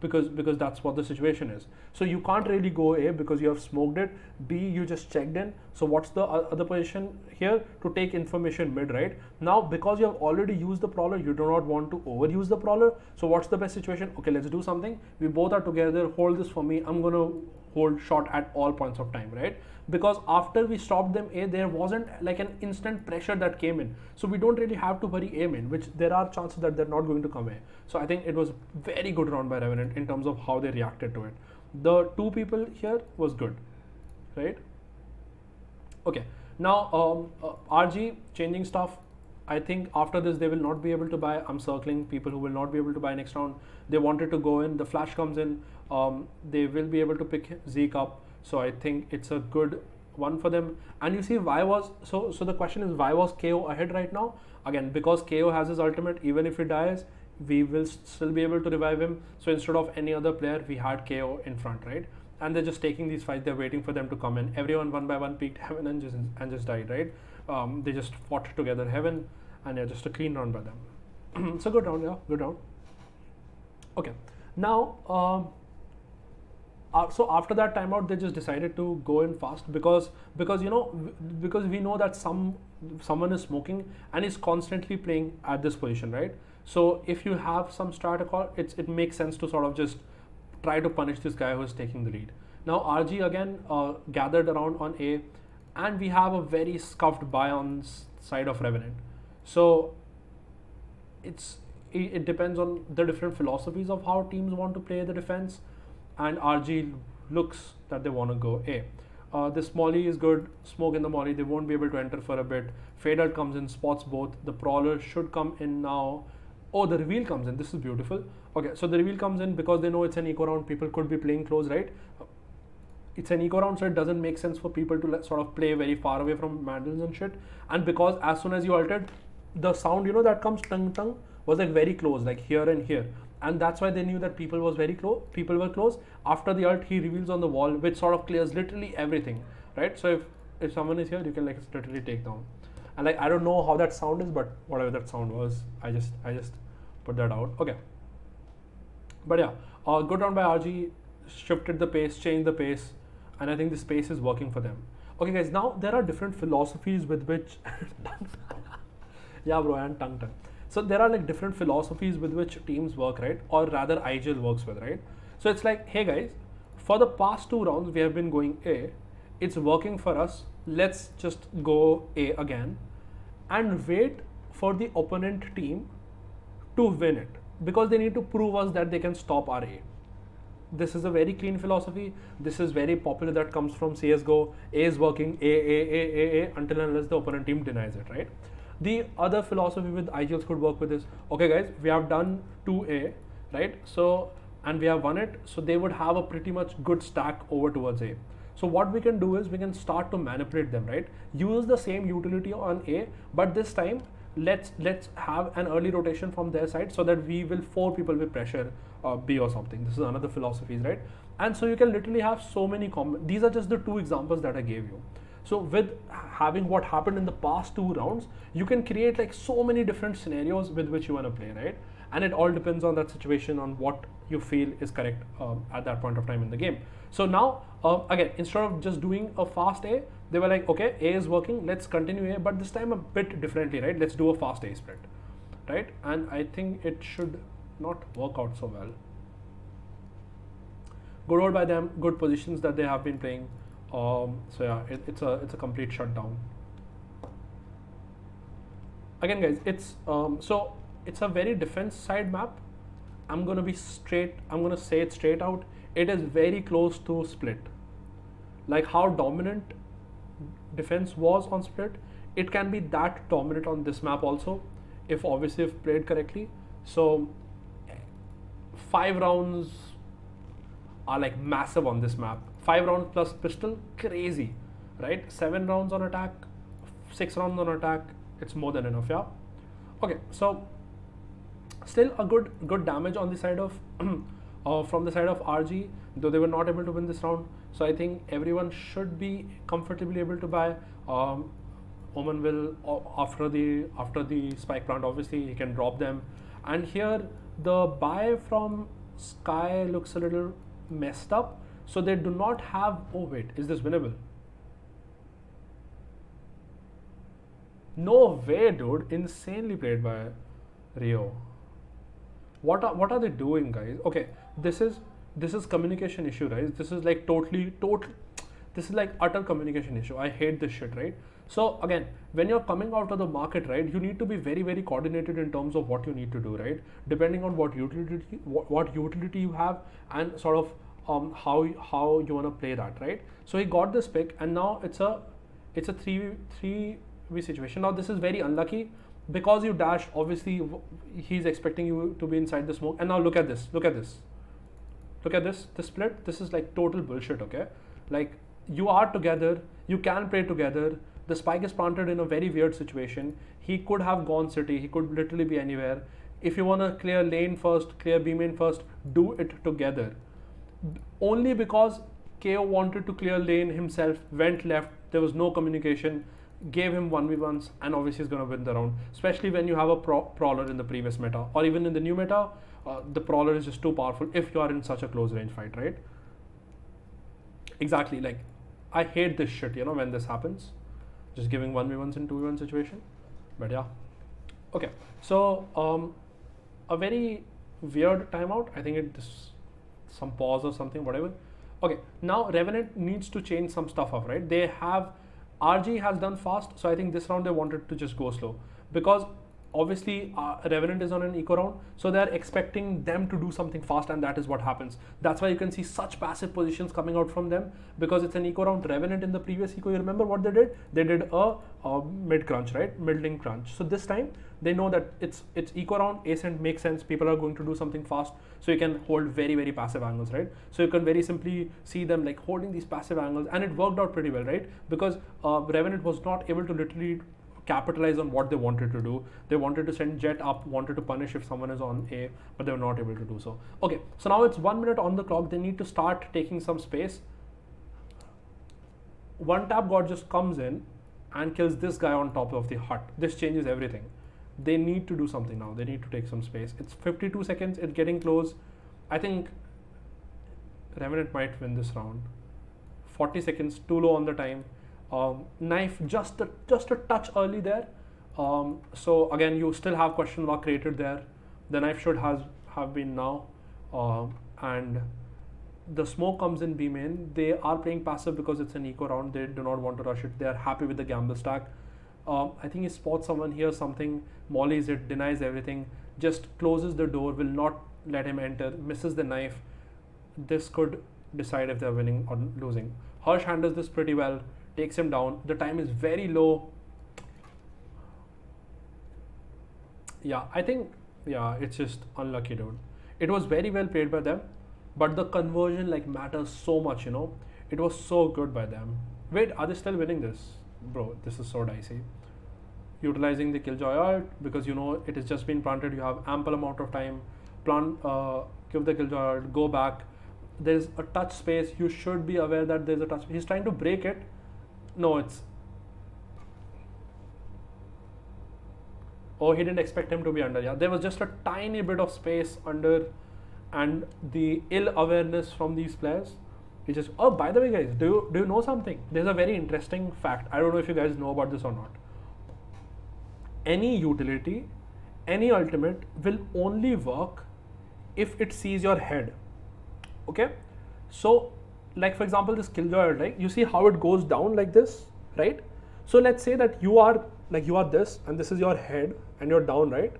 Because that's what the situation is. So you can't really go A because you have smoked it. B, you just checked in. So what's the other position here? To take information mid, right? Now because you have already used the prowler, you do not want to overuse the prowler. So what's the best situation? Okay, let's do something. We both are together. Hold this for me. I'm gonna hold short at all points of time, right? Because after we stopped them A, there wasn't like an instant pressure that came in, so we don't really have to worry A main, which there are chances that they're not going to come A. So I think it was very good round by Revenant in terms of how they reacted to it. The two people here was good, right? Okay, now RG changing stuff. I think after this they will not be able to buy. I'm circling people who will not be able to buy next round. They wanted to go in, the flash comes in, they will be able to pick Zeke up. So I think it's a good one for them. And you see why was, so the question is, why was KO ahead right now? Again, because KO has his ultimate, even if he dies, we will still be able to revive him. So instead of any other player, we had KO in front, right? And they're just taking these fights, they're waiting for them to come in. Everyone one by one peeked Heaven and just died, right? They just fought together Heaven, and yeah, just a clean round by them. So good round, yeah, good round. Okay, now so after that timeout, they just decided to go in fast because you know, because we know that someone is smoking and is constantly playing at this position, right? So if you have some strat call, it makes sense to sort of just try to punish this guy who is taking the lead. Now RG again gathered around on A, and we have a very scuffed buy on side of Revenant. So it depends on the different philosophies of how teams want to play the defense, and RG looks that they want to go A. This molly is good, smoke in the molly, they won't be able to enter for a bit. Fade out comes in, spots both. The prowler should come in now. Oh, the reveal comes in, this is beautiful. Okay, so the reveal comes in because they know it's an eco round, people could be playing close, right? It's an eco round, so it doesn't make sense for people to sort of play very far away from mandals and shit. And because as soon as you ulted, the sound, you know, that comes tung tung was like very close, like here and here. And that's why they knew that people were close. After the ult, he reveals on the wall, which sort of clears literally everything, right? So if someone is here, you can like literally take down. And like I don't know how that sound is, but whatever that sound was, I just put that out. Okay. But yeah, good round by RG, shifted the pace, changed the pace, and I think this pace is working for them. Okay guys, now there are different philosophies with which yeah bro, and tongue. So there are like different philosophies with which teams work, right? Or rather IGL works with, right? So it's like, hey guys, for the past 2 rounds we have been going A, it's working for us, let's just go A again and wait for the opponent team to win it, because they need to prove us that they can stop our A. This is a very clean philosophy. This is very popular, that comes from CSGO. A is working, A until and unless the opponent team denies it, right? The other philosophy with IGLs could work with is, okay guys, we have done 2A, right? So, and we have won it, so they would have a pretty much good stack over towards A. So what we can do is we can start to manipulate them, right? Use the same utility on A, but this time let's have an early rotation from their side so that we will 4 people with pressure B or something. This is another philosophy, right? And so you can literally have so many these are just the 2 examples that I gave you. So with having what happened in the past 2 rounds, you can create like so many different scenarios with which you want to play, right? And it all depends on that situation, on what you feel is correct at that point of time in the game. So now, again, instead of just doing a fast A, they were like, okay, A is working, let's continue A, but this time a bit differently, right? Let's do a fast A split, right? And I think it should not work out so well. Good hold by them, good positions that they have been playing. So yeah, it's a complete shutdown. Again, guys, it's so it's a very defense side map. I'm gonna be straight. I'm gonna say it straight out. It is very close to split. Like how dominant defense was on split, it can be that dominant on this map also, if obviously if played correctly. So 5 rounds are like massive on this map. 5 rounds plus pistol, crazy, right? 7 rounds on attack, 6 rounds on attack, it's more than enough, yeah. Okay, so still a good damage on the side of from the side of RGE, though they were not able to win this round. So I think everyone should be comfortably able to buy. Omen will after the spike plant, obviously he can drop them, and here the buy from Sky looks a little messed up. So they do not have. Oh wait, is this winnable? No way, dude! Insanely played by Rio. What are they doing, guys? Okay, this is communication issue, guys. This is like total. This is like utter communication issue. I hate this shit, right? So again, when you're coming out of the market, right, you need to be very, very coordinated in terms of what you need to do, right? Depending on what utility you have, and sort of how you want to play that, right? So he got this pick, and now it's a 3v situation. Now this is very unlucky because you dash. Obviously, he's expecting you to be inside the smoke, and now look at this. The split. This is like total bullshit. Okay, like you are together, you can play together. The spike is planted in a very weird situation. He could have gone city. He could literally be anywhere. If you want to clear lane first, clear B main first, do it together. Only because KO wanted to clear lane himself, went left, there was no communication, gave him 1v1s, and obviously he's going to win the round. Especially when you have a prowler in the previous meta, or even in the new meta, the prowler is just too powerful if you are in such a close range fight, right? Exactly, like, I hate this shit, you know, when this happens. Just giving 1v1s in 2v1 situation. But yeah. Okay, so a very weird timeout. I think it's some pause or something, whatever. Okay, now Revenant needs to change some stuff up, right? They have, RGE has done fast, so I think this round they wanted to just go slow, because obviously Revenant is on an eco round, so they're expecting them to do something fast, and that is what happens. That's why you can see such passive positions coming out from them, because it's an eco round. Revenant in the previous eco, you remember what they did? They did a mid crunch, right? Mid link crunch. So this time they know that it's eco round, ascent makes sense, people are going to do something fast, so you can hold very, very passive angles, right? So you can very simply see them like holding these passive angles, and it worked out pretty well, right? Because Revenant was not able to literally capitalize on what they wanted to do. They wanted to send Jet up, wanted to punish if someone is on A, but they were not able to do so. Okay, so now it's 1 minute on the clock. They need to start taking some space. One tap god just comes in and kills this guy on top of the hut. This changes everything. They need to do something now. They need to take some space. It's 52 seconds. It's getting close. I think Revenant might win this round. 40 seconds, too low on the time. Knife just a touch early there. So again, you still have question mark created there. The knife should have been now, and the smoke comes in B main. They are playing passive because it's an eco round. They do not want to rush it. They are happy with the gamble stack. I think he spots someone here, something, mollies it, denies everything, just closes the door, will not let him enter, misses the knife. This could decide if they're winning or losing. Harsh handles this pretty well, takes him down. The time is very low. Yeah, I think, yeah, it's just unlucky, dude. It was very well played by them, but the conversion like matters so much, you know. It was so good by them. Wait, are they still winning this? Bro, this is so dicey. Utilizing the Killjoy ult, because you know it has just been planted. You have ample amount of time. Give the Killjoy ult, go back. There's a touch space. You should be aware that there's a touch. He's trying to break it. No, it's... Oh, he didn't expect him to be under. Yeah, there was just a tiny bit of space under, and the ill awareness from these players. He just... Oh, by the way, guys, do you know something? There's a very interesting fact. I don't know if you guys know about this or not. Any utility, any ultimate will only work if it sees your head. Okay, so like for example, this killjoy, right? You see how it goes down like this, right? So let's say that you are this, and this is your head, and you're down, right?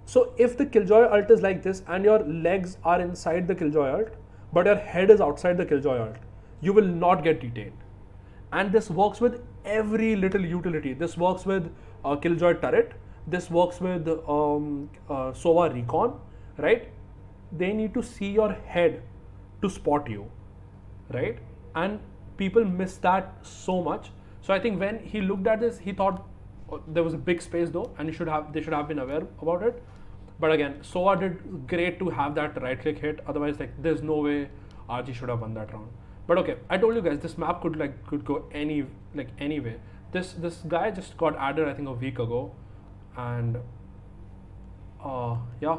So if the killjoy ult is like this, and your legs are inside the killjoy ult, but your head is outside the killjoy ult, you will not get detained. And this works with every little utility. This works with killjoy turret. This works with Sova recon, right? They need to see your head to spot you, right? And people miss that so much. So I think when he looked at this, he thought there was a big space though, and they should have been aware about it. But again, Sova did great to have that right click hit. Otherwise, like, there's no way RG should have won that round. But okay, I told you guys this map could go any way. This guy just got added I think a week ago, and yeah,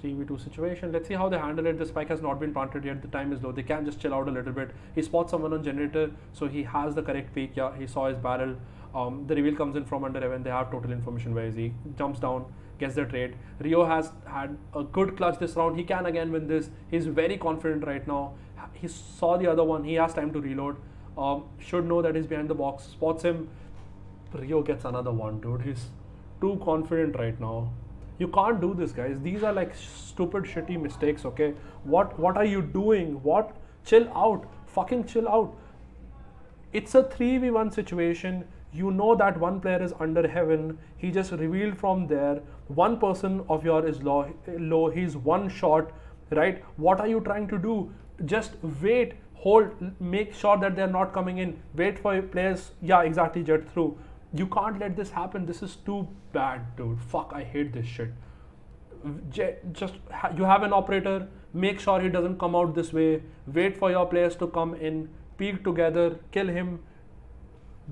3v2 situation. Let's see how they handle it. The spike has not been planted yet. The time is low. They can just chill out a little bit. He spots someone on generator, so he has the correct peek. Yeah, he saw his barrel. The reveal comes in from under heaven. They have total information. Where is he? Jumps down, gets the trade. Rio has had a good clutch this round. He can again win this. He's very confident right now. He saw the other one. He has time to reload. Should know that he's behind the box. Spots him. Rio gets another one, dude. He's too confident right now. You can't do this, guys. These are like stupid, shitty mistakes, okay? What are you doing? What? Chill out. Fucking chill out. It's a 3v1 situation. You know that one player is under heaven. He just revealed from there. One person of yours is low. He's one shot, right? What are you trying to do? Just wait, hold, make sure that they're not coming in. Wait for your players. Yeah, exactly, jet through. You can't let this happen. This is too bad, dude. Fuck, I hate this shit. You have an operator. Make sure he doesn't come out this way. Wait for your players to come in. Peek together. Kill him.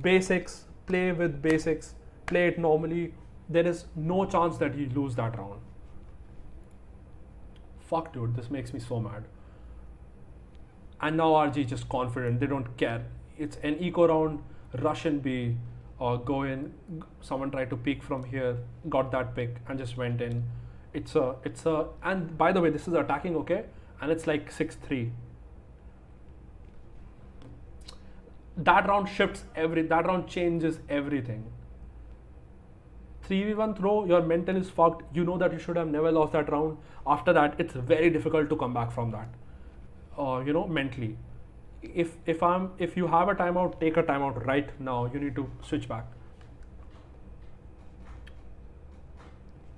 Basics. Play with basics. Play it normally. There is no chance that you lose that round. Fuck, dude. This makes me so mad. And now RG just confident. They don't care. It's an eco round. Rush and B. Or go in. Someone tried to peek from here. Got that pick and just went in. And by the way, this is attacking, okay? And it's like 6-3. That round shifts that round changes everything. 3v1 throw, your mental is fucked. You know that you should have never lost that round. After that, it's very difficult to come back from that. Mentally. If you have a timeout, take a timeout right now. You need to switch back.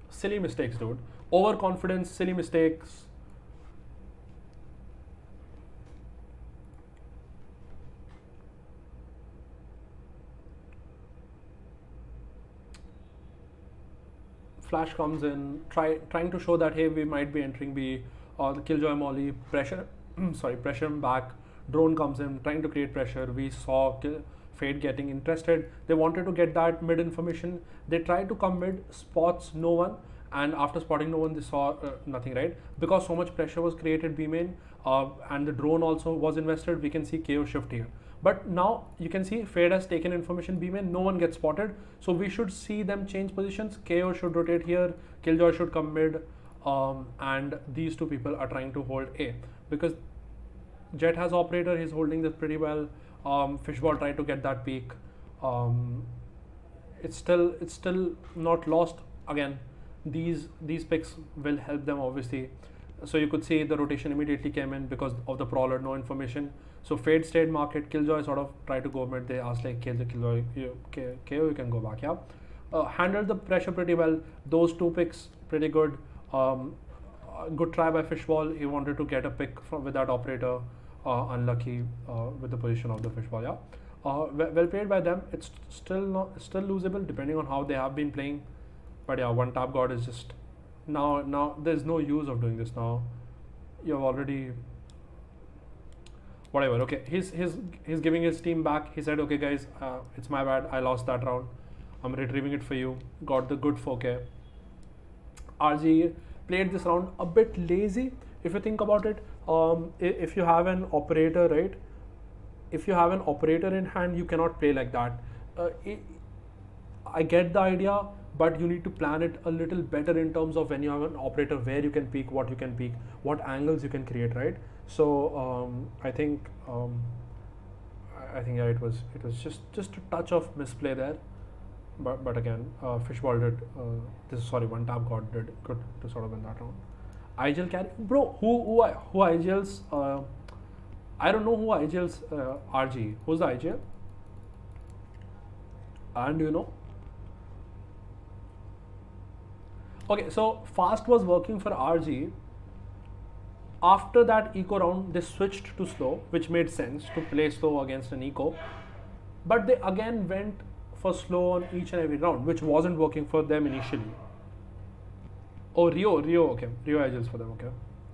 Silly mistakes, dude. Overconfidence, silly mistakes. Flash comes in, trying to show that hey, we might be entering B, or the killjoy molly, pressure him back. Drone comes in, trying to create pressure. We saw Fade getting interested. They wanted to get that mid information. They tried to come mid, spots no one, and after spotting no one, they saw nothing, right? Because so much pressure was created B main, and the drone also was invested. We can see KO shift here. But now you can see Fade has taken information B main, no one gets spotted. So we should see them change positions. KO should rotate here, Killjoy should come mid, and these two people are trying to hold A. Because Jet has operator, he's holding this pretty well. Fishball tried to get that peak. It's still not lost. Again, these picks will help them obviously. So you could see the rotation immediately came in because of the Prowler, no information. So Fade stayed market, Killjoy sort of tried to go mid. They asked like, kill the Killjoy, KO, you can go back, yeah. Handled the pressure pretty well. Those two picks pretty good. Good try by Fishball. He wanted to get a pick with that operator. Unlucky with the position of the Fishball, yeah. Well played by them. It's still losable depending on how they have been playing. But yeah, one tap god is just now there's no use of doing this now. You've already whatever. Okay, he's giving his team back. He said, okay guys, it's my bad, I lost that round, I'm retrieving it for you. Got the good 4K. RGE played this round a bit lazy, if you think about it. If you have an operator, right? If you have an operator in hand, you cannot play like that. I get the idea, but you need to plan it a little better in terms of when you have an operator, where you can peek, what you can peek, what angles you can create, right? So I think yeah, it was just a touch of misplay there. But again, Fishball did one tap god did good to sort of win that round. IGL carry, bro. Who IGL's? I don't know who IGL's RGE. Who's the IGL? And you know? Okay, so fast was working for RGE. After that eco round, they switched to slow, which made sense to play slow against an eco. But they again went for slow on each and every round, which wasn't working for them initially. Oh, Rio, okay. Rio IGLs for them, okay.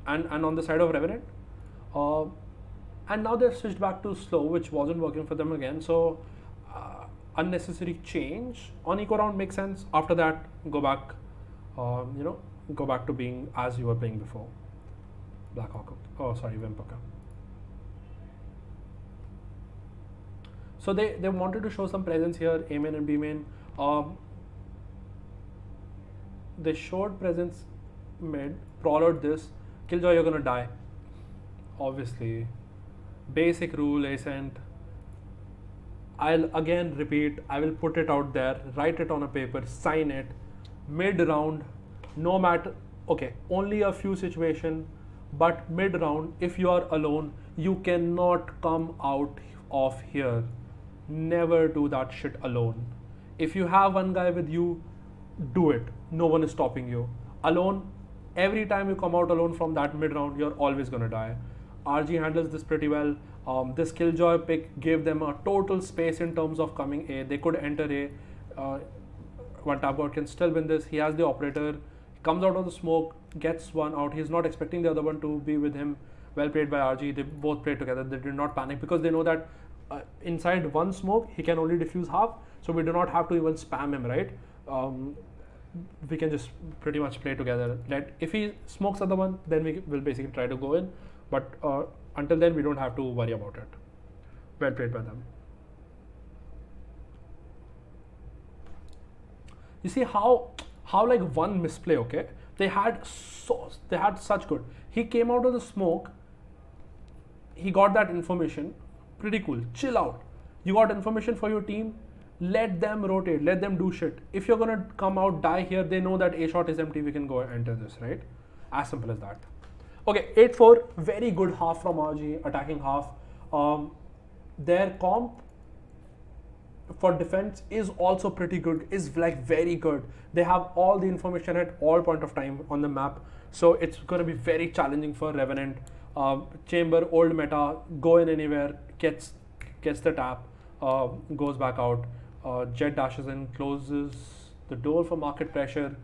And on the side of Revenant, and now they've switched back to slow, which wasn't working for them again. So unnecessary change on eco round makes sense. After that, go back, go back to being as you were playing before. Blackhawk. Oh, sorry, Wimpaka. So they wanted to show some presence here, A main and B main. They showed presence mid, proloed this. Killjoy, you're gonna die. Obviously. Basic rule, Ascent. I'll again repeat, I will put it out there, write it on a paper, sign it. Mid round, no matter, okay, only a few situations, but mid round, if you are alone, you cannot come out of here. Never do that shit alone. If you have one guy with you, do it. No one is stopping you. Alone, every time you come out alone from that mid round, you're always gonna die. RG handles this pretty well. This Killjoy pick gave them a total space in terms of coming A. They could enter A. One tap god can still win this. He has the operator, comes out of the smoke, gets one out. He's not expecting the other one to be with him. Well played by RG. They both played together. They did not panic because they know that inside one smoke he can only defuse half, so we do not have to even spam him, right? We can just pretty much play together. If he smokes other one, then we will basically try to go in, but until then we don't have to worry about it. Well played by them. You see how like one misplay, okay? They had such good. He came out of the smoke, he got that information. Pretty cool. Chill out. You got information for your team. Let them rotate. Let them do shit. If you're gonna come out, die here, they know that A shot is empty. We can go enter this, right? As simple as that. Okay, 8-4. Very good half from RG. Attacking half. Their comp for defense is also pretty good. Is like very good. They have all the information at all point of time on the map. So it's gonna be very challenging for Revenant. Chamber, old meta, go in anywhere, gets the tap, goes back out. Jet dashes in, closes the door for market pressure.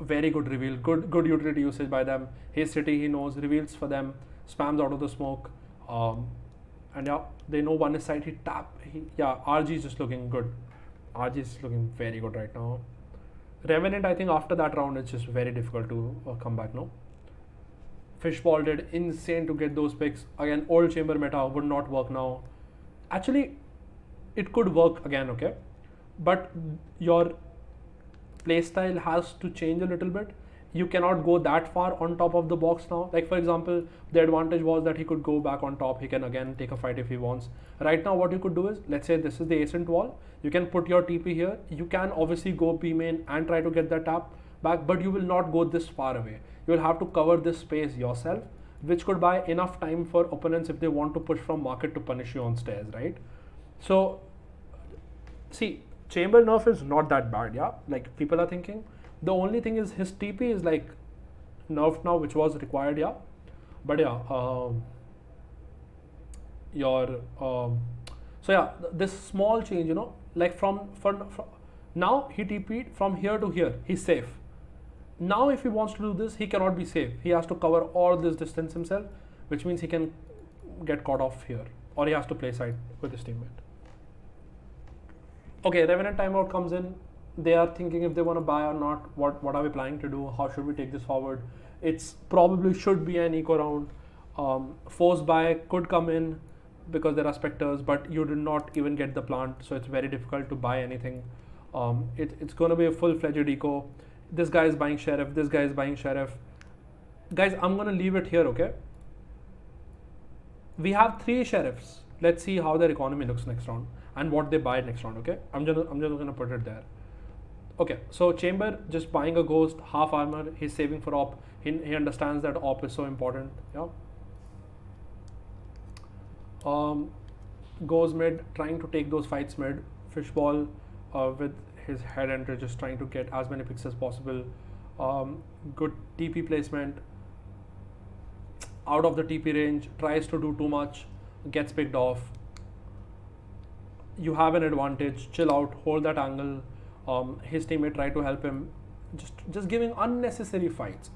Very good reveal, good utility usage by them. His city, he knows, reveals for them, spams out of the smoke. And yeah, they know one is side, he tap. RG is just looking good. RG is looking very good right now. Revenant, I think after that round, it's just very difficult to come back now. Fishball did insane to get those picks. Again, old chamber meta would not work now. Actually, it could work again, okay? But your playstyle has to change a little bit. You cannot go that far on top of the box now. Like for example, the advantage was that he could go back on top. He can again take a fight if he wants. Right now, what you could do is, let's say this is the ascent wall. You can put your TP here. You can obviously go B main and try to get that tap back, but you will not go this far away. You will have to cover this space yourself, which could buy enough time for opponents if they want to push from market to punish you on stairs, right? So, see, chamber nerf is not that bad, yeah? Like people are thinking. The only thing is his TP is like nerfed now, which was required, yeah? But yeah, so yeah, this small change, like from now he TP'd from here to here, he's safe. Now if he wants to do this, he cannot be safe. He has to cover all this distance himself, which means he can get caught off here, or he has to play side with his teammate. Okay, Revenant timeout comes in. They are thinking if they want to buy or not. What are we planning to do? How should we take this forward? It's probably should be an eco round. Forced buy could come in because there are specters, but you did not even get the plant, so it's very difficult to buy anything. It's going to be a full-fledged eco. This guy is buying Sheriff. This guy is buying Sheriff. Guys, I'm going to leave it here, okay? We have 3 Sheriffs. Let's see how their economy looks next round and what they buy next round, okay? I'm just gonna put it there. Okay, so Chamber just buying a Ghost, half armor. He's saving for op. He understands that op is so important. Yeah. Goes mid, trying to take those fights mid. Fishball with his head enter, just trying to get as many picks as possible. Good TP placement. Out of the TP range, tries to do too much, gets picked off. You have an advantage, chill out, hold that angle. His teammate tried to help him, just giving unnecessary fights.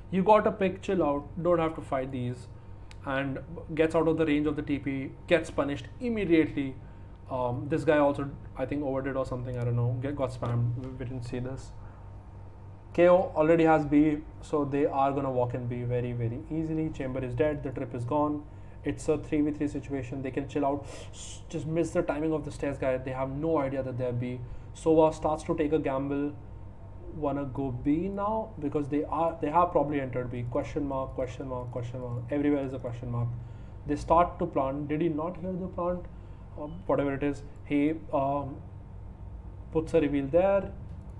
You got a pick, chill out, don't have to fight these, and gets out of the range of the TP, gets punished immediately. This guy also, I think, overdid or something, I don't know, got spammed, we didn't see this. KO already has B, so they are gonna walk in B very, very easily. Chamber is dead, the trip is gone. It's a 3v3 situation, they can chill out. Just miss the timing of the stairs guy, they have no idea that they're B. Sova starts to take a gamble. Wanna go B now? Because they have probably entered B. Question mark, question mark, question mark. Everywhere is a question mark. They start to plant. Did he not hear the plant? Whatever it is. He puts a reveal there.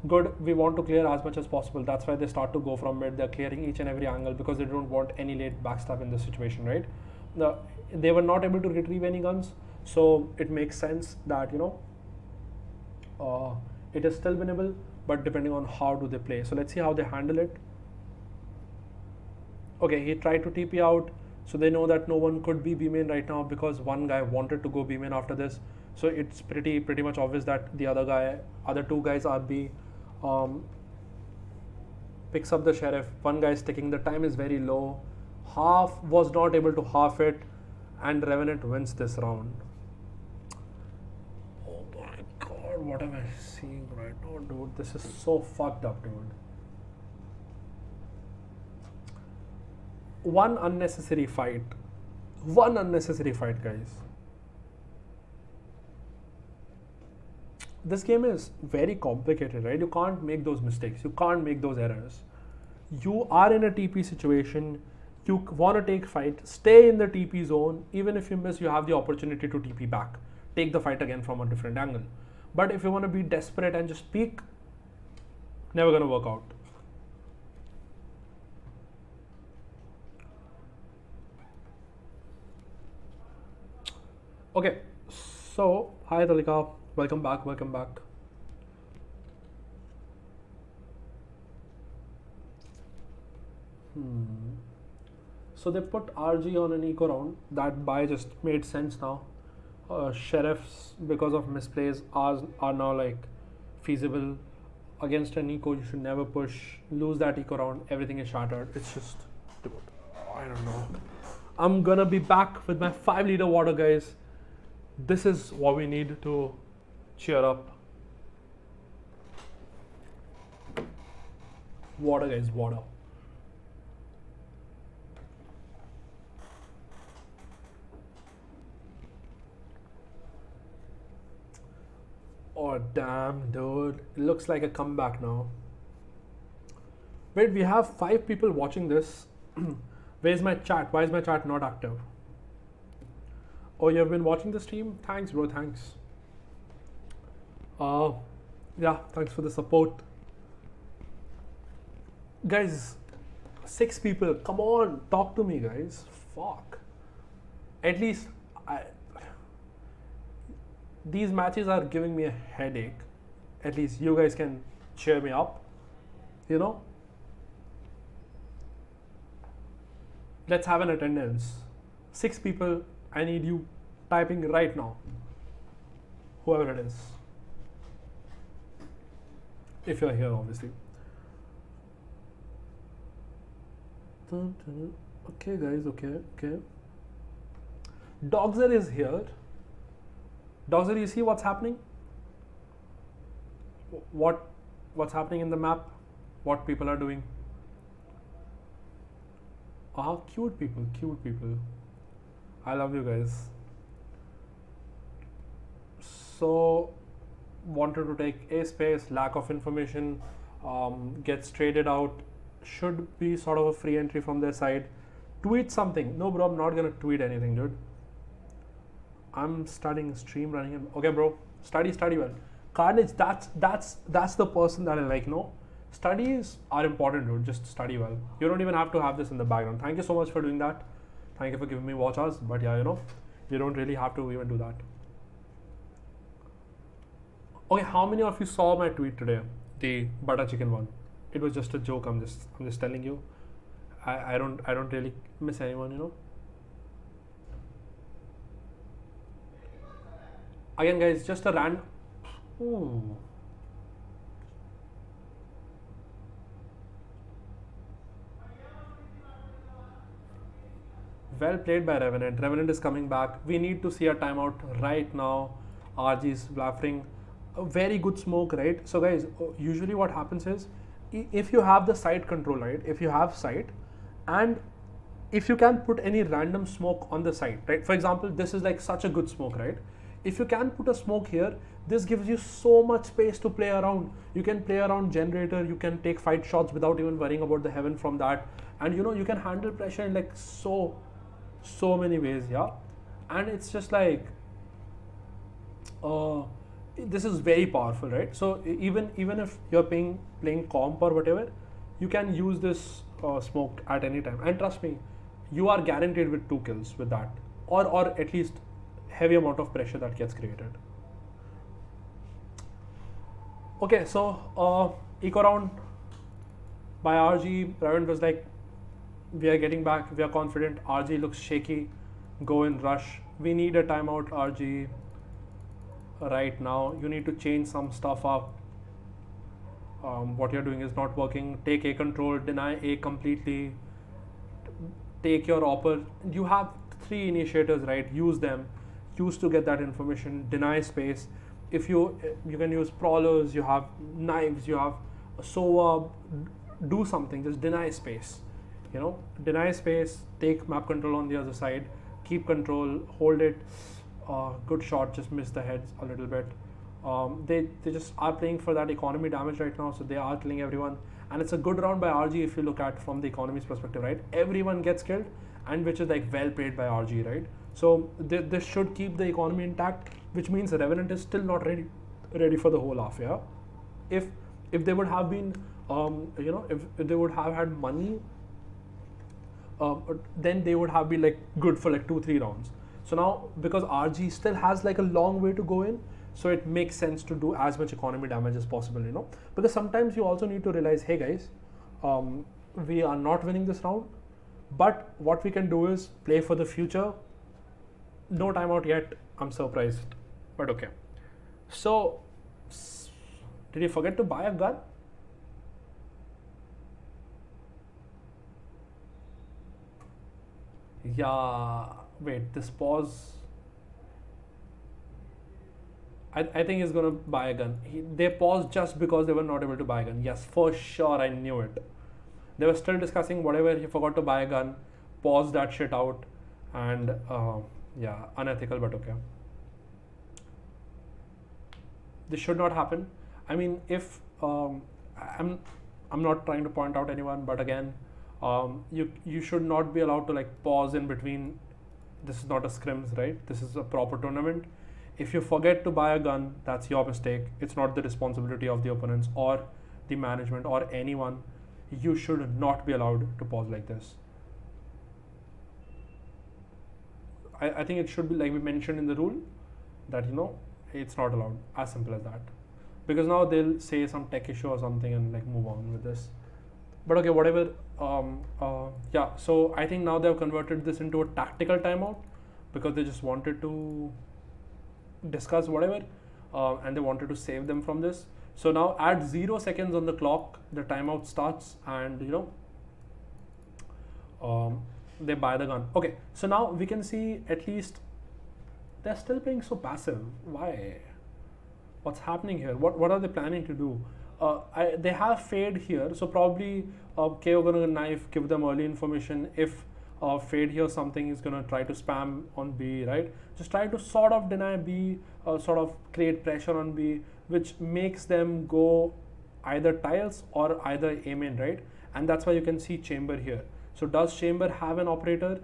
Good, we want to clear as much as possible. That's why they start to go from mid. They're clearing each and every angle because they don't want any late backstab in this situation, right? They were not able to retrieve any guns, so it makes sense that, you know, it is still winnable, but depending on how do they play. So let's see how they handle it. Okay, he tried to TP out, so they know that no one could be B main right now because one guy wanted to go B main after this. So it's pretty much obvious that the other 2 guys are B. Picks up the Sheriff. One guy is sticking. The time is very low. Half was not able to half it, and Revenant wins this round. Oh my god, what am I seeing right now, dude? This is so fucked up, dude. One unnecessary fight, guys. This game is very complicated, right? You can't make those mistakes. You can't make those errors. You are in a TP situation. You want to take fight. Stay in the TP zone. Even if you miss, you have the opportunity to TP back. Take the fight again from a different angle. But if you want to be desperate and just peek, never going to work out. Okay, so hi Talika. Welcome back. So they put RGE on an eco round. That buy just made sense now. Sheriffs, because of misplays, are now like feasible. Against an eco, you should never push. Lose that eco round, everything is shattered. It's just, dude, I don't know. I'm gonna be back with my 5-liter water, guys. This is what we need to cheer up. Water, guys, water. Oh damn, dude. It looks like a comeback now. Wait, we have 5 people watching this. Where's my chat? Why is my chat not active? Oh, you have been watching the stream? Thanks, bro, thanks. Yeah, thanks for the support. Guys, 6 people, come on, talk to me, guys. Fuck. At least, these matches are giving me a headache. At least you guys can cheer me up, you know? Let's have an attendance. 6 people, I need you typing right now. Whoever it is. If you're here, obviously. Okay, guys, okay. Dogzer is here. Dogzer, you see what's happening? What's happening in the map? What people are doing? Cute people, cute people. I love you guys. So, wanted to take a space, lack of information, gets traded out, should be sort of a free entry from their side. Tweet something. No, bro, I'm not gonna tweet anything, dude. I'm studying stream running. Okay, bro, study well. Carnage, that's the person that I like. No, studies are important, dude. Just study well. You don't even have to have this in the background. Thank you so much for doing that. Thank you for giving me watch hours. But yeah, you don't really have to even do that. Okay, how many of you saw my tweet today? The butter chicken one. It was just a joke. I'm just telling you. I don't really miss anyone, Again, guys, just a random. Ooh. Well played by Revenant. Revenant is coming back. We need to see a timeout right now. RG is blaffing. A very good smoke, right? So guys, usually what happens is, if you have the site control, right? If you have site, and if you can put any random smoke on the site, right? For example, this is like such a good smoke, right? If you can put a smoke here, this gives you so much space to play around. You can play around generator, you can take fight shots without even worrying about the heaven from that. And you can handle pressure in like so many ways, yeah. And it's just like, this is very powerful, right? So even if you're playing comp or whatever, you can use this smoke at any time. And trust me, you are guaranteed with 2 kills with that, or at least heavy amount of pressure that gets created. Okay, so eco round by RGE. Raven was like, we are getting back, we are confident. RGE looks shaky, go in rush. We need a timeout, RGE. Right now, you need to change some stuff up. What you're doing is not working. Take A control, deny A completely. Take your opper. You have 3 initiators, right? Use them. Use to get that information. Deny space. If you can use prowlers, you have knives, you have a SOA. Do something. Just deny space. Deny space. Take map control on the other side. Keep control. Hold it. Good shot. Just missed the heads a little bit. They just are playing for that economy damage right now, so they are killing everyone. And it's a good round by RG if you look at from the economy's perspective, right? Everyone gets killed, and which is like well played by RG, right? So this should keep the economy intact, which means Revenant is still not ready for the whole half, yeah. If they would have been, if they would have had money, then they would have been like good for like 2-3 rounds. So now, because RG still has like a long way to go in, so it makes sense to do as much economy damage as possible, because sometimes you also need to realize, hey guys, we are not winning this round, but what we can do is play for the future. No timeout yet. I'm surprised, but okay. So, did you forget to buy a gun? Yeah, wait, this pause. I think he's gonna buy a gun. They paused just because they were not able to buy a gun. Yes, for sure, I knew it. They were still discussing whatever. He forgot to buy a gun. Pause that shit out, and yeah, unethical, but okay. This should not happen. I mean, if I'm not trying to point out anyone, but again, you should not be allowed to like pause in between. This is not a scrims, right? This is a proper tournament. If you forget to buy a gun, that's your mistake. It's not the responsibility of the opponents or the management or anyone. You should not be allowed to pause like this. I think it should be like we mentioned in the rule that it's not allowed. As simple as that. Because now they'll say some tech issue or something and like move on with this. But okay, whatever. Yeah, so I think now they've converted this into a tactical timeout because they just wanted to discuss whatever and they wanted to save them from this. So now at 0 seconds on the clock, the timeout starts and they buy the gun. Okay, so now we can see at least they're still playing so passive. Why? What's happening here? What are they planning to do? They have fade here, so probably KO gonna knife, give them early information. If fade here something is gonna try to spam on B, right? Just try to sort of deny B, sort of create pressure on B, which makes them go either tiles or either A main, right? And that's why you can see chamber here. So does chamber have an operator?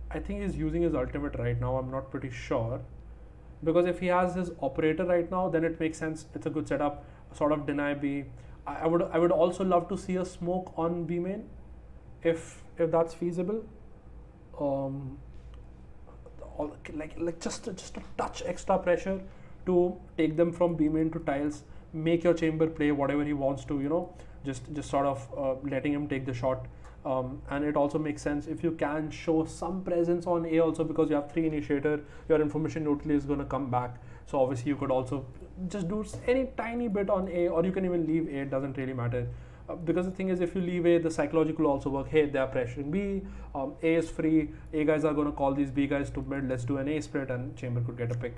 I think he's using his ultimate right now. I'm not pretty sure. Because if he has his operator right now, then it makes sense. It's a good setup. Sort of deny B. I would also love to see a smoke on B main, if that's feasible. Like just a touch extra pressure to take them from B main to tiles. Make your chamber play whatever he wants to. You know, just sort of letting him take the shot. And it also makes sense if you can show some presence on A also, because you have 3 initiator, your information totally is going to come back. So obviously you could also just do any tiny bit on A, or you can even leave A, it doesn't really matter. Because the thing is, if you leave A, the psychological will also work. Hey, they are pressuring B, A is free, A guys are going to call these B guys to mid, let's do an A split, and chamber could get a pick.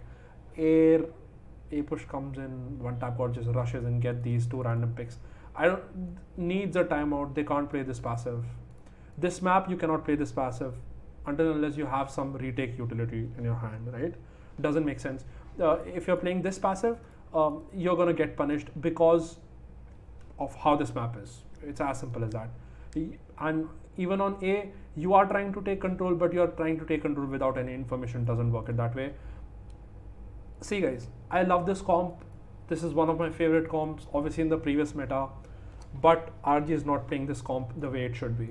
A push comes in, one tap god just rushes and get these 2 random picks. Needs a timeout. They can't play this passive. This map you cannot play this passive until unless you have some retake utility in your hand, right? Doesn't make sense. If you're playing this passive, you're gonna get punished because of how this map is. It's as simple as that. And even on A, you are trying to take control, but you're trying to take control without any information. Doesn't work it that way. See guys, I love this comp. This is one of my favorite comps, obviously in the previous meta, but RGE is not playing this comp the way it should be.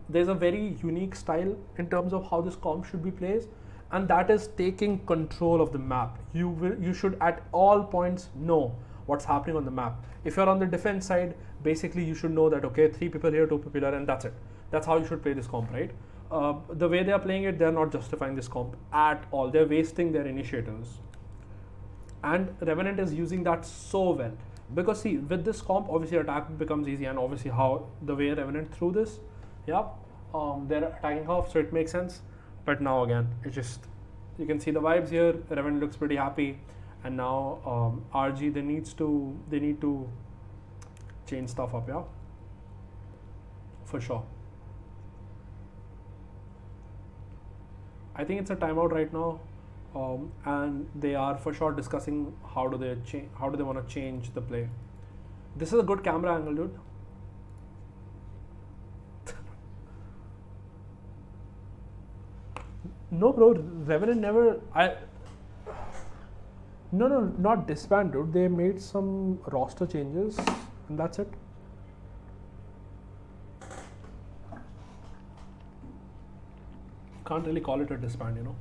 There's a very unique style in terms of how this comp should be played, and that is taking control of the map. You should at all points know what's happening on the map. If you're on the defense side, basically you should know that, okay, 3 people here, 2 people here, and that's it. That's how you should play this comp, right? The way they are playing it, they're not justifying this comp at all. They're wasting their initiators. And Revenant is using that so well. Because see, with this comp, obviously attack becomes easy, and obviously how the way Revenant threw this, yeah, they're attacking half, so it makes sense. But now again, it's just, you can see the vibes here. Revenant looks pretty happy, and now RG they need to change stuff up, yeah, for sure. I think it's a timeout right now, and they are for sure discussing how do they want to change the play. This is a good camera angle, dude. No, bro, Revenant never. No, not disband, dude. They made some roster changes, and that's it. Can't really call it a disband, you know.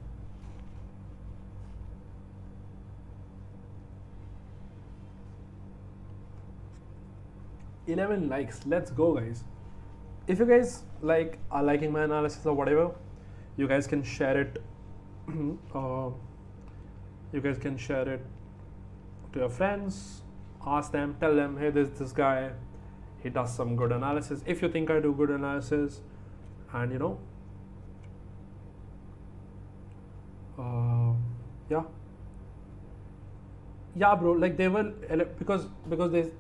$11 likes. Let's go, guys. If you guys are liking my analysis or whatever, you guys can share it. You guys can share it to your friends. Ask them, tell them, hey, there's this guy. He does some good analysis. If you think I do good analysis, and you know. Yeah, bro, like they were, because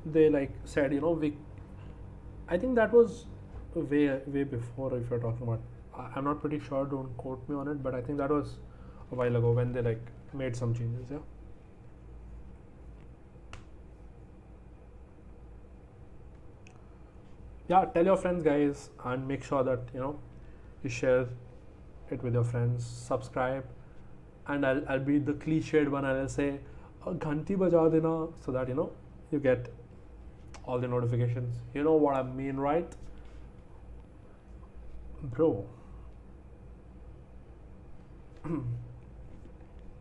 they like said, you know, I think that was way before, if you're talking about, I'm not pretty sure, don't quote me on it, but I think that was a while ago when they like made some changes. Yeah, tell your friends, guys, and make sure that, you know, you share it with your friends, subscribe, and I'll be the cliched one, and I'll say ghanti baja dena, so that, you know, you get all the notifications. You know what I mean, right? Bro,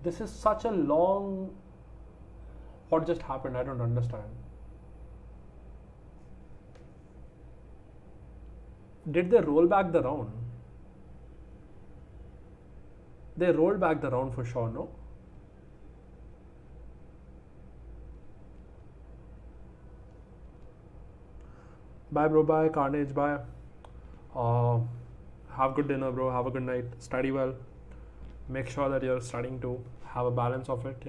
this is such a long. What just happened? I don't understand. Did they roll back the round? They rolled back the round for sure, no? Bye, bro. Bye, Carnage. Bye. have good dinner, bro. Have a good night. Study well. Make sure that you're studying to have a balance of it,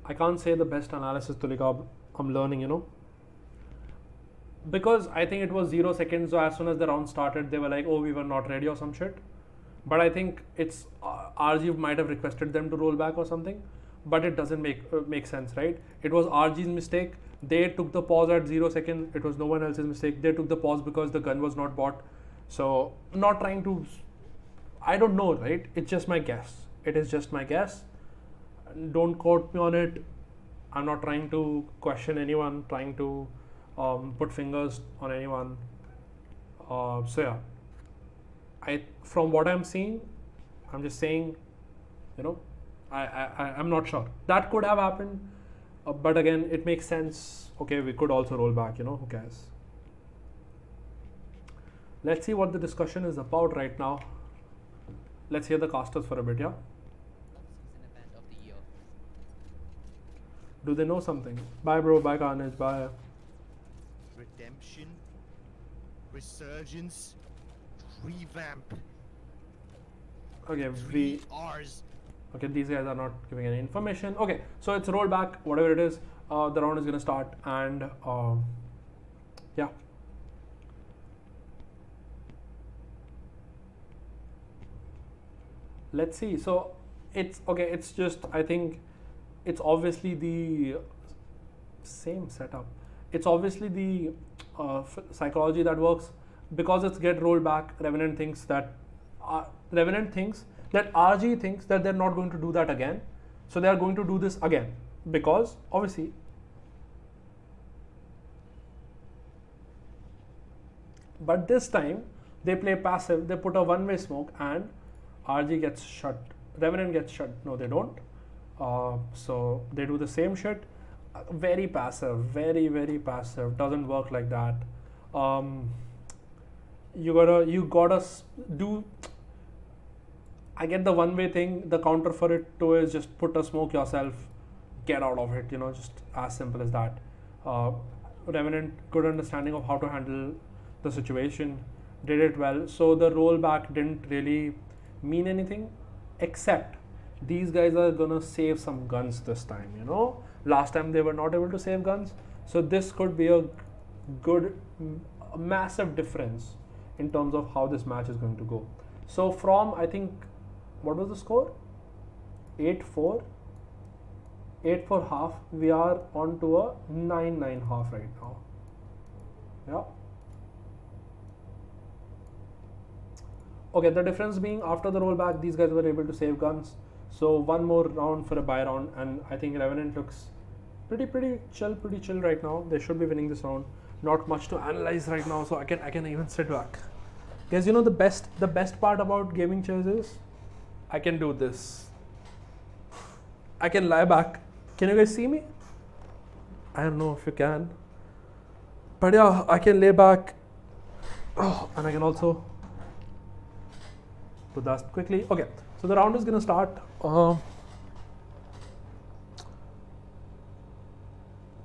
I can't say the best analysis, Tulika. I'm learning, because I think it was 0 seconds. So as soon as the round started, they were like, oh, we were not ready or some shit. But I think it's RGE might have requested them to roll back or something. But it doesn't make sense, right? It was RGE's mistake. They took the pause at 0 seconds. It was no one else's mistake. They took the pause because the gun was not bought. So not trying to, I don't know, right? It's just my guess. It is just my guess. Don't quote me on it. I'm not trying to question anyone, trying to put fingers on anyone. So yeah, from what I'm seeing, I'm just saying, I'm not sure. That could have happened, but again, it makes sense. Okay, we could also roll back, who cares? Let's see what the discussion is about right now. Let's hear the casters for a bit, yeah? Do they know something? Bye, bro. Bye, Carnage. Bye. Redemption, resurgence, revamp. Okay, ours. Okay, these guys are not giving any information. Okay, so it's rollback, whatever it is. The round is gonna start, and yeah. Let's see. So it's okay. It's just, I think it's obviously the same setup. It's obviously the psychology that works, because it's get rolled back. Revenant thinks that RGE thinks that they're not going to do that again, so they are going to do this again, because obviously but this time they play passive. They put a one-way smoke and RGE gets shut. Revenant gets shut. No, they don't. So they do the same shit. Very passive, very, very passive. Doesn't work like that. You gotta do. I get the one-way thing. The counter for it too is just put a smoke yourself, get out of it. Just as simple as that. Revenant, good understanding of how to handle the situation, did it well. So the rollback didn't really mean anything, except these guys are gonna save some guns this time. Last time they were not able to save guns, so this could be a good, massive difference in terms of how this match is going to go. So from, I think, what was the score? 8-4 half. We are on to a 9-9 half right now. Yeah. Okay, the difference being after the rollback, these guys were able to save guns. So one more round for a buy round, and I think Revenant looks pretty chill right now. They should be winning this round. Not much to analyze right now, so I can even sit back. Guys, the best part about gaming chairs is I can do this. I can lie back. Can you guys see me? I don't know if you can, but yeah, I can lay back. And I can also do that quickly. Okay, so the round is gonna start.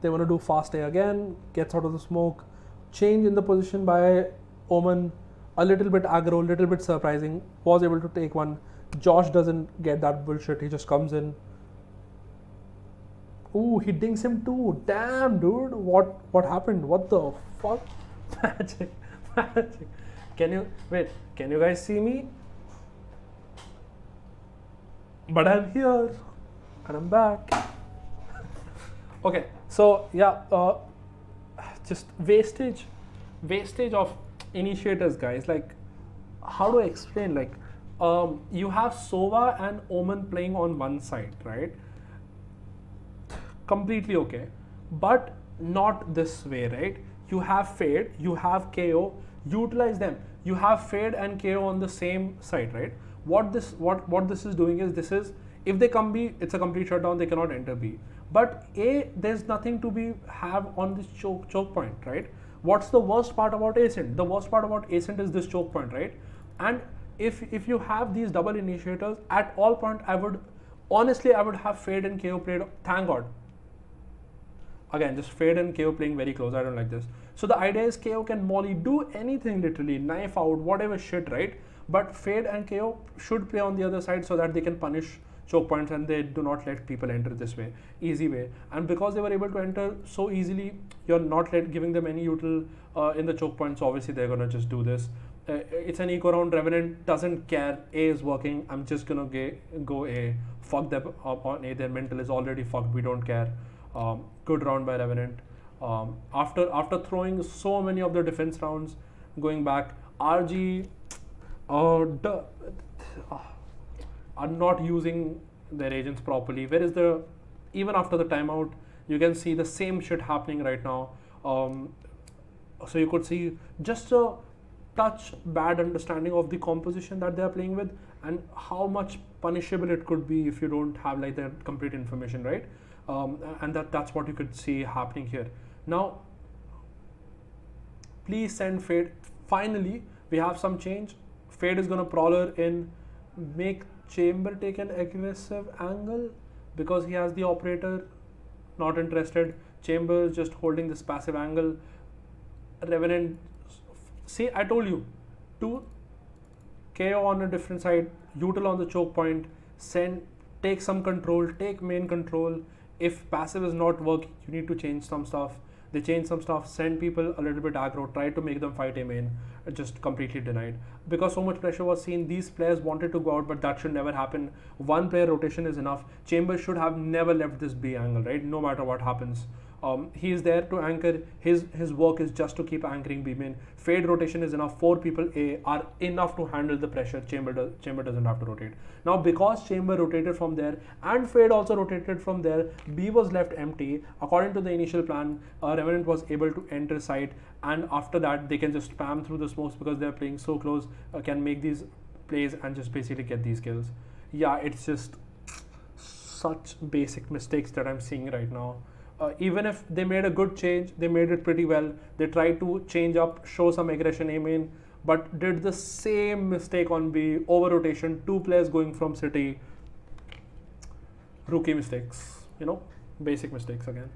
They want to do fast A again. Gets out of the smoke. Change in the position by Omen. A little bit aggro, little bit surprising. Was able to take one. Josh doesn't get that bullshit. He just comes in. Ooh, he dings him too. Damn, dude. What happened? What the fuck? Magic. Can you guys see me? But I'm here and I'm back. Okay, so yeah, just wastage of initiators, guys. Like, how do I explain? Like, you have Sova and Omen playing on one side, right? Completely okay, but not this way, right? You have Fade, you have KO, utilize them. You have Fade and KO on the same side, right? What this is doing is, if they come B, it's a complete shutdown. They cannot enter B. But A, there's nothing to have on this choke point, right? What's the worst part about Ascent? The worst part about Ascent is this choke point, right? And if you have these double initiators at all point, I would have Fade and KO played. Thank God. again, just Fade and KO playing very close. I don't like this. So the idea is KO can molly, do anything literally, knife out, whatever shit, right? But Fade and KO should play on the other side so that they can punish choke points and they do not let people enter this way, easy way. And because they were able to enter so easily, you're not giving them any util in the choke points. So obviously they're gonna just do this. It's an eco round. Revenant doesn't care. A is working. I'm just gonna go A. Fuck them on A. Their mental is already fucked. We don't care. Good round by Revenant. After throwing so many of the defense rounds, going back, RGE are not using their agents properly. Where is the, even after the timeout, you can see the same shit happening right now. So you could see just a touch bad understanding of the composition that they are playing with and how much punishable it could be if you don't have like the complete information, right? And that's what you could see happening here. Now, please send Fade. Finally, we have some change. Fade is gonna Prowler in, make Chamber take an aggressive angle because he has the operator. Not interested. Chamber is just holding this passive angle. Revenant, see, I told you, 2 KO on a different side, util on the choke point, send, take some control, take main control. If passive is not working, you need to change some stuff. They change some stuff, send people a little bit aggro, try to make them fight a main, just completely denied. Because so much pressure was seen, these players wanted to go out, but that should never happen. One player rotation is enough. Chambers should have never left this B angle, right? No matter what happens. He is there to anchor. His work is just to keep anchoring B main. Fade rotation is enough. 4 people A are enough to handle the pressure. Chamber doesn't have to rotate. Now because Chamber rotated from there and Fade also rotated from there, B was left empty. According to the initial plan, Revenant was able to enter site, and after that they can just spam through the smokes because they're playing so close, can make these plays and just basically get these kills. Yeah, it's just such basic mistakes that I'm seeing right now. Even if they made a good change, they made it pretty well. They tried to change up, show some aggression A main, but did the same mistake on B, over rotation, 2 players going from city. Rookie mistakes, you know, basic mistakes again.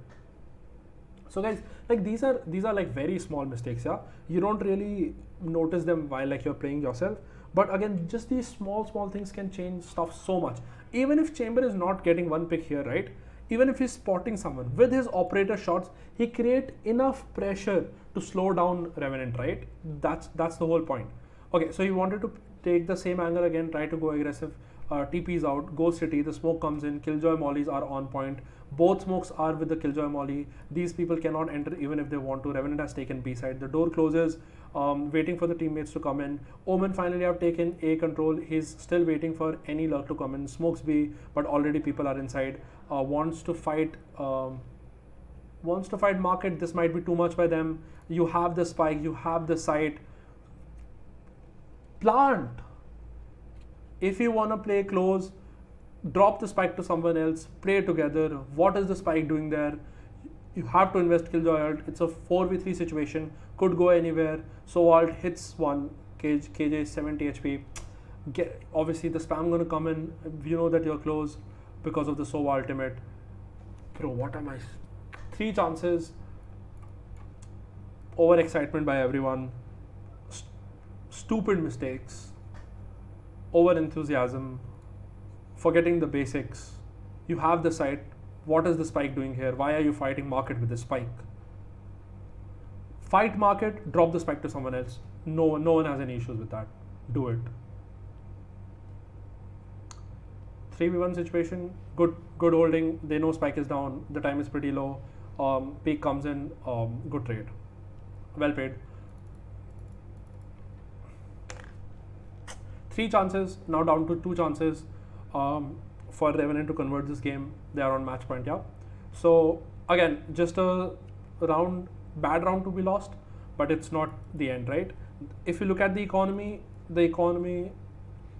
So guys, like these are like very small mistakes, yeah. You don't really notice them while like you're playing yourself, but again, just these small things can change stuff so much. Even if Chamber is not getting one pick here, right? Even if he's spotting someone, with his operator shots, he create enough pressure to slow down Revenant, right? That's the whole point. Okay, so he wanted to take the same angle again, try to go aggressive. TP's out, go city, the smoke comes in, Killjoy mollies are on point. Both smokes are with the Killjoy molly. These people cannot enter even if they want to. Revenant has taken B side. The door closes, waiting for the teammates to come in. Omen finally have taken A control. He's still waiting for any lurk to come in. Smokes B, but already people are inside. Wants to fight market. This might be too much by them. You have the spike, you have the site. Plant. If you want to play close, drop the spike to someone else, play together. What is the spike doing there? You have to invest Killjoy ult. It's a 4v3 situation, could go anywhere. So ult hits one, KJ is 70 HP. Obviously the spam gonna come in, you know that you're close because of the Sova ultimate. Bro, what am I? 3 chances, overexcitement by everyone, stupid mistakes, over enthusiasm, forgetting the basics. You have the site. What is the spike doing here? Why are you fighting market with the spike? Fight market, drop the spike to someone else. No one has any issues with that. Do it. 3v1 situation, good holding. They know spike is down. The time is pretty low. Peak comes in. Good trade. Well paid. 3 chances, now down to 2 chances for Revenant to convert this game. They are on match point, yeah. So again, just a bad round to be lost, but it's not the end, right? If you look at the economy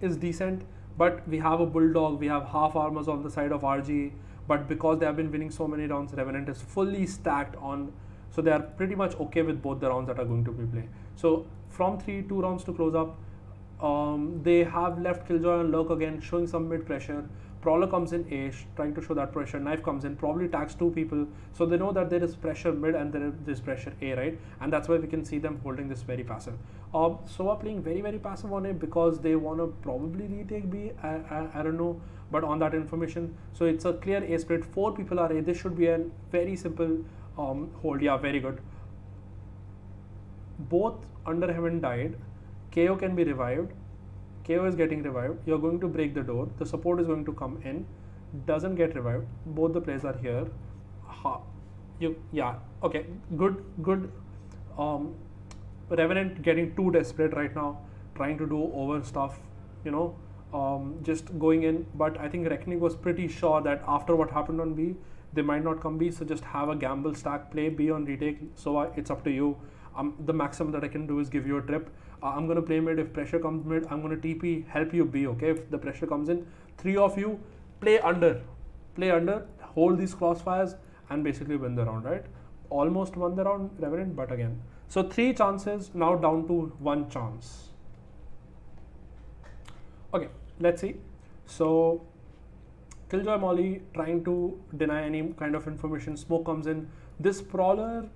is decent, but we have a Bulldog, we have half armors on the side of RGE, but because they have been winning so many rounds, Revenant is fully stacked on, so they are pretty much okay with both the rounds that are going to be played. So from 2 rounds to close up, They have left Killjoy and Lurk again, showing some mid pressure. Prowler comes in A, trying to show that pressure. Knife comes in, probably tags 2 people. So they know that there is pressure mid and there is pressure A, right? And that's why we can see them holding this very passive. So are playing very, very passive on A because they want to probably retake B. I don't know, but on that information. So it's a clear A split. 4 people are A. This should be a very simple hold. Yeah, very good. Both under haven't died. KO can be revived. KO is getting revived. You're going to break the door. The support is going to come in. Doesn't get revived. Both the players are here. Yeah. Okay. Good. Revenant getting too desperate right now, trying to do over stuff. Just going in. But I think Reckoning was pretty sure that after what happened on B, they might not come B. So just have a gamble stack, play B on retake. So it's up to you. The maximum that I can do is give you a trip. I'm going to play mid. If pressure comes mid, I'm going to TP, help you B, okay? If the pressure comes in, 3 of you, play under, hold these crossfires and basically win the round, right? Almost won the round, Revenant, but again. So 3 chances, now down to 1 chance. Okay, let's see. So Killjoy Molly trying to deny any kind of information. Smoke comes in. This Prowler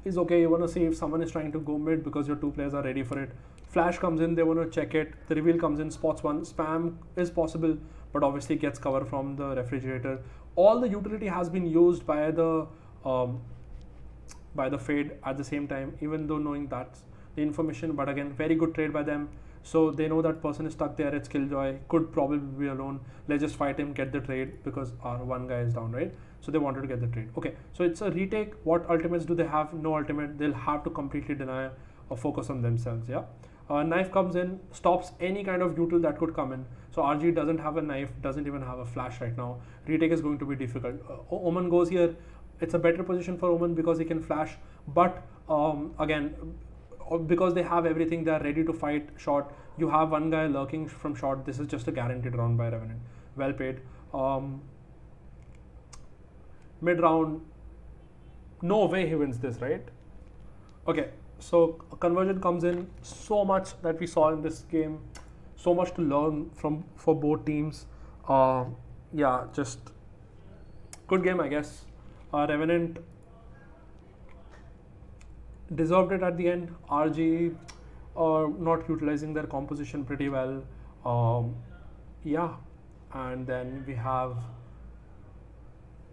is okay. You want to see if someone is trying to go mid because your 2 players are ready for it. Flash comes in, they want to check it. The reveal comes in, spots one. Spam is possible, but obviously gets cover from the refrigerator. All the utility has been used by the fade at the same time, even though knowing that's the information. But again, very good trade by them. So they know that person is stuck there. It's Killjoy, could probably be alone. Let's just fight him, get the trade because our 1 guy is down, right? So they wanted to get the trade. Okay, so it's a retake. What ultimates do they have? No ultimate. They'll have to completely deny or focus on themselves. Yeah. Knife comes in, stops any kind of util that could come in. So RGE doesn't have a knife, doesn't even have a flash right now. Retake is going to be difficult. Omen goes here. It's a better position for Omen because he can flash. But again, because they have everything, they are ready to fight short. You have 1 guy lurking from short. This is just a guaranteed round by Revenant. Well paid. Mid round, no way he wins this, right? Okay, so a conversion comes in. So much that we saw in this game, so much to learn for both teams. Yeah, just good game, I guess. Revenant deserved it at the end. RGE not utilizing their composition pretty well. Yeah, and then we have,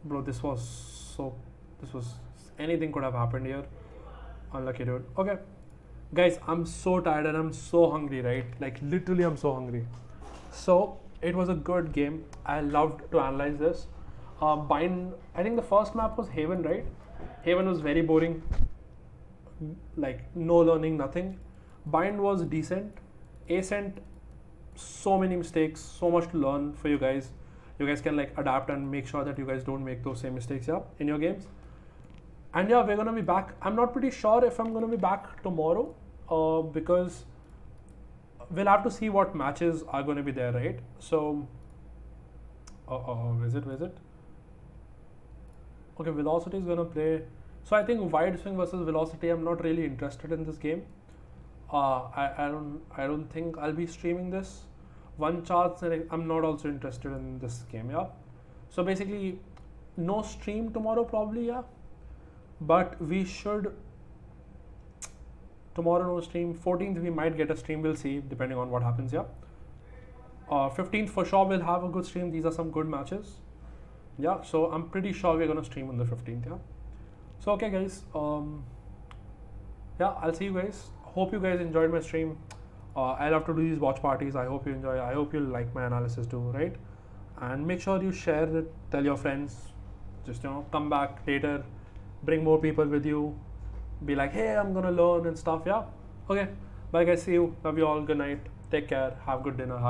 bro, this was anything could have happened here. Unlucky, dude. Okay, guys, I'm so tired and I'm so hungry, right? Like literally I'm so hungry. So it was a good game. I loved to analyze this. Bind, I think the first map was Haven, right? Haven was very boring, like no learning, nothing. Bind was decent. Ascent, so many mistakes, so much to learn for you guys. You guys can like adapt and make sure that you guys don't make those same mistakes, yeah, in your games. And yeah, we're gonna be back. I'm not pretty sure if I'm gonna be back tomorrow, because we'll have to see what matches are gonna be there, right? So, is it? Okay, Velocity is gonna play. So I think Wide Swing versus Velocity. I'm not really interested in this game. I don't think I'll be streaming this. 1 chance, and I'm not also interested in this game. Yeah. So basically, no stream tomorrow probably. Yeah. But we should. Tomorrow no stream. 14th we might get a stream. We'll see depending on what happens. Yeah. 15th for sure we'll have a good stream. These are some good matches. Yeah. So I'm pretty sure we're gonna stream on the 15th. Yeah. So okay, guys. Yeah, I'll see you guys. Hope you guys enjoyed my stream. I love to do these watch parties. I hope you enjoy. I hope you like my analysis too, right? And make sure you share it. Tell your friends. Just come back later. Bring more people with you. Be like, hey, I'm gonna learn and stuff. Yeah. Okay. Bye, guys. See you. Love you all. Good night. Take care. Have good dinner.